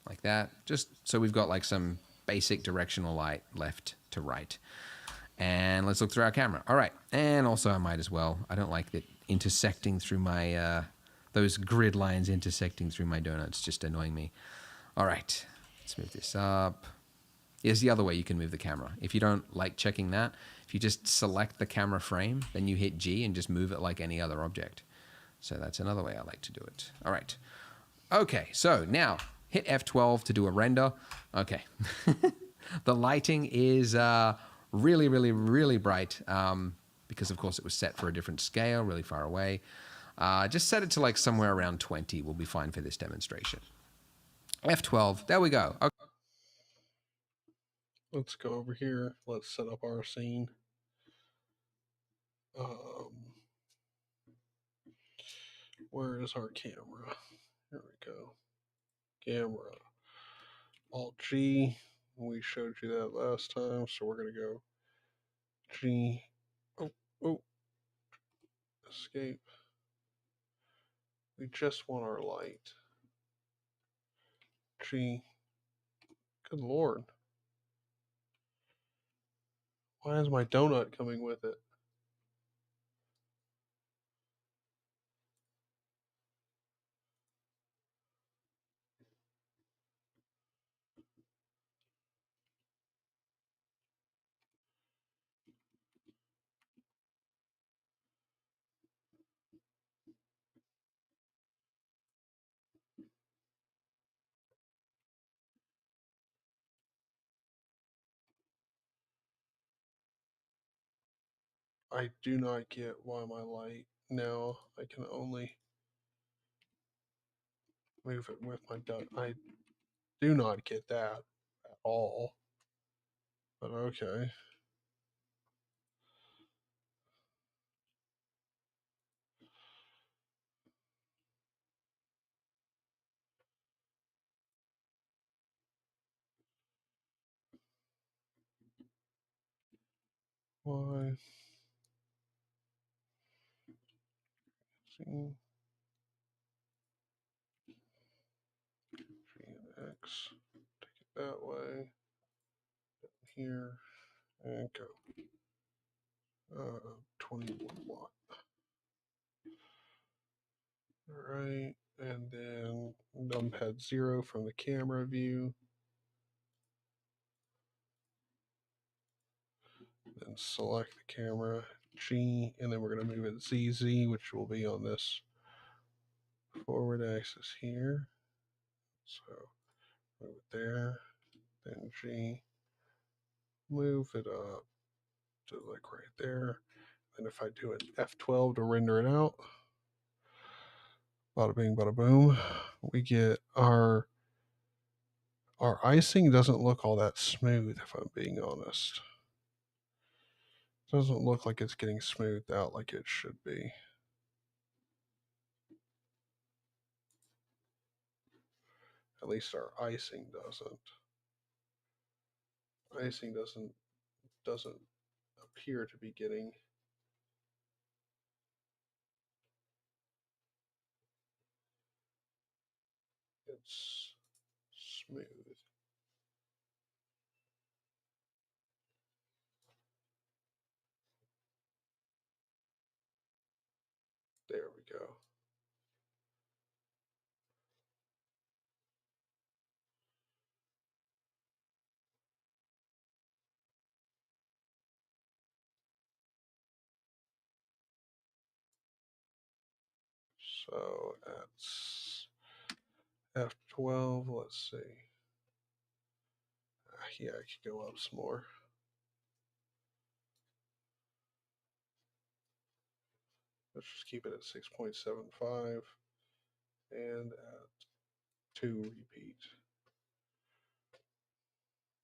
like that, just so we've got like some basic directional light left to right. And let's look through our camera. All right, and also I might as well, I don't like that intersecting through my, those grid lines intersecting through my donuts, just annoying me. All right. Let's move this up. Here's the other way you can move the camera. If you don't like checking that, if you just select the camera frame, then you hit G and just move it like any other object. So that's another way I like to do it. All right. Okay, so now hit F12 to do a render. Okay. The lighting is really, really, really bright because, of course, it was set for a different scale, really far away. Just set it to like somewhere around 20 will be fine for this demonstration. F12, there we go. Okay. Let's go over here. Let's set up our scene. Where is our camera? Here we go. Camera. Alt-G. We showed you that last time, so we're going to go G. Oh. Escape. We just want our light. G. Good Lord. Why is my donut coming with it? I do not get why my light now I can only move it with my donut. I do not get that at all. But okay. Why? C, G and X. Take it that way. Here and go. 21 watt. All right, and then numpad 0 from the camera view. Then select the camera G, and then we're going to move it ZZ, which will be on this forward axis here. So move it there, then G, move it up to like right there. And if I do an F12 to render it out, bada bing, bada boom, we get our icing doesn't look all that smooth, if I'm being honest. It doesn't look like it's getting smoothed out like it should be. At least our icing doesn't. icing doesn't appear to be getting. It's smooth. There we go. So that's F12. Let's see. Yeah, I could go up some more. Let's just keep it at 6.75 and at 2 repeat.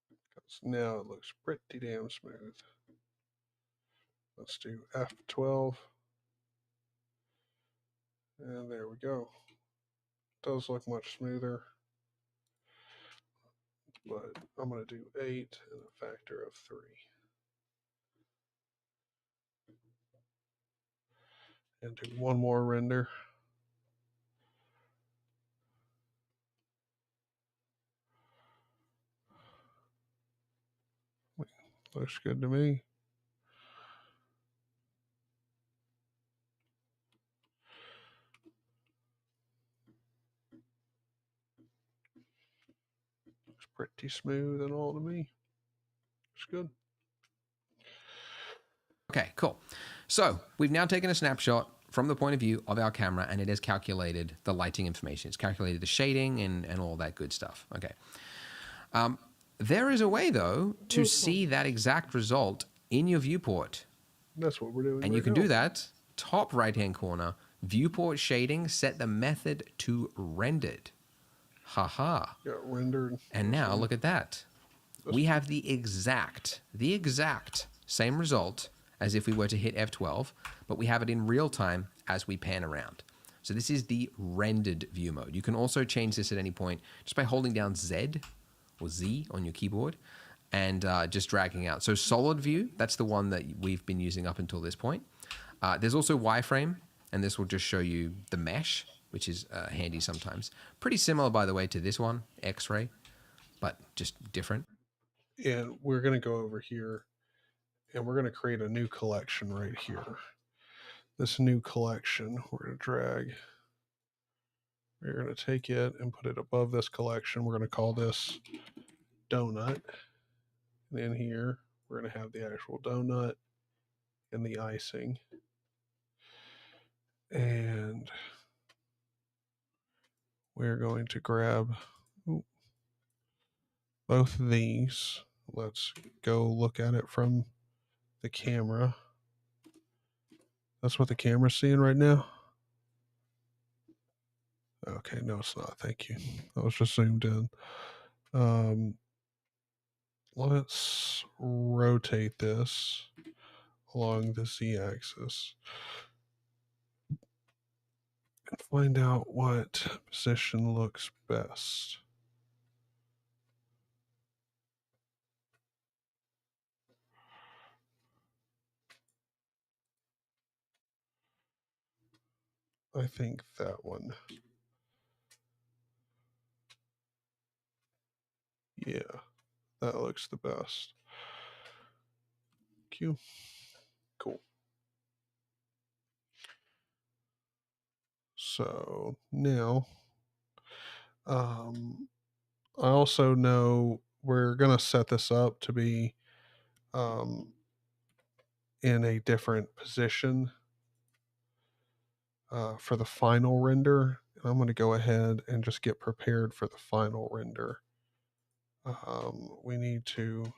Because now it looks pretty damn smooth. Let's do F12. And there we go. Does look much smoother. But I'm going to do 8 and a factor of 3. And do one more render. Looks good to me. Looks pretty smooth and all to me. It's good. Okay, cool. So we've now taken a snapshot from the point of view of our camera, and it has calculated the lighting information. It's calculated the shading and all that good stuff. Okay. There is a way, though, to see that exact result in your viewport. That's what we're doing. And you can do that. Top right-hand corner, viewport shading, set the method to rendered. Haha. Got rendered. And now look at that. We have the exact same result as if we were to hit F12, but we have it in real time as we pan around. So this is the rendered view mode. You can also change this at any point just by holding down Z or Z on your keyboard and just dragging out. So solid view, that's the one that we've been using up until this point. There's also wireframe, and this will just show you the mesh, which is handy sometimes. Pretty similar, by the way, to this one, X-ray, but just different. And we're going to go over here and we're going to create a new collection right here. This new collection, we're going to drag. We're going to take it and put it above this collection. We're going to call this donut. And in here, we're going to have the actual donut and the icing. And we're going to grab both of these. Let's go look at it from the camera. That's what the camera's seeing right now. Okay, no, it's not. Thank you. I was just zoomed in. Let's rotate this along the z-axis and find out what position looks best. I think that one. Yeah, that looks the best. Q. Cool. So now, I also know we're going to set this up to be in a different position for the final render. And I'm going to go ahead and just get prepared for the final render. We need to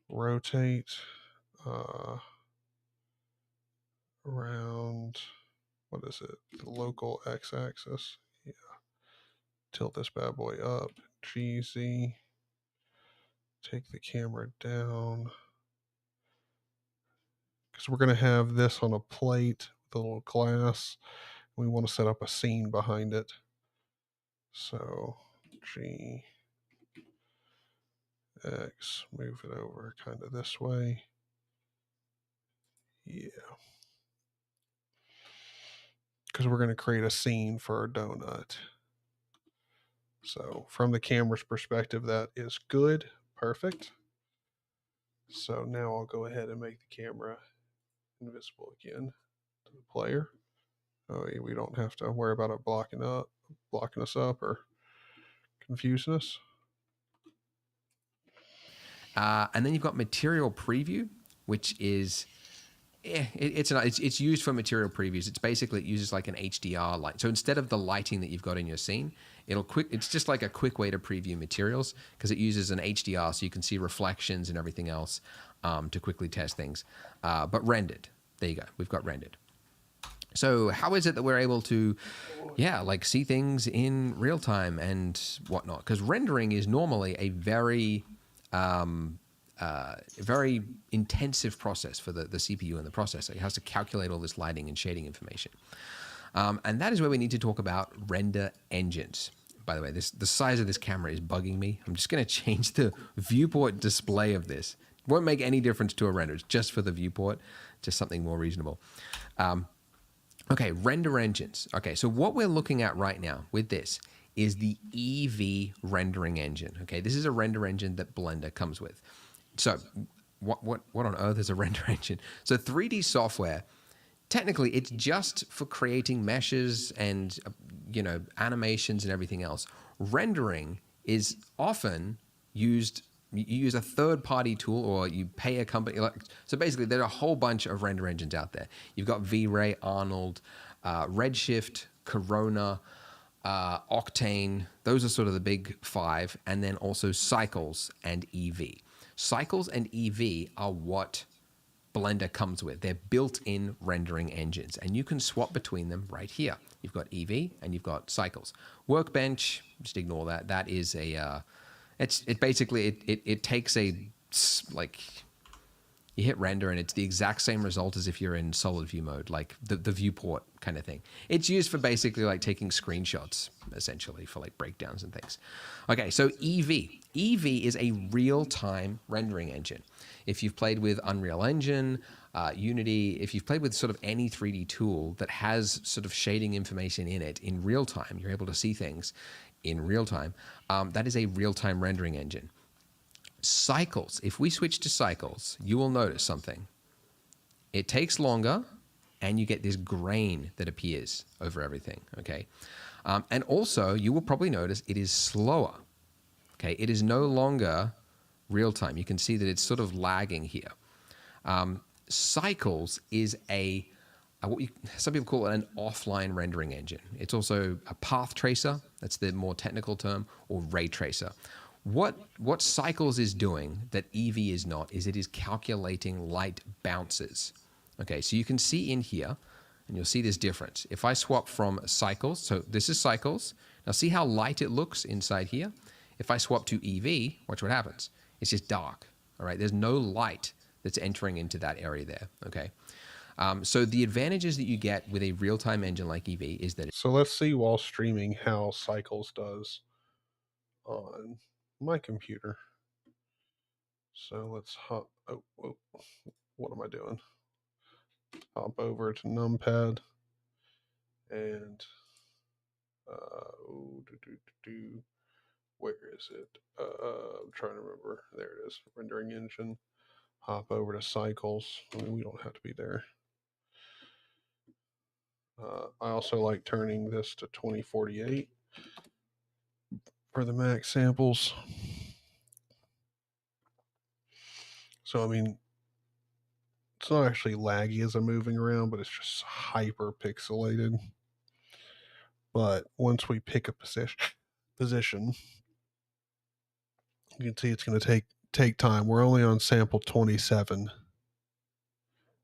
rotate around, what is it? The local x-axis. Yeah. Tilt this bad boy up. GZ. Take the camera down. Because we're going to have this on a plate with a little glass. We want to set up a scene behind it. So G X, move it over kind of this way. Yeah. Because we're going to create a scene for our donut. So from the camera's perspective, that is good. Perfect. So now I'll go ahead and make the camera invisible again to the player. Oh, we don't have to worry about it blocking us up or confusing us. And then you've got material preview, which is it's used for material previews. It's basically, it uses like an HDR light. So instead of the lighting that you've got in your scene, it's just like a quick way to preview materials, because it uses an HDR so you can see reflections and everything else to quickly test things. But rendered, there you go. We've got rendered. So how is it that we're able to, like see things in real time and whatnot? Because rendering is normally a very very intensive process for the CPU and the processor. It has to calculate all this lighting and shading information. And that is where we need to talk about render engines. By the way, the size of this camera is bugging me. I'm just going to change the viewport display of this. It won't make any difference to a render. It's just for the viewport, just something more reasonable. Okay, render engines. Okay, so what we're looking at right now with this is the EV rendering engine. Okay, this is a render engine that Blender comes with. So what on earth is a render engine? So 3D software, technically it's just for creating meshes and animations and everything else. Rendering is often used, you use a third-party tool, or you pay a company. So basically, there are a whole bunch of render engines out there. You've got V-Ray, Arnold, Redshift, Corona, Octane. Those are sort of the big five. And then also Cycles and EV. Cycles and EV are what Blender comes with. They're built-in rendering engines, and you can swap between them right here. You've got EV and you've got Cycles. Workbench, just ignore that. That is a... It basically takes like, you hit render and it's the exact same result as if you're in solid view mode, like the viewport kind of thing. It's used for basically like taking screenshots, essentially, for like breakdowns and things. Okay, so EV. EV is a real-time rendering engine. If you've played with Unreal Engine, Unity, if you've played with sort of any 3D tool that has sort of shading information in it in real time, you're able to see things in real time. That is a real-time rendering engine. Cycles, if we switch to Cycles, you will notice something. It takes longer, and you get this grain that appears over everything, okay? And also, you will probably notice it is slower, okay? It is no longer real-time. You can see that it's sort of lagging here. Cycles is some people call it an offline rendering engine. It's also a path tracer, that's the more technical term, or ray tracer. What Cycles is doing that EV is not is it is calculating light bounces. Okay, so you can see in here, and you'll see this difference. If I swap from Cycles, so this is Cycles. Now see how light it looks inside here? If I swap to EV, watch what happens. It's just dark, all right? There's no light that's entering into that area there, okay? So the advantages that you get with a real-time engine like EV is that... So let's see while streaming how Cycles does on my computer. So let's hop, what am I doing? Hop over to numpad and where is it? I'm trying to remember. There it is, rendering engine. Hop over to Cycles. I mean, we don't have to be there. I also like turning this to 2048 for the max samples. So, I mean, it's not actually laggy as I'm moving around, but it's just hyper pixelated. But once we pick a position, you can see it's going to take time. We're only on sample 27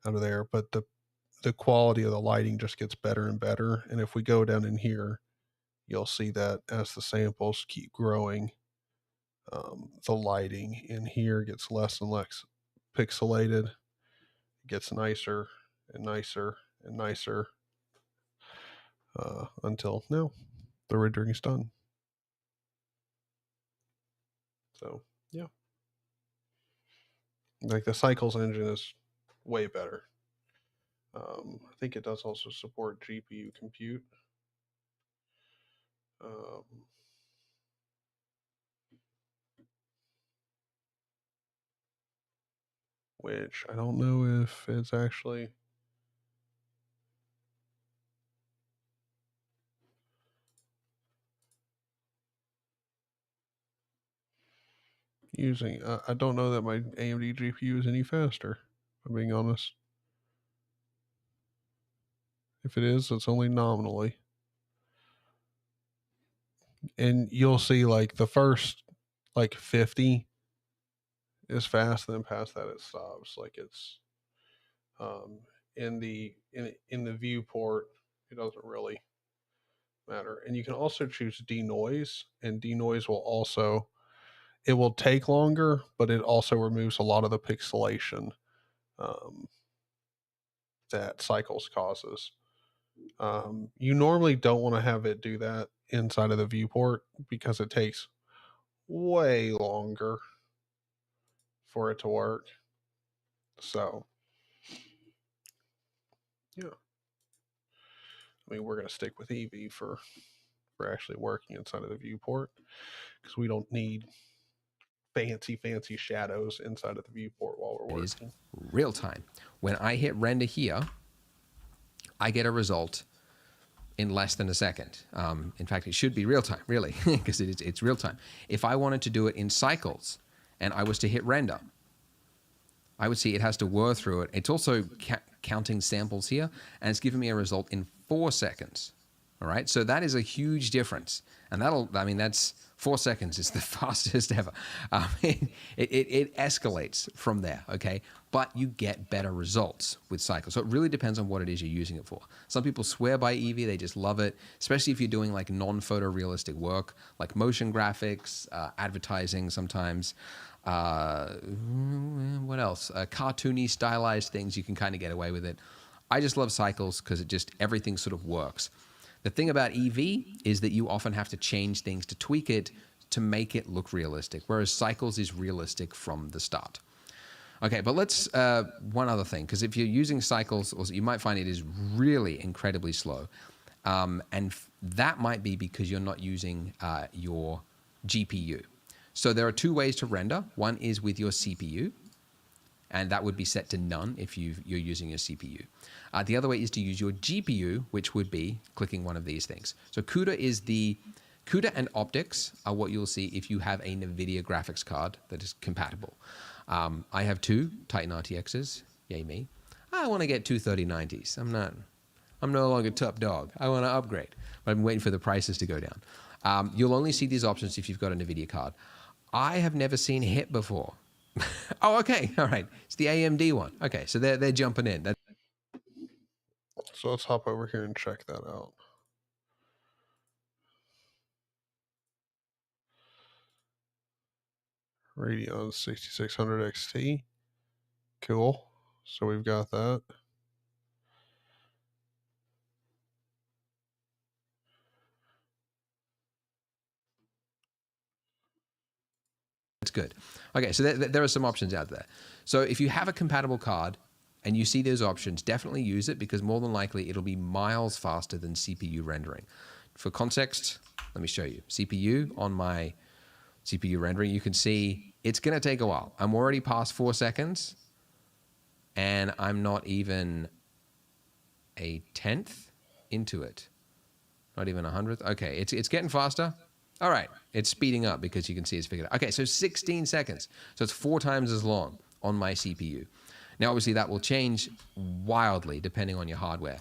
out of there, but the quality of the lighting just gets better and better. And if we go down in here, you'll see that as the samples keep growing, the lighting in here gets less and less pixelated. It gets nicer and nicer and nicer until now the rendering is done. So, yeah. Like the Cycles engine is way better. I think it does also support GPU compute. Um, which I don't know if it's actually using. I don't know that my AMD GPU is any faster, if I'm being honest. If it is, it's only nominally. And you'll see like the first like 50 is fast, then past that it stops. Like it's um in the viewport, it doesn't really matter. And you can also choose denoise, and denoise will also, it will take longer, but it also removes a lot of the pixelation um, that Cycles causes. You normally don't want to have it do that inside of the viewport because it takes way longer for it to work. So, yeah. I mean, we're going to stick with EV for actually working inside of the viewport because we don't need fancy shadows inside of the viewport while we're It is working. real time. When I hit render here, I get a result in less than a second. In fact, it should be real time, really, because it's real time. If I wanted to do it in Cycles and I was to hit render, I would see it has to whir through it. It's also counting samples here, and it's giving me a result in 4 seconds. All right, so that is a huge difference, and that's 4 seconds is the fastest ever. It escalates from there, okay? But you get better results with Cycles. So it really depends on what it is you're using it for. Some people swear by Eevee, they just love it, especially if you're doing like non-photorealistic work, like motion graphics, advertising sometimes. What else? Cartoony, stylized things, you can kind of get away with it. I just love Cycles because it just, everything sort of works. The thing about EV is that you often have to change things to tweak it to make it look realistic, whereas Cycles is realistic from the start. Okay, but let's, one other thing, because if you're using Cycles, you might find it is really incredibly slow. And that might be because you're not using your GPU. So there are two ways to render. One is with your CPU, and that would be set to none if you're using your CPU. The other way is to use your GPU, which would be clicking one of these things. So CUDA and optics are what you'll see if you have a NVIDIA graphics card that is compatible. I have two Titan RTXs, yay me. I want to get two 3090s. I'm no longer top dog. I want to upgrade, but I'm waiting for the prices to go down. You'll only see these options if you've got a NVIDIA card. I have never seen HIT before. Oh, okay. All right. It's the AMD one. Okay. So they're jumping in. So let's hop over here and check that out. Radeon 6600 XT. Cool. So we've got that. It's good. Okay, so there are some options out there. So if you have a compatible card and you see those options, definitely use it because more than likely it'll be miles faster than CPU rendering. For context, let me show you. CPU on my CPU rendering, you can see it's going to take a while. I'm already past 4 seconds and I'm not even a 10th into it. Not even 100th. Okay, it's getting faster. All right, it's speeding up because you can see it's figured out. Okay, so 16 seconds. So it's 4 times as long on my CPU. Now, obviously, that will change wildly depending on your hardware.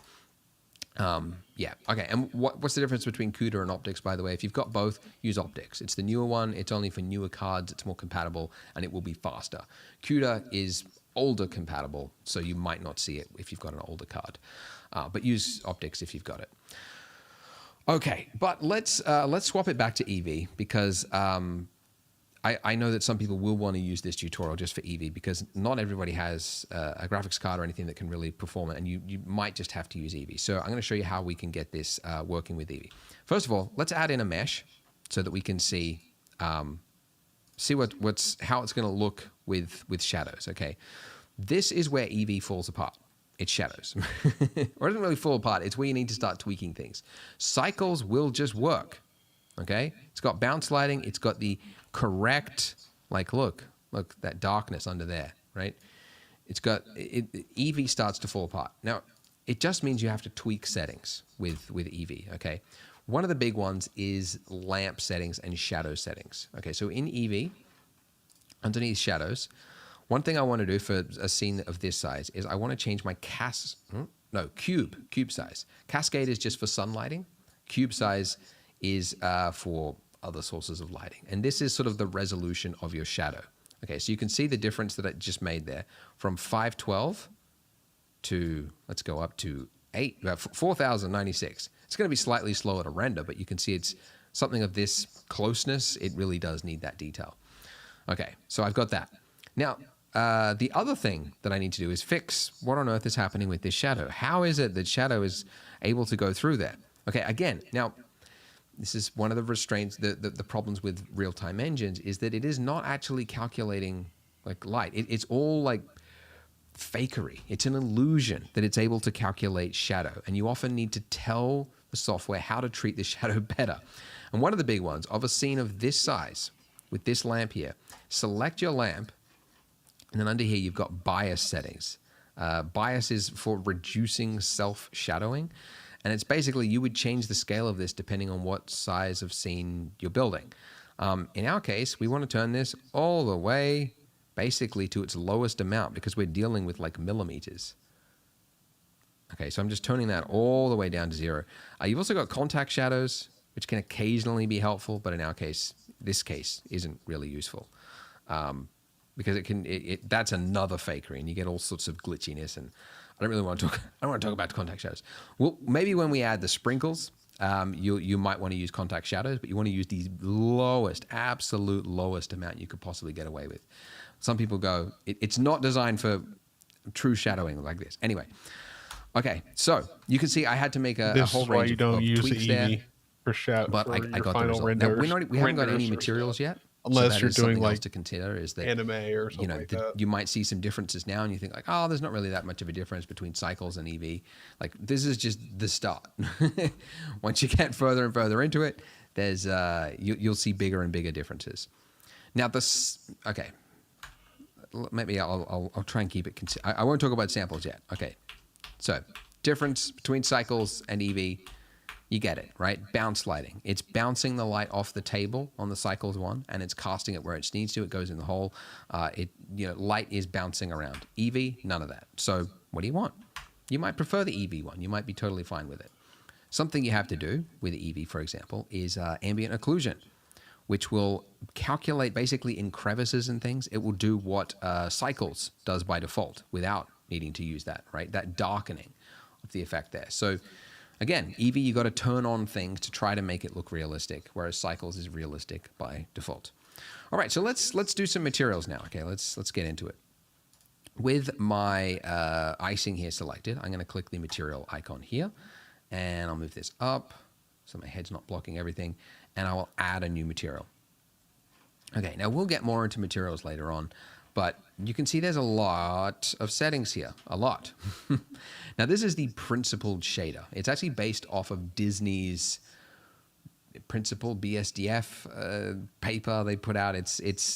Yeah, okay, and what's the difference between CUDA and optics, by the way? If you've got both, use optics. It's the newer one. It's only for newer cards. It's more compatible, and it will be faster. CUDA is older compatible, so you might not see it if you've got an older card. But use optics if you've got it. Okay, but let's swap it back to EV because I know that some people will want to use this tutorial just for EV because not everybody has a graphics card or anything that can really perform it, and you might just have to use EV. So I'm going to show you how we can get this working with EV. First of all, let's add in a mesh so that we can see see how it's going to look with shadows. Okay, this is where Eevee falls apart. It's shadows, or it doesn't really fall apart. It's where you need to start tweaking things. Cycles will just work. Okay, it's got bounce lighting. It's got the correct, like, look that darkness under there, right? It's got Eevee starts to fall apart. Now, it just means you have to tweak settings with Eevee. Okay, one of the big ones is lamp settings and shadow settings. Okay, so in Eevee, underneath shadows, one thing I want to do for a scene of this size is I want to change my cube size. Cascade is just for sun lighting. Cube size is for other sources of lighting. And this is sort of the resolution of your shadow. Okay, so you can see the difference that I just made there from 512 to, let's go up to 4096. It's going to be slightly slower to render, but you can see it's something of this closeness. It really does need that detail. Okay, so I've got that. Now, the other thing that I need to do is fix what on earth is happening with this shadow. How is it that shadow is able to go through there? Okay, again, now, this is one of the restraints, the problems with real-time engines is that it is not actually calculating like light. It's all like fakery. It's an illusion that it's able to calculate shadow. And you often need to tell the software how to treat the shadow better. And one of the big ones of a scene of this size with this lamp here, select your lamp. And then under here, you've got bias settings. Bias is for reducing self-shadowing. And it's basically, you would change the scale of this depending on what size of scene you're building. In our case, we want to turn this all the way basically to its lowest amount because we're dealing with like millimeters. Okay, so I'm just turning that all the way down to 0. You've also got contact shadows, which can occasionally be helpful, but in our case, this case isn't really useful. Because that's another fakery, and you get all sorts of glitchiness. And I don't want to talk about contact shadows. Well, maybe when we add the sprinkles, you might want to use contact shadows, but you want to use the absolute lowest amount you could possibly get away with. Some people go, it's not designed for true shadowing like this. Anyway, okay, so you can see I had to make a whole range of tweaks there. For shadow, but for I got the result. Renders, now, we haven't got any materials yet. Unless so you're doing like to consider is that anime or something like that. You might see some differences now, and you think like, oh, there's not really that much of a difference between cycles and Eevee. Like this is just the start. Once you get further and further into it, there's you'll see bigger and bigger differences. Now okay, maybe I'll try and keep it. I won't talk about samples yet. Okay, so difference between cycles and Eevee. You get it, right? Bounce lighting. It's bouncing the light off the table on the cycles one, and it's casting it where it needs to. It goes in the hole. Light is bouncing around. Eevee, none of that. So what do you want? You might prefer the Eevee one. You might be totally fine with it. Something you have to do with Eevee, for example, is ambient occlusion, which will calculate basically in crevices and things. It will do what cycles does by default without needing to use that, right? That darkening of the effect there. So again, Eevee, you got to turn on things to try to make it look realistic, whereas Cycles is realistic by default. All right, so let's do some materials now. Okay, let's get into it. With my icing here selected, I'm going to click the material icon here, and I'll move this up so my head's not blocking everything, and I will add a new material. Okay, now we'll get more into materials later on, but you can see there's a lot of settings here, a lot. Now, this is the principled shader. It's actually based off of Disney's principled BSDF paper they put out. It's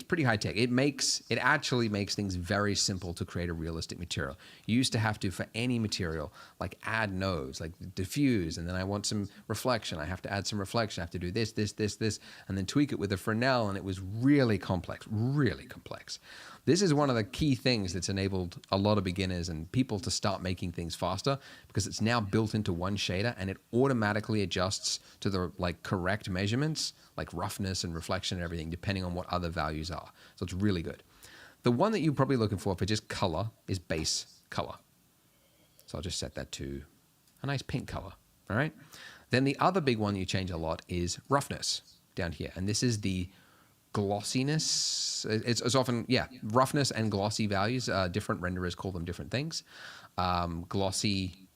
pretty high tech. It actually makes things very simple to create a realistic material. You used to have to, for any material, like add nodes, like diffuse, and then I want some reflection. I have to add some reflection. I have to do this, and then tweak it with a Fresnel, and it was really complex, really complex. This is one of the key things that's enabled a lot of beginners and people to start making things faster because it's now built into one shader and it automatically adjusts to the correct measurements, like roughness and reflection and everything, depending on what other values are. So it's really good. The one that you're probably looking for just color is base color. So I'll just set that to a nice pink color. All right. Then the other big one you change a lot is roughness down here. And this is the glossiness. It's often, roughness and glossy values. Different renderers call them different things. Glossy,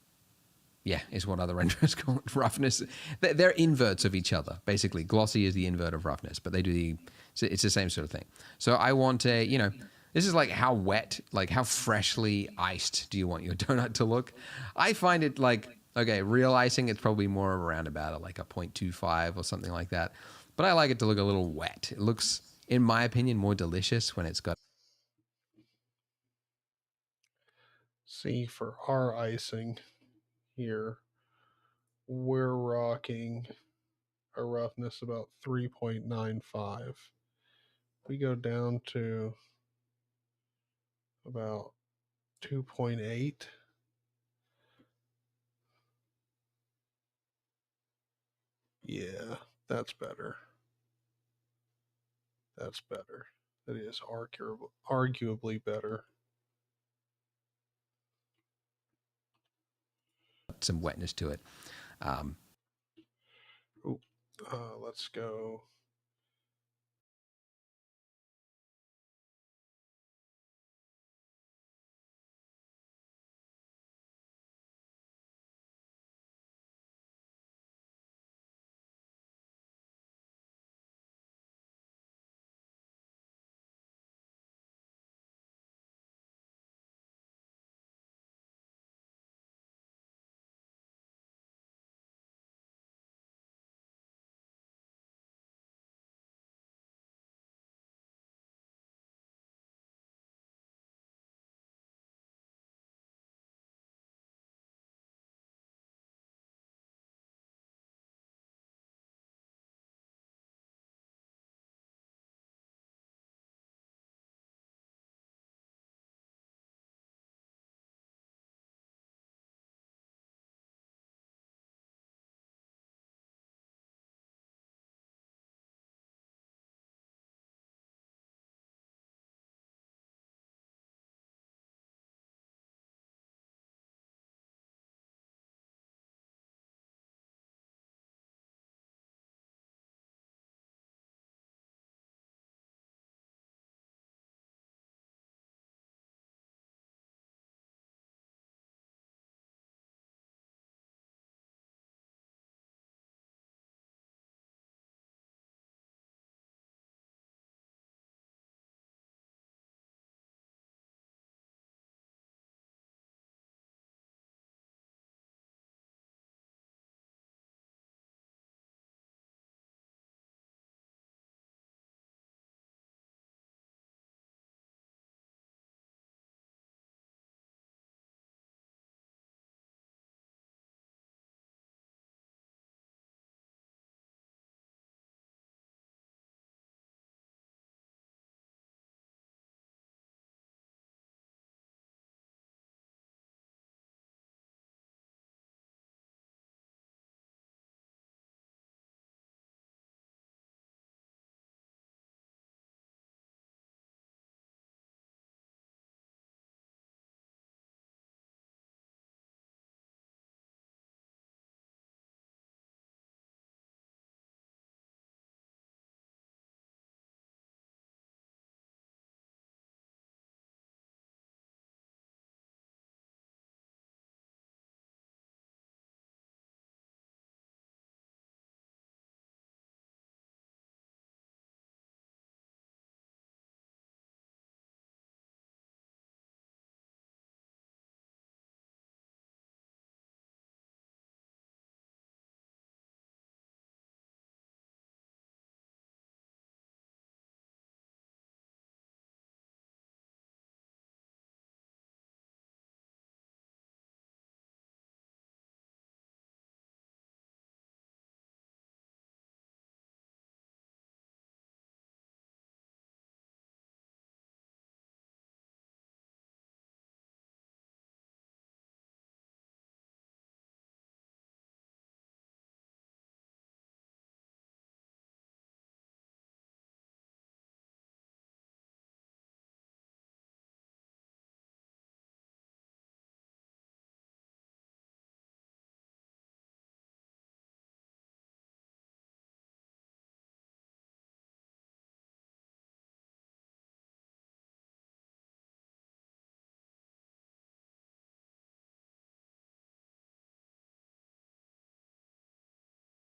Yeah, is what other renderers call it. Roughness. They're inverts of each other, basically. Glossy is the invert of roughness, but they do it's the same sort of thing. So I want a, this is like how wet, like how freshly iced do you want your donut to look? I find it like, okay, real icing, it's probably more around about like a 0.25 or something like that. But I like it to look a little wet. It looks, in my opinion, more delicious when it's got. See, for our icing here, we're rocking a roughness about 3.95. We go down to about 2.8. Yeah, that's better. That's better. That is arguably better. Some wetness to it. Ooh, let's go